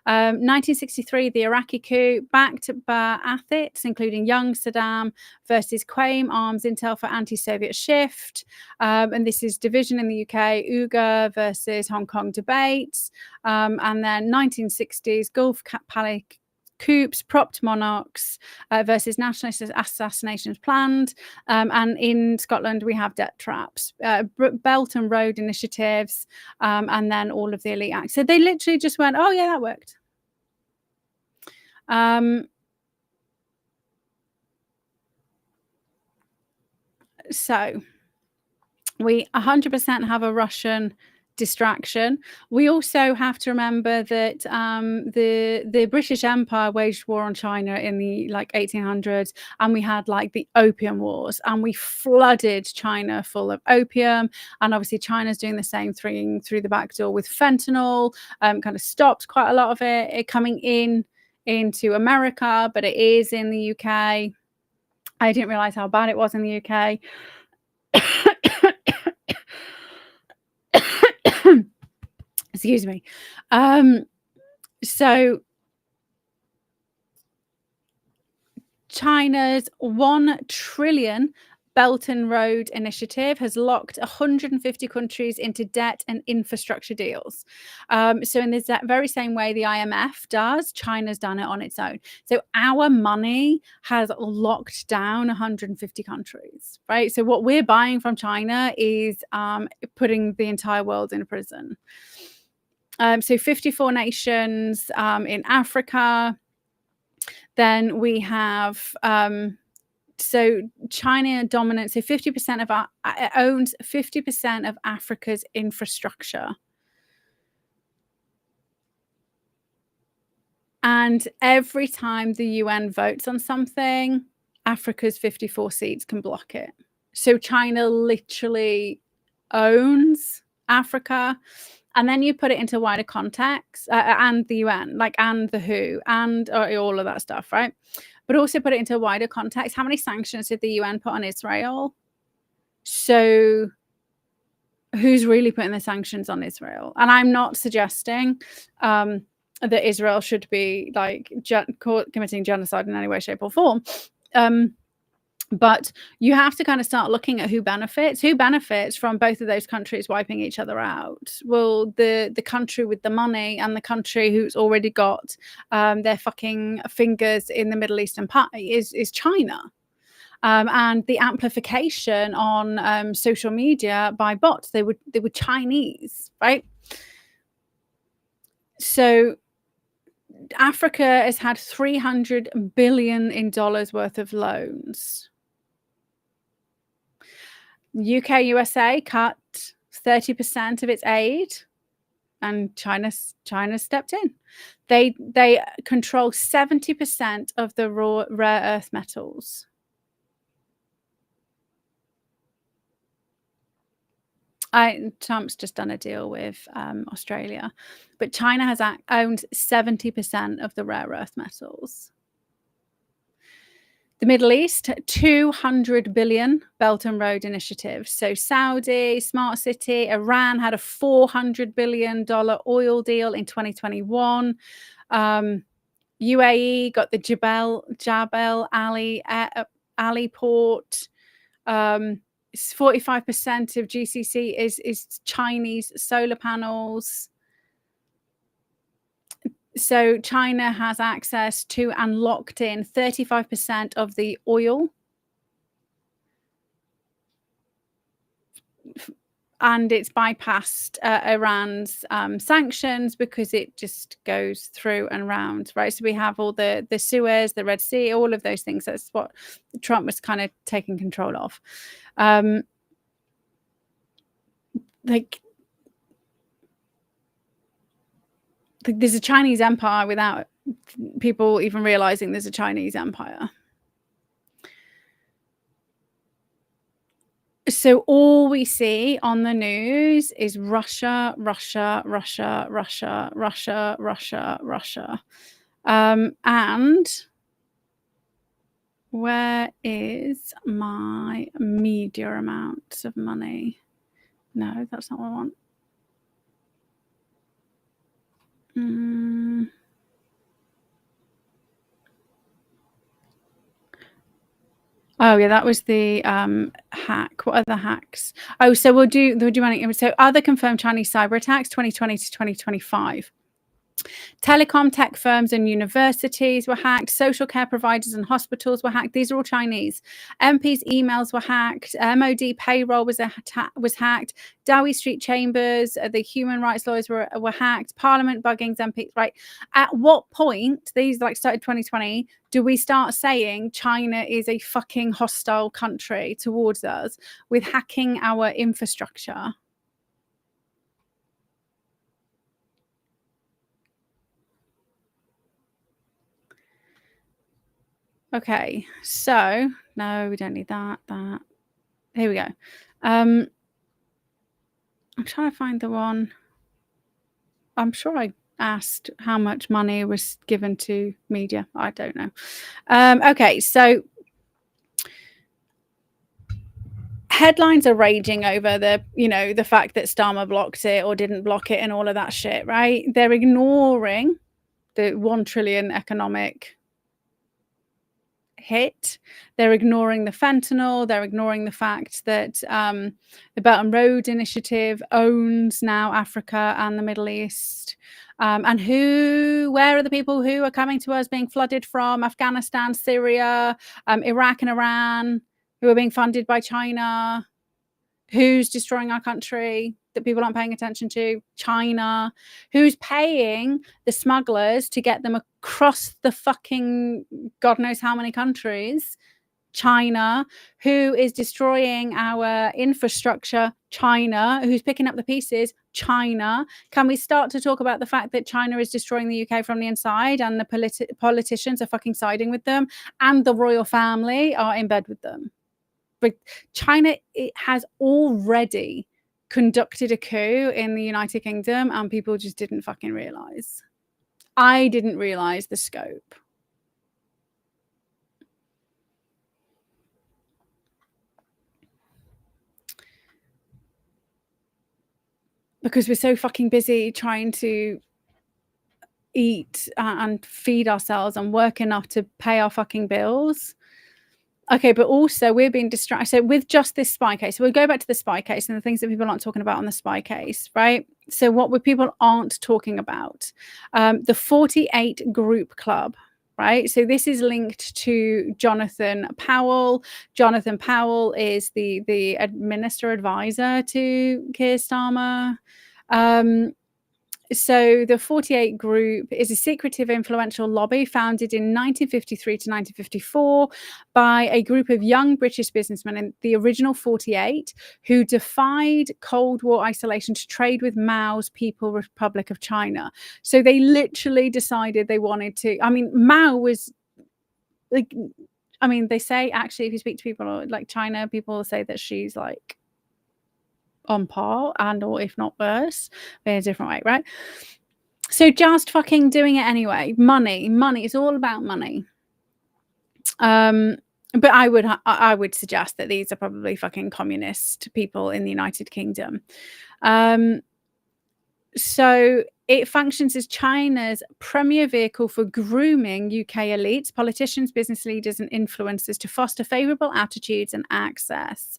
1963, the Iraqi coup, backed by Athits, including young Saddam, versus Quaim Arms Intel for anti-Soviet shift. And this is division in the UK, Uyghur versus Hong Kong debates. And then 1960s, Gulf Palace coups, propped monarchs versus nationalist assassinations planned. And in Scotland, we have debt traps, Belt and Road initiatives, and then all of the elite acts. So they literally just went, oh, yeah, that worked. So we 100% have a Russian distraction. We also have to remember that the British Empire waged war on China in the 1800s, and we had the Opium Wars, and we flooded China full of opium, and obviously China's doing the same thing through the back door with fentanyl. Kind of stopped quite a lot of it coming into America, but it is in the UK. I didn't realize how bad it was in the UK. Excuse me. So China's 1 trillion Belt and Road initiative has locked 150 countries into debt and infrastructure deals. So in this very same way the IMF does, China's done it on its own. So our money has locked down 150 countries, right? So what we're buying from China is putting the entire world in a prison. So 54 nations in Africa. Then we have so China dominant. So 50% of owns 50% of Africa's infrastructure. And every time the UN votes on something, Africa's 54 seats can block it. So China literally owns Africa. and then you put it into wider context, and the UN, like, and the WHO, and all of that stuff, right? But also put it into a wider context. How many sanctions did the UN put on Israel? So who's really putting the sanctions on Israel? And I'm not suggesting that Israel should be like committing genocide in any way, shape, or form. But you have to kind of start looking at who benefits from both of those countries wiping each other out. Well, the country with the money and the country who's already got their fucking fingers in the Middle Eastern pie is China. And the amplification on social media by bots, they were Chinese, right? So Africa has had $300 billion worth of loans. UK, USA cut 30% of its aid, and China stepped in. They control 70% of the rare earth metals. Trump's just done a deal with Australia, but China has owned 70% of the rare earth metals. The Middle East, 200 billion Belt and Road Initiative. So Saudi, Smart City, Iran had a $400 billion oil deal in 2021. UAE got the Jebel Ali port. 45% of GCC is Chinese solar panels. So China has access to and locked in 35% of the oil. And it's bypassed Iran's sanctions because it just goes through and round, right? So we have all the Suez, the Red Sea, all of those things. That's what Trump was kind of taking control of. There's a Chinese empire without people even realizing there's a Chinese empire. So all we see on the news is Russia, Russia, Russia, Russia, Russia, Russia, Russia. And where is my media amount of money? No, that's not what I want. Oh yeah, that was the hack. What other hacks? Oh, so we'll do money. So other confirmed Chinese cyber attacks 2020 to 2025. Telecom tech firms and universities were hacked. Social care providers and hospitals were hacked. These are all Chinese. MPs' emails were hacked. MOD payroll was hacked. Downing Street chambers, the human rights lawyers were hacked. Parliament buggings, MPs. Right. At what point, these started 2020, do we start saying China is a fucking hostile country towards us with hacking our infrastructure? Okay, so no, we don't need that. Here we go. I'm trying to find the one. I'm sure I asked how much money was given to media. I don't know. Okay, so headlines are raging over the fact that Starmer blocked it or didn't block it and all of that shit, right? They're ignoring the 1 trillion economic hit. They're ignoring the fentanyl. They're ignoring the fact that the Belt and Road Initiative owns now Africa and the Middle East. And where are the people who are coming to us being flooded from Afghanistan, Syria, Iraq and Iran, who are being funded by China? Who's destroying our country that people aren't paying attention to? China. Who's paying the smugglers to get them across the fucking God knows how many countries? China. Who is destroying our infrastructure? China. Who's picking up the pieces? China. Can we start to talk about the fact that China is destroying the UK from the inside and the politicians are fucking siding with them and the royal family are in bed with them? But China, it has already conducted a coup in the United Kingdom and people just didn't fucking realise. I didn't realise the scope. Because we're so fucking busy trying to eat and feed ourselves and work enough to pay our fucking bills. Okay, but also we're being distracted. So with just this spy case, we'll go back to the spy case and the things that people aren't talking about on the spy case, right? So what people aren't talking about, the 48 Group Club, right? So this is linked to Jonathan Powell. Jonathan Powell is the minister advisor to Keir Starmer. So the 48 Group is a secretive, influential lobby founded in 1953 to 1954 by a group of young British businessmen in the original 48 who defied Cold War isolation to trade with Mao's People's Republic of China. So they literally decided they wanted to. I mean, Mao was like, I mean, they say actually, if you speak to people like China, people say that she's like on par and or if not worse in a different way, right? So just fucking doing it anyway. Money, it's all about money. But I would suggest that these are probably fucking communist people in the United Kingdom. So it functions as China's premier vehicle for grooming UK elites, politicians, business leaders, and influencers to foster favourable attitudes and access.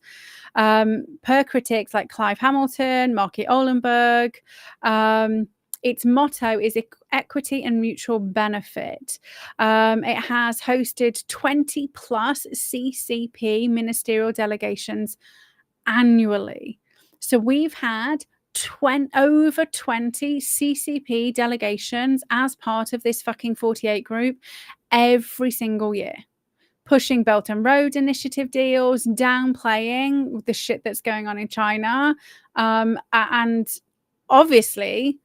Per critics like Clive Hamilton, Marky Olenberg, its motto is equity and mutual benefit. It has hosted 20 plus CCP ministerial delegations annually. So we've had over 20 CCP delegations as part of this fucking 48 Group every single year, pushing Belt and Road Initiative deals, downplaying the shit that's going on in China. And obviously,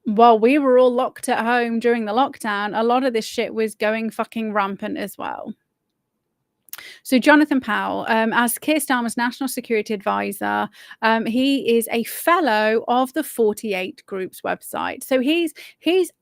while we were all locked at home during the lockdown, a lot of this shit was going fucking rampant as well. So Jonathan Powell, as Keir Starmer's National Security Advisor, he is a fellow of the 48 Group's website. So he's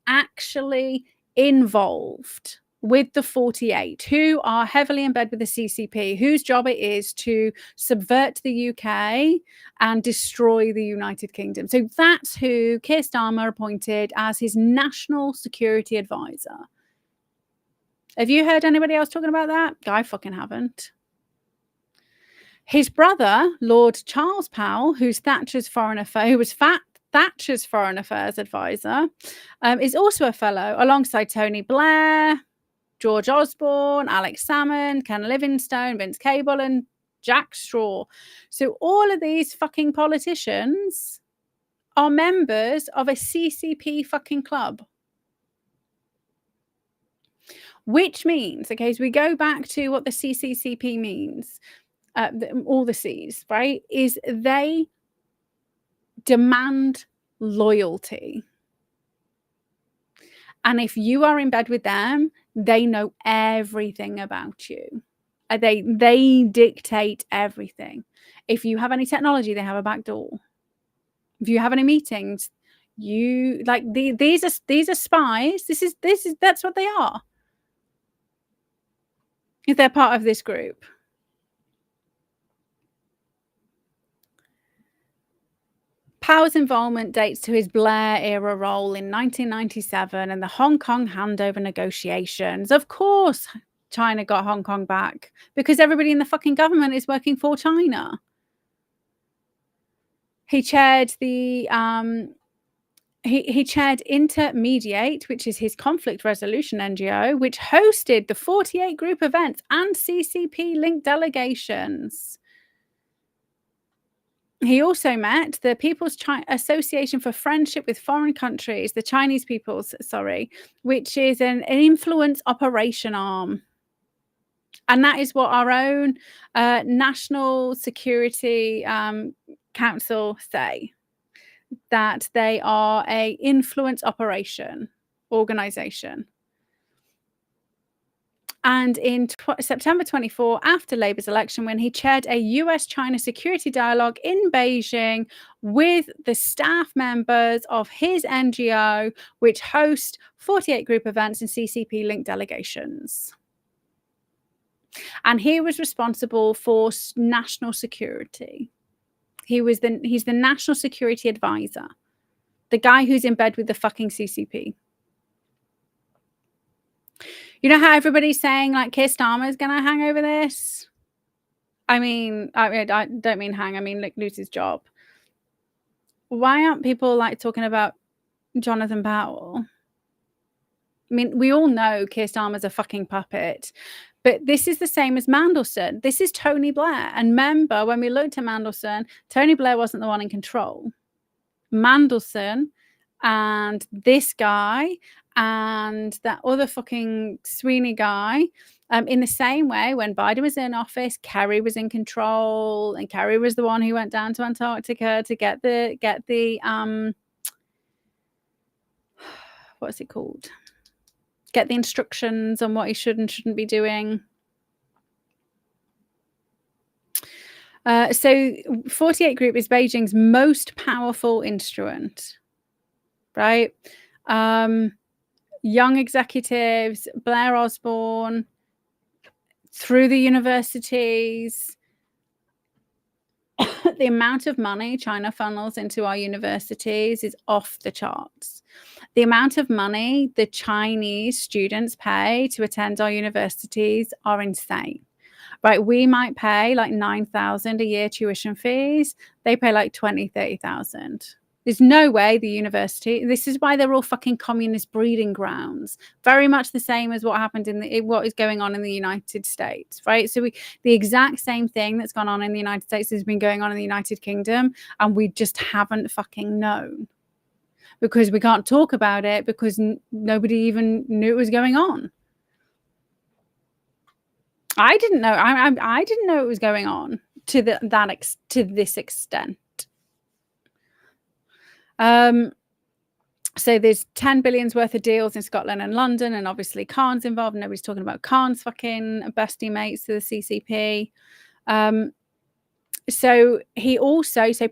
actually involved with the 48, who are heavily in bed with the CCP, whose job it is to subvert the UK and destroy the United Kingdom. So that's who Keir Starmer appointed as his National Security Advisor. Have you heard anybody else talking about that? I fucking haven't. His brother, Lord Charles Powell, who was Thatcher's foreign affairs advisor, is also a fellow alongside Tony Blair, George Osborne, Alex Salmond, Ken Livingstone, Vince Cable, and Jack Straw. So all of these fucking politicians are members of a CCP fucking club. Which means, okay, as we go back to what the CCCP means, all the C's, right, is they demand loyalty. And if you are in bed with them, they know everything about you. They dictate everything. If you have any technology, they have a back door. If you have any meetings, these are spies. That's what they are. If they're part of this group. Powell's involvement dates to his Blair-era role in 1997 and the Hong Kong handover negotiations. Of course, China got Hong Kong back because everybody in the fucking government is working for China. He chaired the he chaired Intermediate, which is his conflict resolution NGO, which hosted the 48 Group events and CCP-linked delegations. He also met the People's Association for Friendship with Foreign Countries, the Chinese People's, which is an influence operation arm. And that is what our own National Security Council say, that they are a influence operation organization. And in September 24, after Labour's election, when he chaired a US-China security dialogue in Beijing with the staff members of his NGO, which host 48 group events and CCP-linked delegations. And he was responsible for national security. He's the national security advisor, the guy who's in bed with the fucking CCP. You know how everybody's saying like Keir Starmer's gonna hang over this? I don't mean hang. I mean like lose his job. Why aren't people like talking about Jonathan Powell? I mean, we all know Keir Starmer's a fucking puppet. But this is the same as Mandelson. This is Tony Blair. And remember, when we looked at Mandelson, Tony Blair wasn't the one in control. Mandelson and this guy and that other fucking Sweeney guy, in the same way, when Biden was in office, Kerry was in control, and Kerry was the one who went down to Antarctica to get the what's it called? Get the instructions on what he should and shouldn't be doing. So 48 Group is Beijing's most powerful instrument, right? Young executives, Blair Osborne, through the universities. The amount of money China funnels into our universities is off the charts. The amount of money the Chinese students pay to attend our universities are insane. Right, we might pay like 9,000 a year tuition fees. They pay like 20, 30,000. There's no way the university, this is why they're all fucking communist breeding grounds. Very much the same as what happened what is going on in the United States, right? So the exact same thing that's gone on in the United States has been going on in the United Kingdom, and we just haven't fucking known. Because we can't talk about it because nobody even knew it was going on. I didn't know. I didn't know it was going on to this extent. So there's 10 billions worth of deals in Scotland and London, and obviously Khan's involved. Nobody's talking about Khan's fucking bestie mates to the CCP. So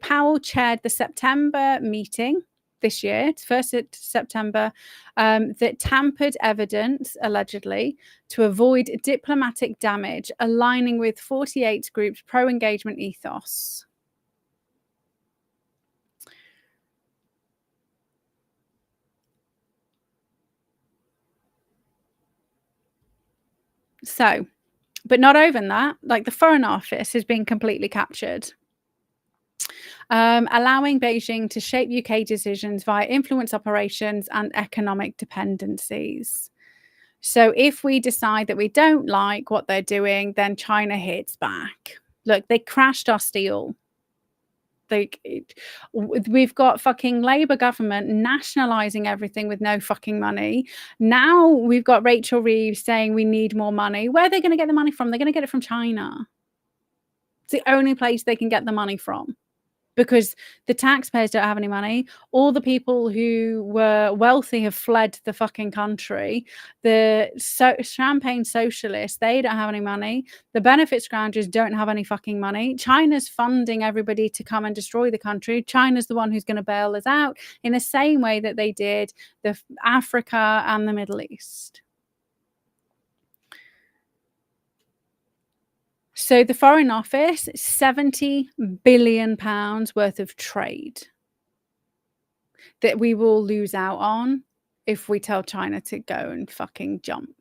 Powell chaired the September meeting this year, 1st of September, that tampered evidence, allegedly, to avoid diplomatic damage, aligning with 48 Group's pro-engagement ethos. So, but not even that, like the Foreign Office has been completely captured. Allowing Beijing to shape UK decisions via influence operations and economic dependencies. So if we decide that we don't like what they're doing, then China hits back. Look, they crashed our steel. We've got fucking Labour government nationalising everything with no fucking money. Now we've got Rachel Reeves saying we need more money. Where are they going to get the money from? They're going to get it from China. It's the only place they can get the money from. Because the taxpayers don't have any money. All the people who were wealthy have fled the fucking country. The champagne socialists, they don't have any money. The benefit scroungers don't have any fucking money. China's funding everybody to come and destroy the country. China's the one who's going to bail us out in the same way that they did Africa and the Middle East. So the Foreign Office, £70 billion worth of trade that we will lose out on if we tell China to go and fucking jump.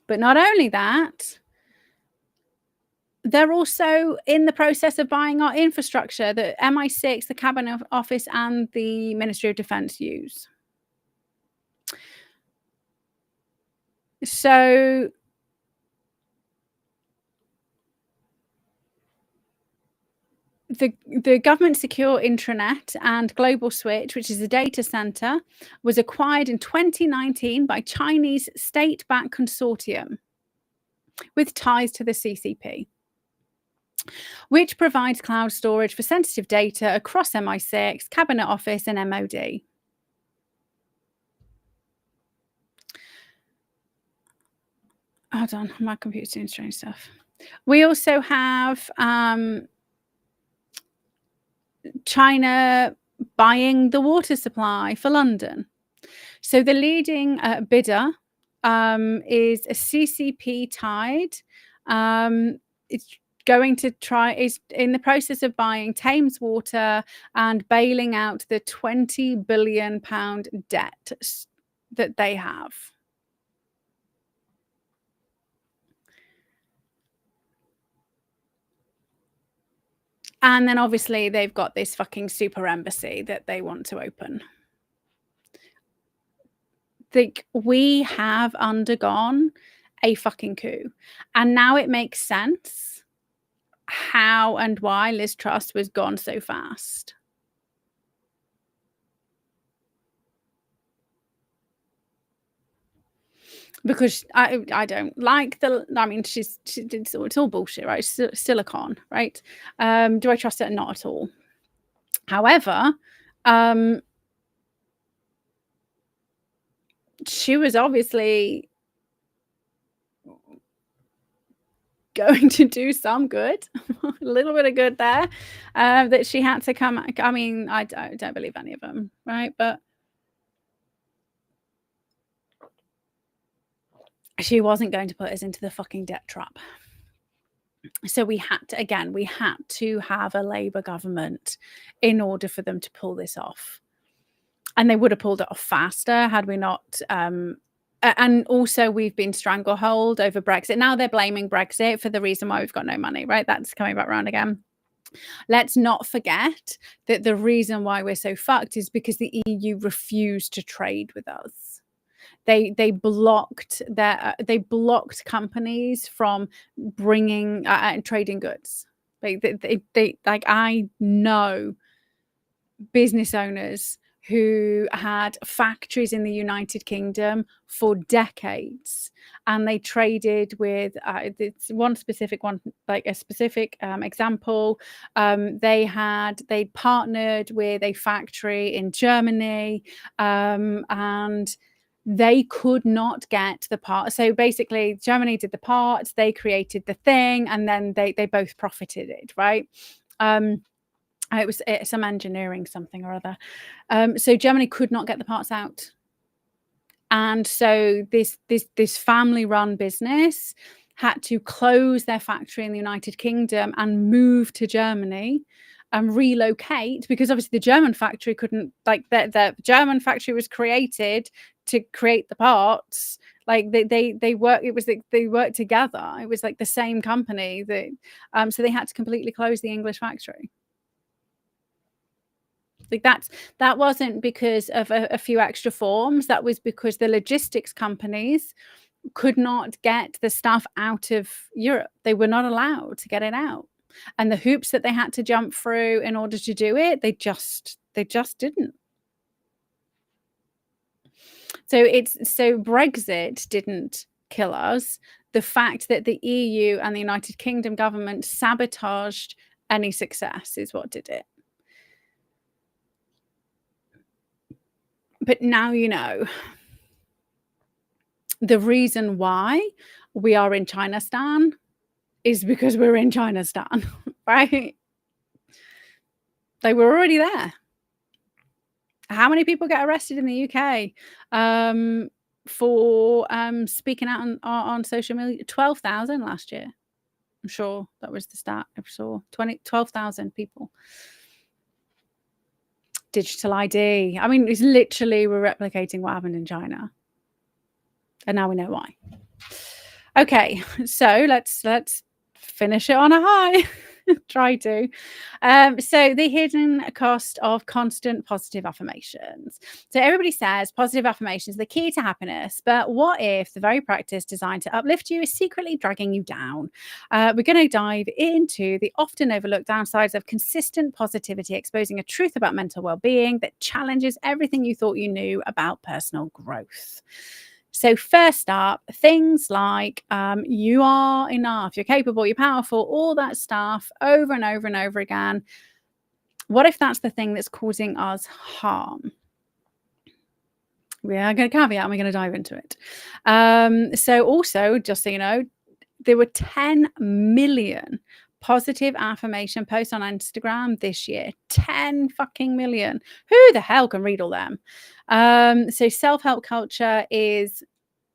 But not only that, they're also in the process of buying our infrastructure that MI6, the Cabinet Office, and the Ministry of Defence use. So the government secure intranet and global switch, which is a data center, was acquired in 2019 by Chinese state-backed consortium with ties to the CCP, which provides cloud storage for sensitive data across MI6, Cabinet Office, and MOD. Hold on, my computer's doing strange stuff. We also have China buying the water supply for London. So the leading bidder is a CCP Tide. It's is in the process of buying Thames Water and bailing out the £20 billion debt that they have. And then obviously they've got this fucking super embassy that they want to open. We have undergone a fucking coup. And now it makes sense how and why Liz Truss was gone so fast. Because I don't like it's all bullshit, right? She's still a con, right? Do I trust her? Not at all. However, she was obviously going to do some good, a little bit of good there, that she had to come. I mean, I don't believe any of them, right? But she wasn't going to put us into the fucking debt trap. So we had to have a Labour government in order for them to pull this off. And they would have pulled it off faster had we not. And also we've been stranglehold over Brexit. Now they're blaming Brexit for the reason why we've got no money, right? That's coming back around again. Let's not forget that the reason why we're so fucked is because the EU refused to trade with us. They blocked companies from bringing trading goods. I know business owners who had factories in the United Kingdom for decades, and they traded with it's one specific one, like a specific example. They partnered with a factory in Germany, and they could not get the part. So basically, Germany did the parts, they created the thing, and then they both profited it, right? It was some engineering something or other. So Germany could not get the parts out. And so this family-run business had to close their factory in the United Kingdom and move to Germany and relocate, because obviously the German factory couldn't, like, the German factory was created to create the parts. Like they work, it was like they worked together. It was like the same company that so they had to completely close the English factory. Like that wasn't because of a few extra forms. That was because the logistics companies could not get the stuff out of Europe. They were not allowed to get it out. And the hoops that they had to jump through in order to do it, they just didn't. So Brexit didn't kill us. The fact that the EU and the United Kingdom government sabotaged any success is what did it. But now you know. The reason why we are in Chinastan is because we're in Chinastan, right? They were already there. How many people get arrested in the UK for speaking out on social media? 12,000 last year. I'm sure that was the stat I saw. 12,000 people. Digital ID. I mean, it's literally we're replicating what happened in China. And now we know why. Okay, so let's finish it on a high. Try to. So the hidden cost of constant positive affirmations. So everybody says positive affirmations are the key to happiness, but what if the very practice designed to uplift you is secretly dragging you down? We're going to dive into the often overlooked downsides of consistent positivity, exposing a truth about mental well-being that challenges everything you thought you knew about personal growth. So first up, things like you are enough, you're capable, you're powerful, all that stuff over and over and over again. What if that's the thing that's causing us harm? We are going to caveat and we're going to dive into it. So also, just so you know, there were 10 million positive affirmation posts on Instagram this year. 10 fucking million. Who the hell can read all them? So self-help culture is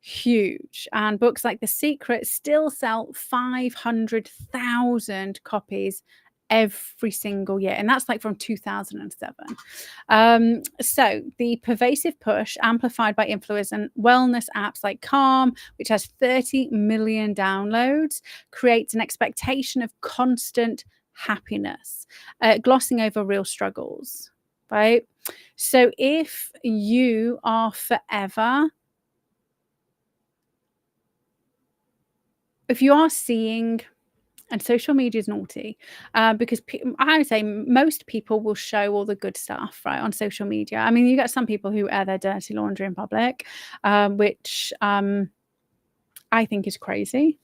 huge, and books like The Secret still sell 500,000 copies every single year, and that's like from 2007. So the pervasive push, amplified by influencers and wellness apps like Calm, which has 30 million downloads, creates an expectation of constant happiness, glossing over real struggles, right? So if you are forever, if you are seeing, and social media is naughty, because I would say most people will show all the good stuff, right, on social media. I mean, you get some people who air their dirty laundry in public, which I think is crazy.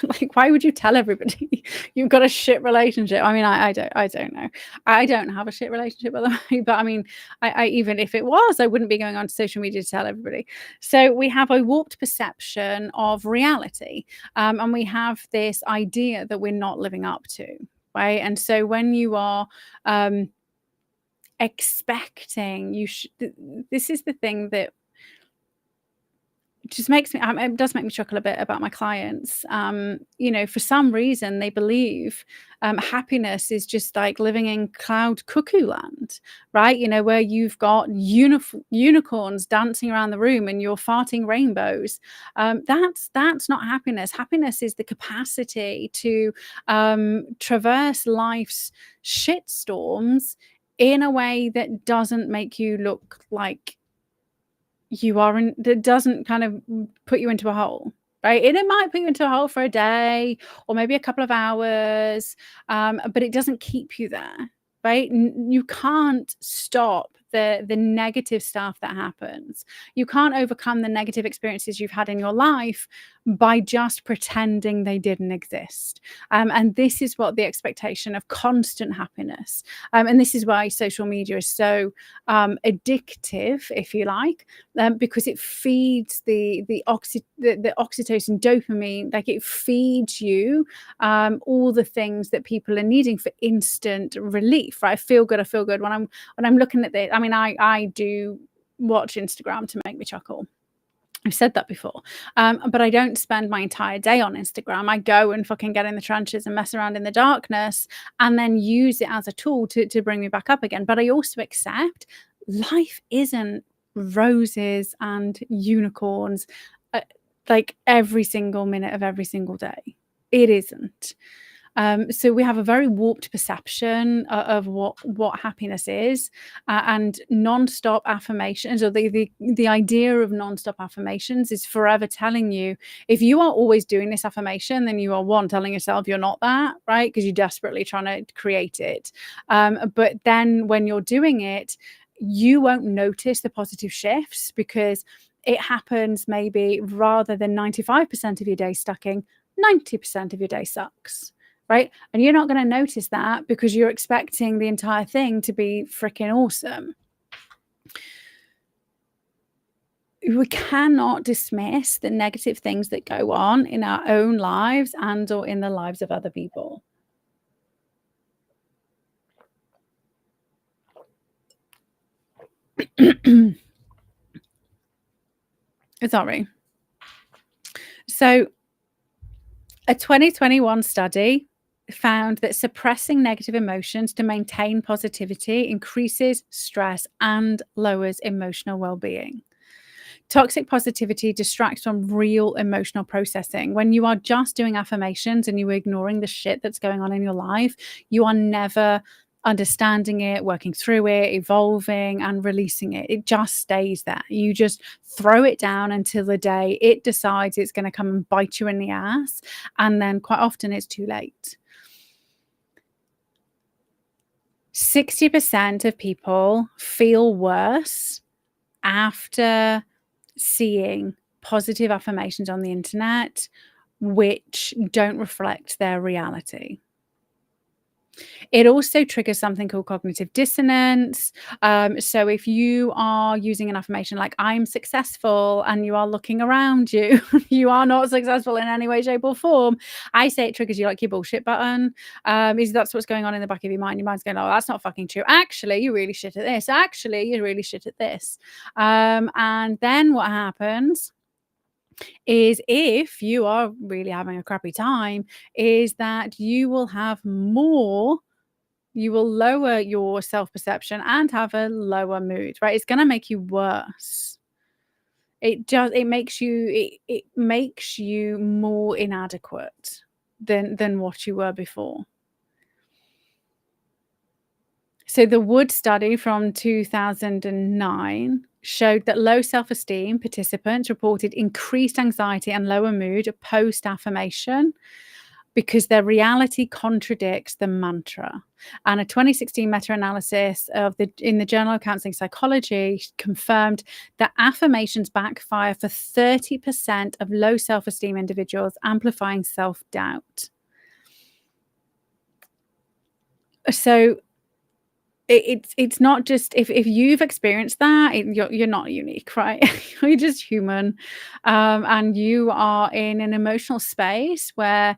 Like, why would you tell everybody you've got a shit relationship? I mean, I don't know. I don't have a shit relationship, by the way, but I mean, I even if it was, I wouldn't be going on social media to tell everybody. So we have a warped perception of reality, and we have this idea that we're not living up to, right? And so when you are expecting, this is the thing that just makes me, it does make me chuckle a bit about my clients. You know, for some reason they believe happiness is just like living in cloud cuckoo land, right? You know, where you've got unicorns dancing around the room and you're farting rainbows. That's not happiness. Happiness is the capacity to traverse life's shitstorms in a way that doesn't make you look like you are in, that doesn't kind of put you into a hole, right? And it might put you into a hole for a day or maybe a couple of hours, but it doesn't keep you there, right? You can't stop the negative stuff that happens. You can't overcome the negative experiences you've had in your life by just pretending they didn't exist. And this is what the expectation of constant happiness. And this is why social media is so addictive, if you like, because it feeds the oxytocin, dopamine, like it feeds you all the things that people are needing for instant relief, right? I feel good when I'm looking at this. I mean, I do watch Instagram to make me chuckle. I've said that before, but I don't spend my entire day on Instagram. I go and fucking get in the trenches and mess around in the darkness and then use it as a tool to bring me back up again. But I also accept life isn't roses and unicorns like every single minute of every single day. It isn't. So we have a very warped perception of what happiness is, and non-stop affirmations, or the idea of non-stop affirmations is forever telling you, if you are always doing this affirmation, then you are, one, telling yourself you're not that, right? Because you're desperately trying to create it. But then when you're doing it, you won't notice the positive shifts because it happens maybe rather than 95% of your day sucking, 90% of your day sucks. Right? And you're not going to notice that because you're expecting the entire thing to be freaking awesome. We cannot dismiss the negative things that go on in our own lives and or in the lives of other people. Sorry. So a 2021 study found that suppressing negative emotions to maintain positivity increases stress and lowers emotional well-being. Toxic positivity distracts from real emotional processing. When you are just doing affirmations and you are ignoring the shit that's going on in your life, you are never understanding it, working through it, evolving and releasing it. It just stays there. You just throw it down until the day it decides it's going to come and bite you in the ass. And then quite often it's too late. 60% of people feel worse after seeing positive affirmations on the internet which don't reflect their reality. It also triggers something called cognitive dissonance. So if you are using an affirmation like "I'm successful" and you are looking around you, you are not successful in any way, shape, or form. I say it triggers you like your bullshit button. Is that's what's going on in the back of your mind. Your mind's going, "Oh, that's not fucking true. Actually, you're really shit at this. Actually, you're really shit at this." And then what happens is, if you are really having a crappy time, is that you will have more you will lower your self-perception and have a lower mood, right? It's gonna make you worse. It makes you more inadequate than what you were before. So the Wood study from 2009 showed that low self-esteem participants reported increased anxiety and lower mood post-affirmation, because their reality contradicts the mantra. And a 2016 meta-analysis in the Journal of Counseling Psychology confirmed that affirmations backfire for 30% of low self-esteem individuals, amplifying self-doubt. So it's not just if you've experienced that, you're not unique, right? You're just human, and you are in an emotional space where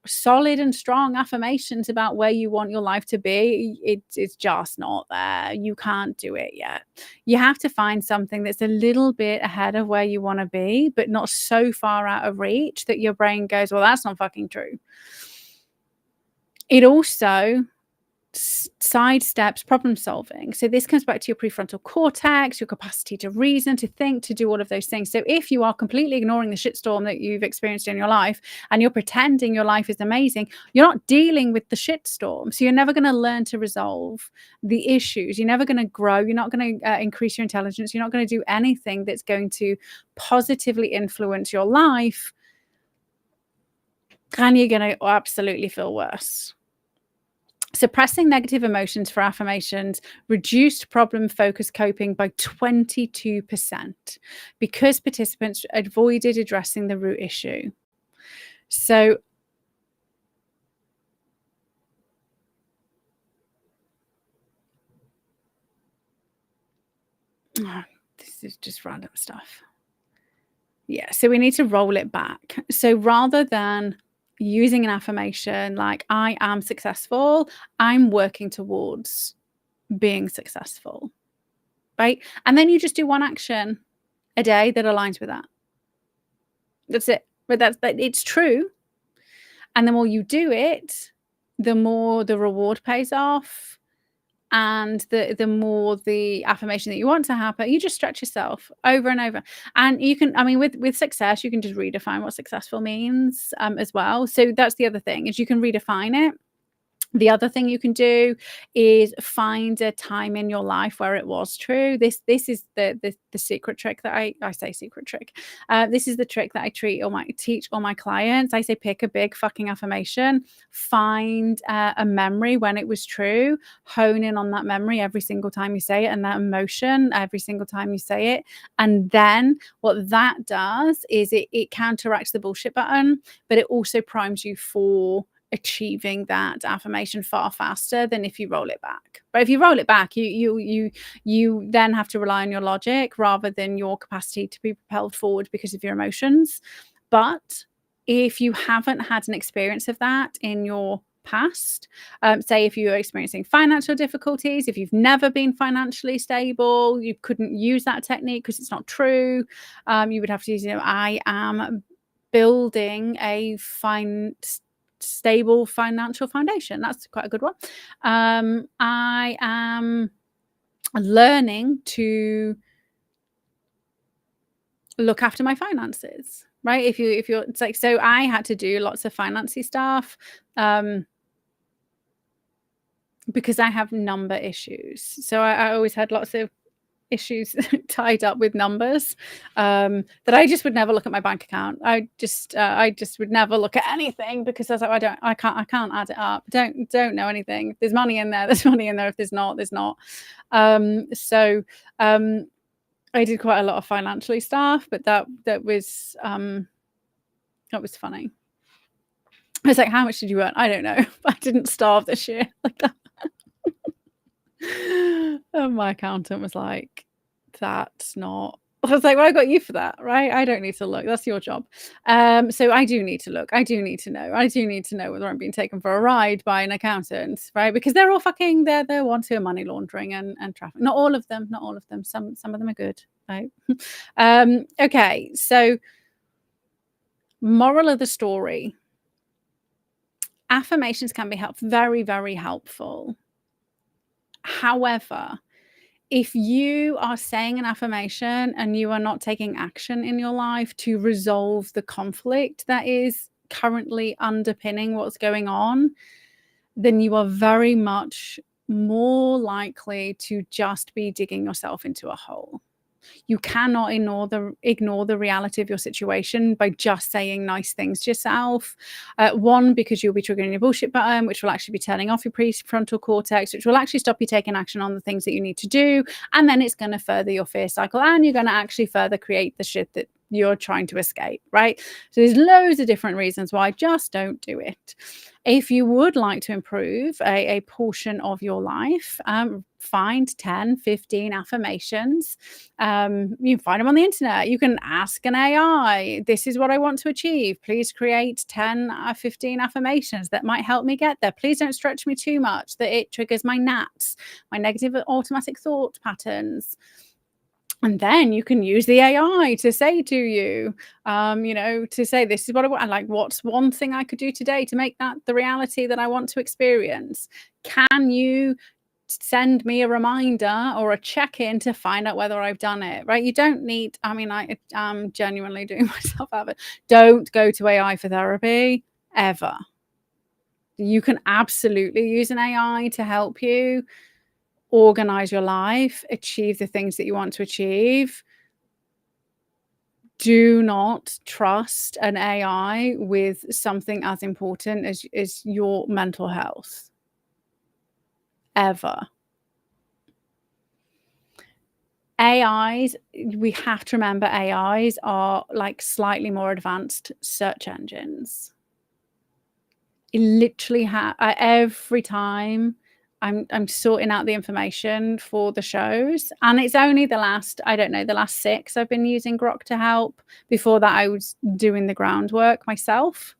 solid and strong affirmations about where you want your life to be, it's just not there. You can't do it yet. You have to find something that's a little bit ahead of where you want to be, but not so far out of reach that your brain goes, well, that's not fucking true. It also sidesteps problem solving. So this comes back to your prefrontal cortex, your capacity to reason, to think, to do all of those things. So if you are completely ignoring the shitstorm that you've experienced in your life and you're pretending your life is amazing, you're not dealing with the shitstorm. So you're never going to learn to resolve the issues. You're never going to grow. You're not going to increase your intelligence. You're not going to do anything that's going to positively influence your life. And you're going to absolutely feel worse. Suppressing negative emotions for affirmations reduced problem-focused coping by 22% because participants avoided addressing the root issue. So this is just random stuff. Yeah, so we need to roll it back. So rather than using an affirmation like "I am successful," I'm working towards being successful, right? And then you just do one action a day that aligns with that. That's it. But it's true. And the more you do it, the more the reward pays off, and the more the affirmation that you want to happen. You just stretch yourself over and over. And you can, I mean, with success, you can just redefine what successful means as well. So that's the other thing, is you can redefine it. The other thing you can do is find a time in your life where it was true. This is the secret trick that I say secret trick. This is the trick that I teach all my clients. I say, pick a big fucking affirmation, find a memory when it was true, hone in on that memory every single time you say it, and that emotion every single time you say it. And then what that does is it counteracts the bullshit button, but it also primes you for achieving that affirmation far faster than if you roll it back. But if you roll it back, you then have to rely on your logic rather than your capacity to be propelled forward because of your emotions. But if you haven't had an experience of that in your past, say if you're experiencing financial difficulties, if you've never been financially stable, you couldn't use that technique because it's not true. You would have to use, I am building a stable financial foundation. That's quite a good one. I am learning to look after my finances, right? If you're, it's like, so I had to do lots of financy stuff because I have number issues. So I always had lots of issues tied up with numbers, that I just would never look at my bank account. I just would never look at anything because I was like, I can't add it up. Don't know anything. If there's money in there, there's money in there. If there's not, there's not. So I did quite a lot of financially stuff, but that was funny. I was like, how much did you earn? I don't know. I didn't starve this year. Like that. And my accountant was like, that's not. I was like, well, I got you for that, right? I don't need to look. That's your job. So I do need to look. I do need to know. I do need to know whether I'm being taken for a ride by an accountant, right? Because they're all fucking, they're ones who are money laundering and traffic. Not all of them. Not all of them. Some of them are good, right? Okay. So moral of the story. Affirmations can be very, very helpful. However, if you are saying an affirmation and you are not taking action in your life to resolve the conflict that is currently underpinning what's going on, then you are very much more likely to just be digging yourself into a hole. You cannot ignore the reality of your situation by just saying nice things to yourself. One, because you'll be triggering your bullshit button, which will actually be turning off your prefrontal cortex, which will actually stop you taking action on the things that you need to do. And then it's going to further your fear cycle, and you're going to actually further create the shit that you're trying to escape, right? So there's loads of different reasons why. Just don't do it. If you would like to improve a portion of your life, find 10, 15 affirmations. You can find them on the internet. You can ask an AI, this is what I want to achieve. Please create 10, 15 affirmations that might help me get there. Please don't stretch me too much that it triggers my NATs, my negative automatic thought patterns. And then you can use the AI to say to you, to say, this is what I want. Like, what's one thing I could do today to make that the reality that I want to experience? Can you send me a reminder or a check-in to find out whether I've done it, right? You don't need, I'm genuinely doing myself out of it. Don't go to AI for therapy, ever. You can absolutely use an AI to help you organize your life, achieve the things that you want to achieve. Do not trust an AI with something as important as your mental health. Ever. AIs, we have to remember AIs are like slightly more advanced search engines. It literally every time I'm sorting out the information for the shows, and it's only the last 6 I've been using Grok to help. Before that, I was doing the groundwork myself.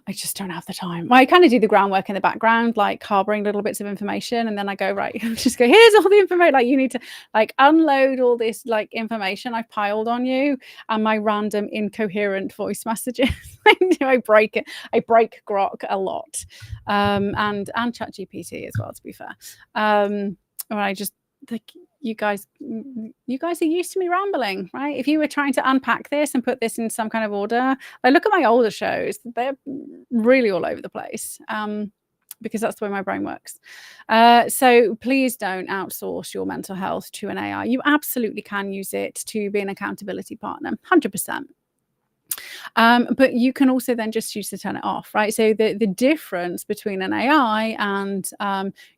I just don't have the time. Well, I kind of do the groundwork in the background, like harboring little bits of information, and then I go, right, just go, here's all the information. Like, you need to like unload all this like information I've piled on you and my random incoherent voice messages. I break Grok a lot, and ChatGPT as well, to be fair. When I just like, you guys are used to me rambling, right? If you were trying to unpack this and put this in some kind of order, like, look at my older shows. They're really all over the place, because that's the way my brain works. So please don't outsource your mental health to an AI. You absolutely can use it to be an accountability partner, 100%. But you can also then just choose to turn it off, right? So the difference between an AI and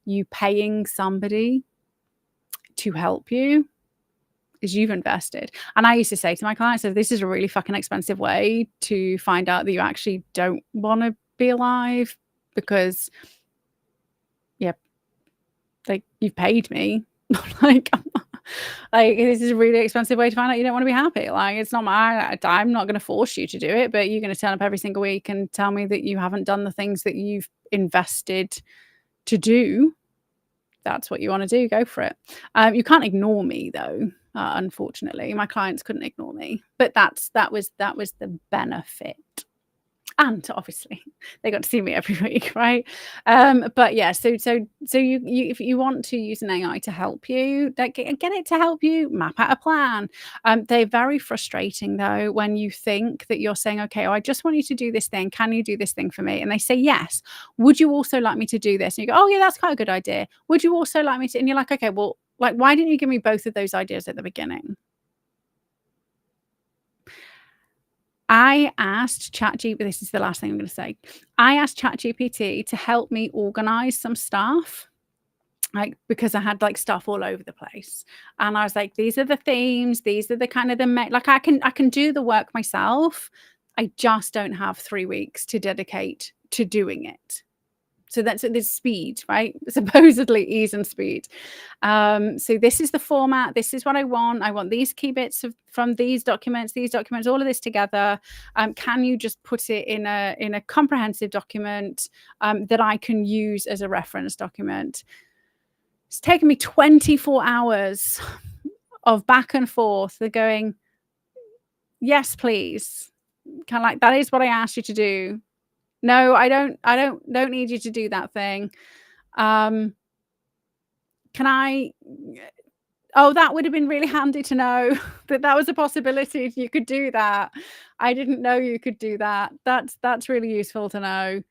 you paying somebody to help you is you've invested. And I used to say to my clients, so this is a really fucking expensive way to find out that you actually don't want to be alive, because like, you've paid me. like this is a really expensive way to find out you don't want to be happy. Like, it's not I'm not going to force you to do it, but you're going to turn up every single week and tell me that you haven't done the things that you've invested to do. That's what you want to do, go for it. You can't ignore me, though. Unfortunately, my clients couldn't ignore me, but that was the benefit. And obviously they got to see me every week, right? But yeah, so you if you want to use an AI to help you, get it to help you map out a plan. They're very frustrating, though, when you think that you're saying, okay, I just want you to do this thing. Can you do this thing for me? And they say, yes. Would you also like me to do this? And you go, oh yeah, that's quite a good idea. Would you also like me to? And you're like, okay, well, like, why didn't you give me both of those ideas at the beginning? I asked ChatGPT, this is the last thing I'm going to say. I asked ChatGPT to help me organize some stuff, like, because I had like stuff all over the place. And I was like, these are the themes, these are the kind of like, I can do the work myself. I just don't have 3 weeks to dedicate to doing it. So that's there's speed, right? Supposedly ease and speed. So this is the format. This is what I want. I want these key bits from these documents, all of this together. Can you just put it in a comprehensive document that I can use as a reference document? It's taken me 24 hours of back and forth. They're going, yes, please. Kind of like, that is what I asked you to do. No, I don't need you to do that thing. Can I? Oh, that would have been really handy to know that was a possibility. If you could do that. I didn't know you could do that. That's really useful to know.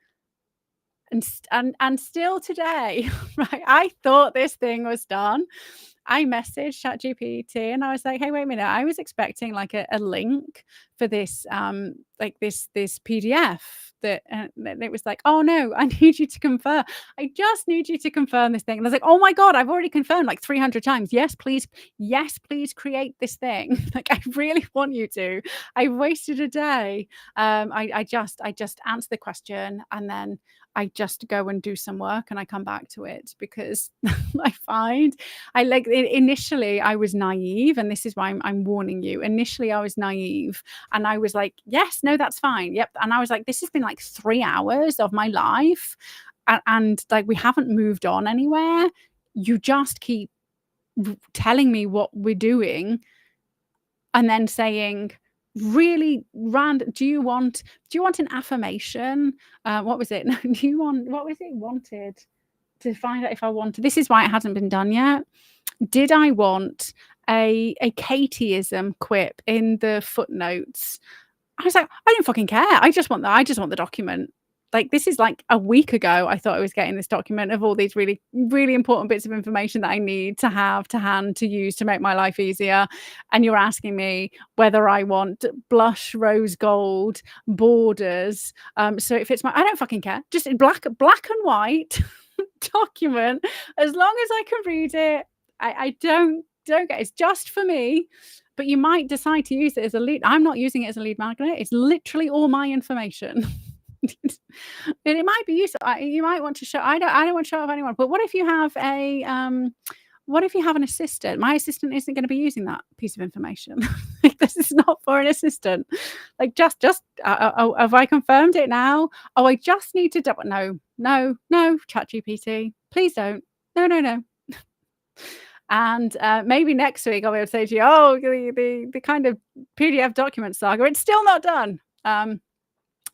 And still today, right? I thought this thing was done. I messaged ChatGPT and I was like, hey, wait a minute. I was expecting like a link for this, like this PDF that, and it was like, oh no, I need you to confirm. I just need you to confirm this thing. And I was like, oh my God, I've already confirmed like 300 times. Yes, please create this thing. Like, I really want you to. I wasted a day. I just answer the question and then I just go and do some work and I come back to it because I find initially I was naive, and this is why I'm warning you. Initially I was naive and I was like, yes, no, that's fine. Yep. And I was like, this has been like 3 hours of my life and like we haven't moved on anywhere. You just keep telling me what we're doing and then saying, really random. Do you want an affirmation? What was it? What was it wanted to find out if I wanted? This is why it hasn't been done yet. Did I want a Katieism quip in the footnotes? I was like, I don't fucking care. I just want the document. Like, this is like a week ago, I thought I was getting this document of all these really, really important bits of information that I need to have to hand to use to make my life easier. And you're asking me whether I want blush rose gold borders. So it fits I don't fucking care. Just in black and white document. As long as I can read it, I don't get it. It's just for me. But you might decide to use it as a lead. I'm not using it as a lead magnet. It's literally all my information. And it might be useful. You might want to show. I don't want to show off anyone. But what if you have an assistant? My assistant isn't going to be using that piece of information. This is not for an assistant. Like, just have I confirmed it now? Oh, I just need to double. No, ChatGPT, please don't. No. And maybe next week I'll be able to say to you, oh, the kind of PDF document saga, it's still not done.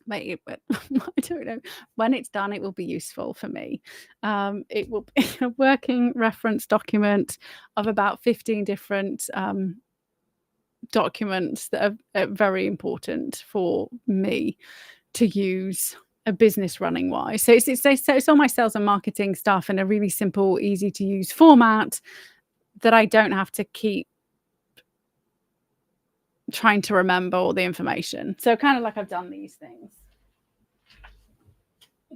But I don't know. When it's done, it will be useful for me. It will be a working reference document of about 15 different documents that are very important for me to use a business running wise. So it's all my sales and marketing stuff in a really simple, easy to use format that I don't have to keep trying to remember all the information. So kind of like I've done these things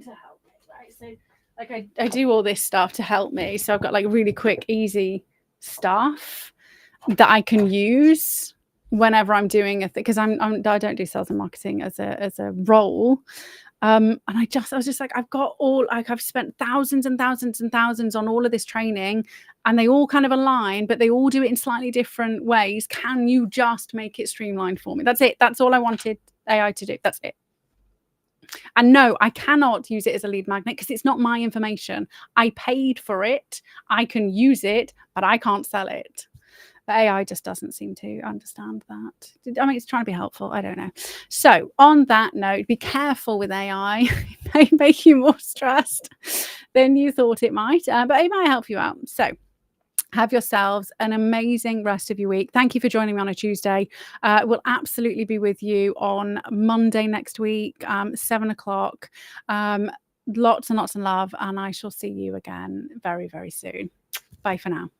to help me, right? So like I do all this stuff to help me. So I've got like really quick, easy stuff that I can use whenever I'm doing a thing, because I don't do sales and marketing as a role. And I was just like, I've spent thousands and thousands and thousands on all of this training, and they all kind of align, but they all do it in slightly different ways. Can you just make it streamlined for me? That's it. That's all I wanted AI to do. That's it. And no, I cannot use it as a lead magnet because it's not my information. I paid for it. I can use it, but I can't sell it. The AI just doesn't seem to understand that. I mean, it's trying to be helpful. I don't know. So on that note, be careful with AI. It may make you more stressed than you thought it might, but it might help you out. So have yourselves an amazing rest of your week. Thank you for joining me on a Tuesday. We'll absolutely be with you on Monday next week, 7 o'clock. Lots and lots of love, and I shall see you again very, very soon. Bye for now.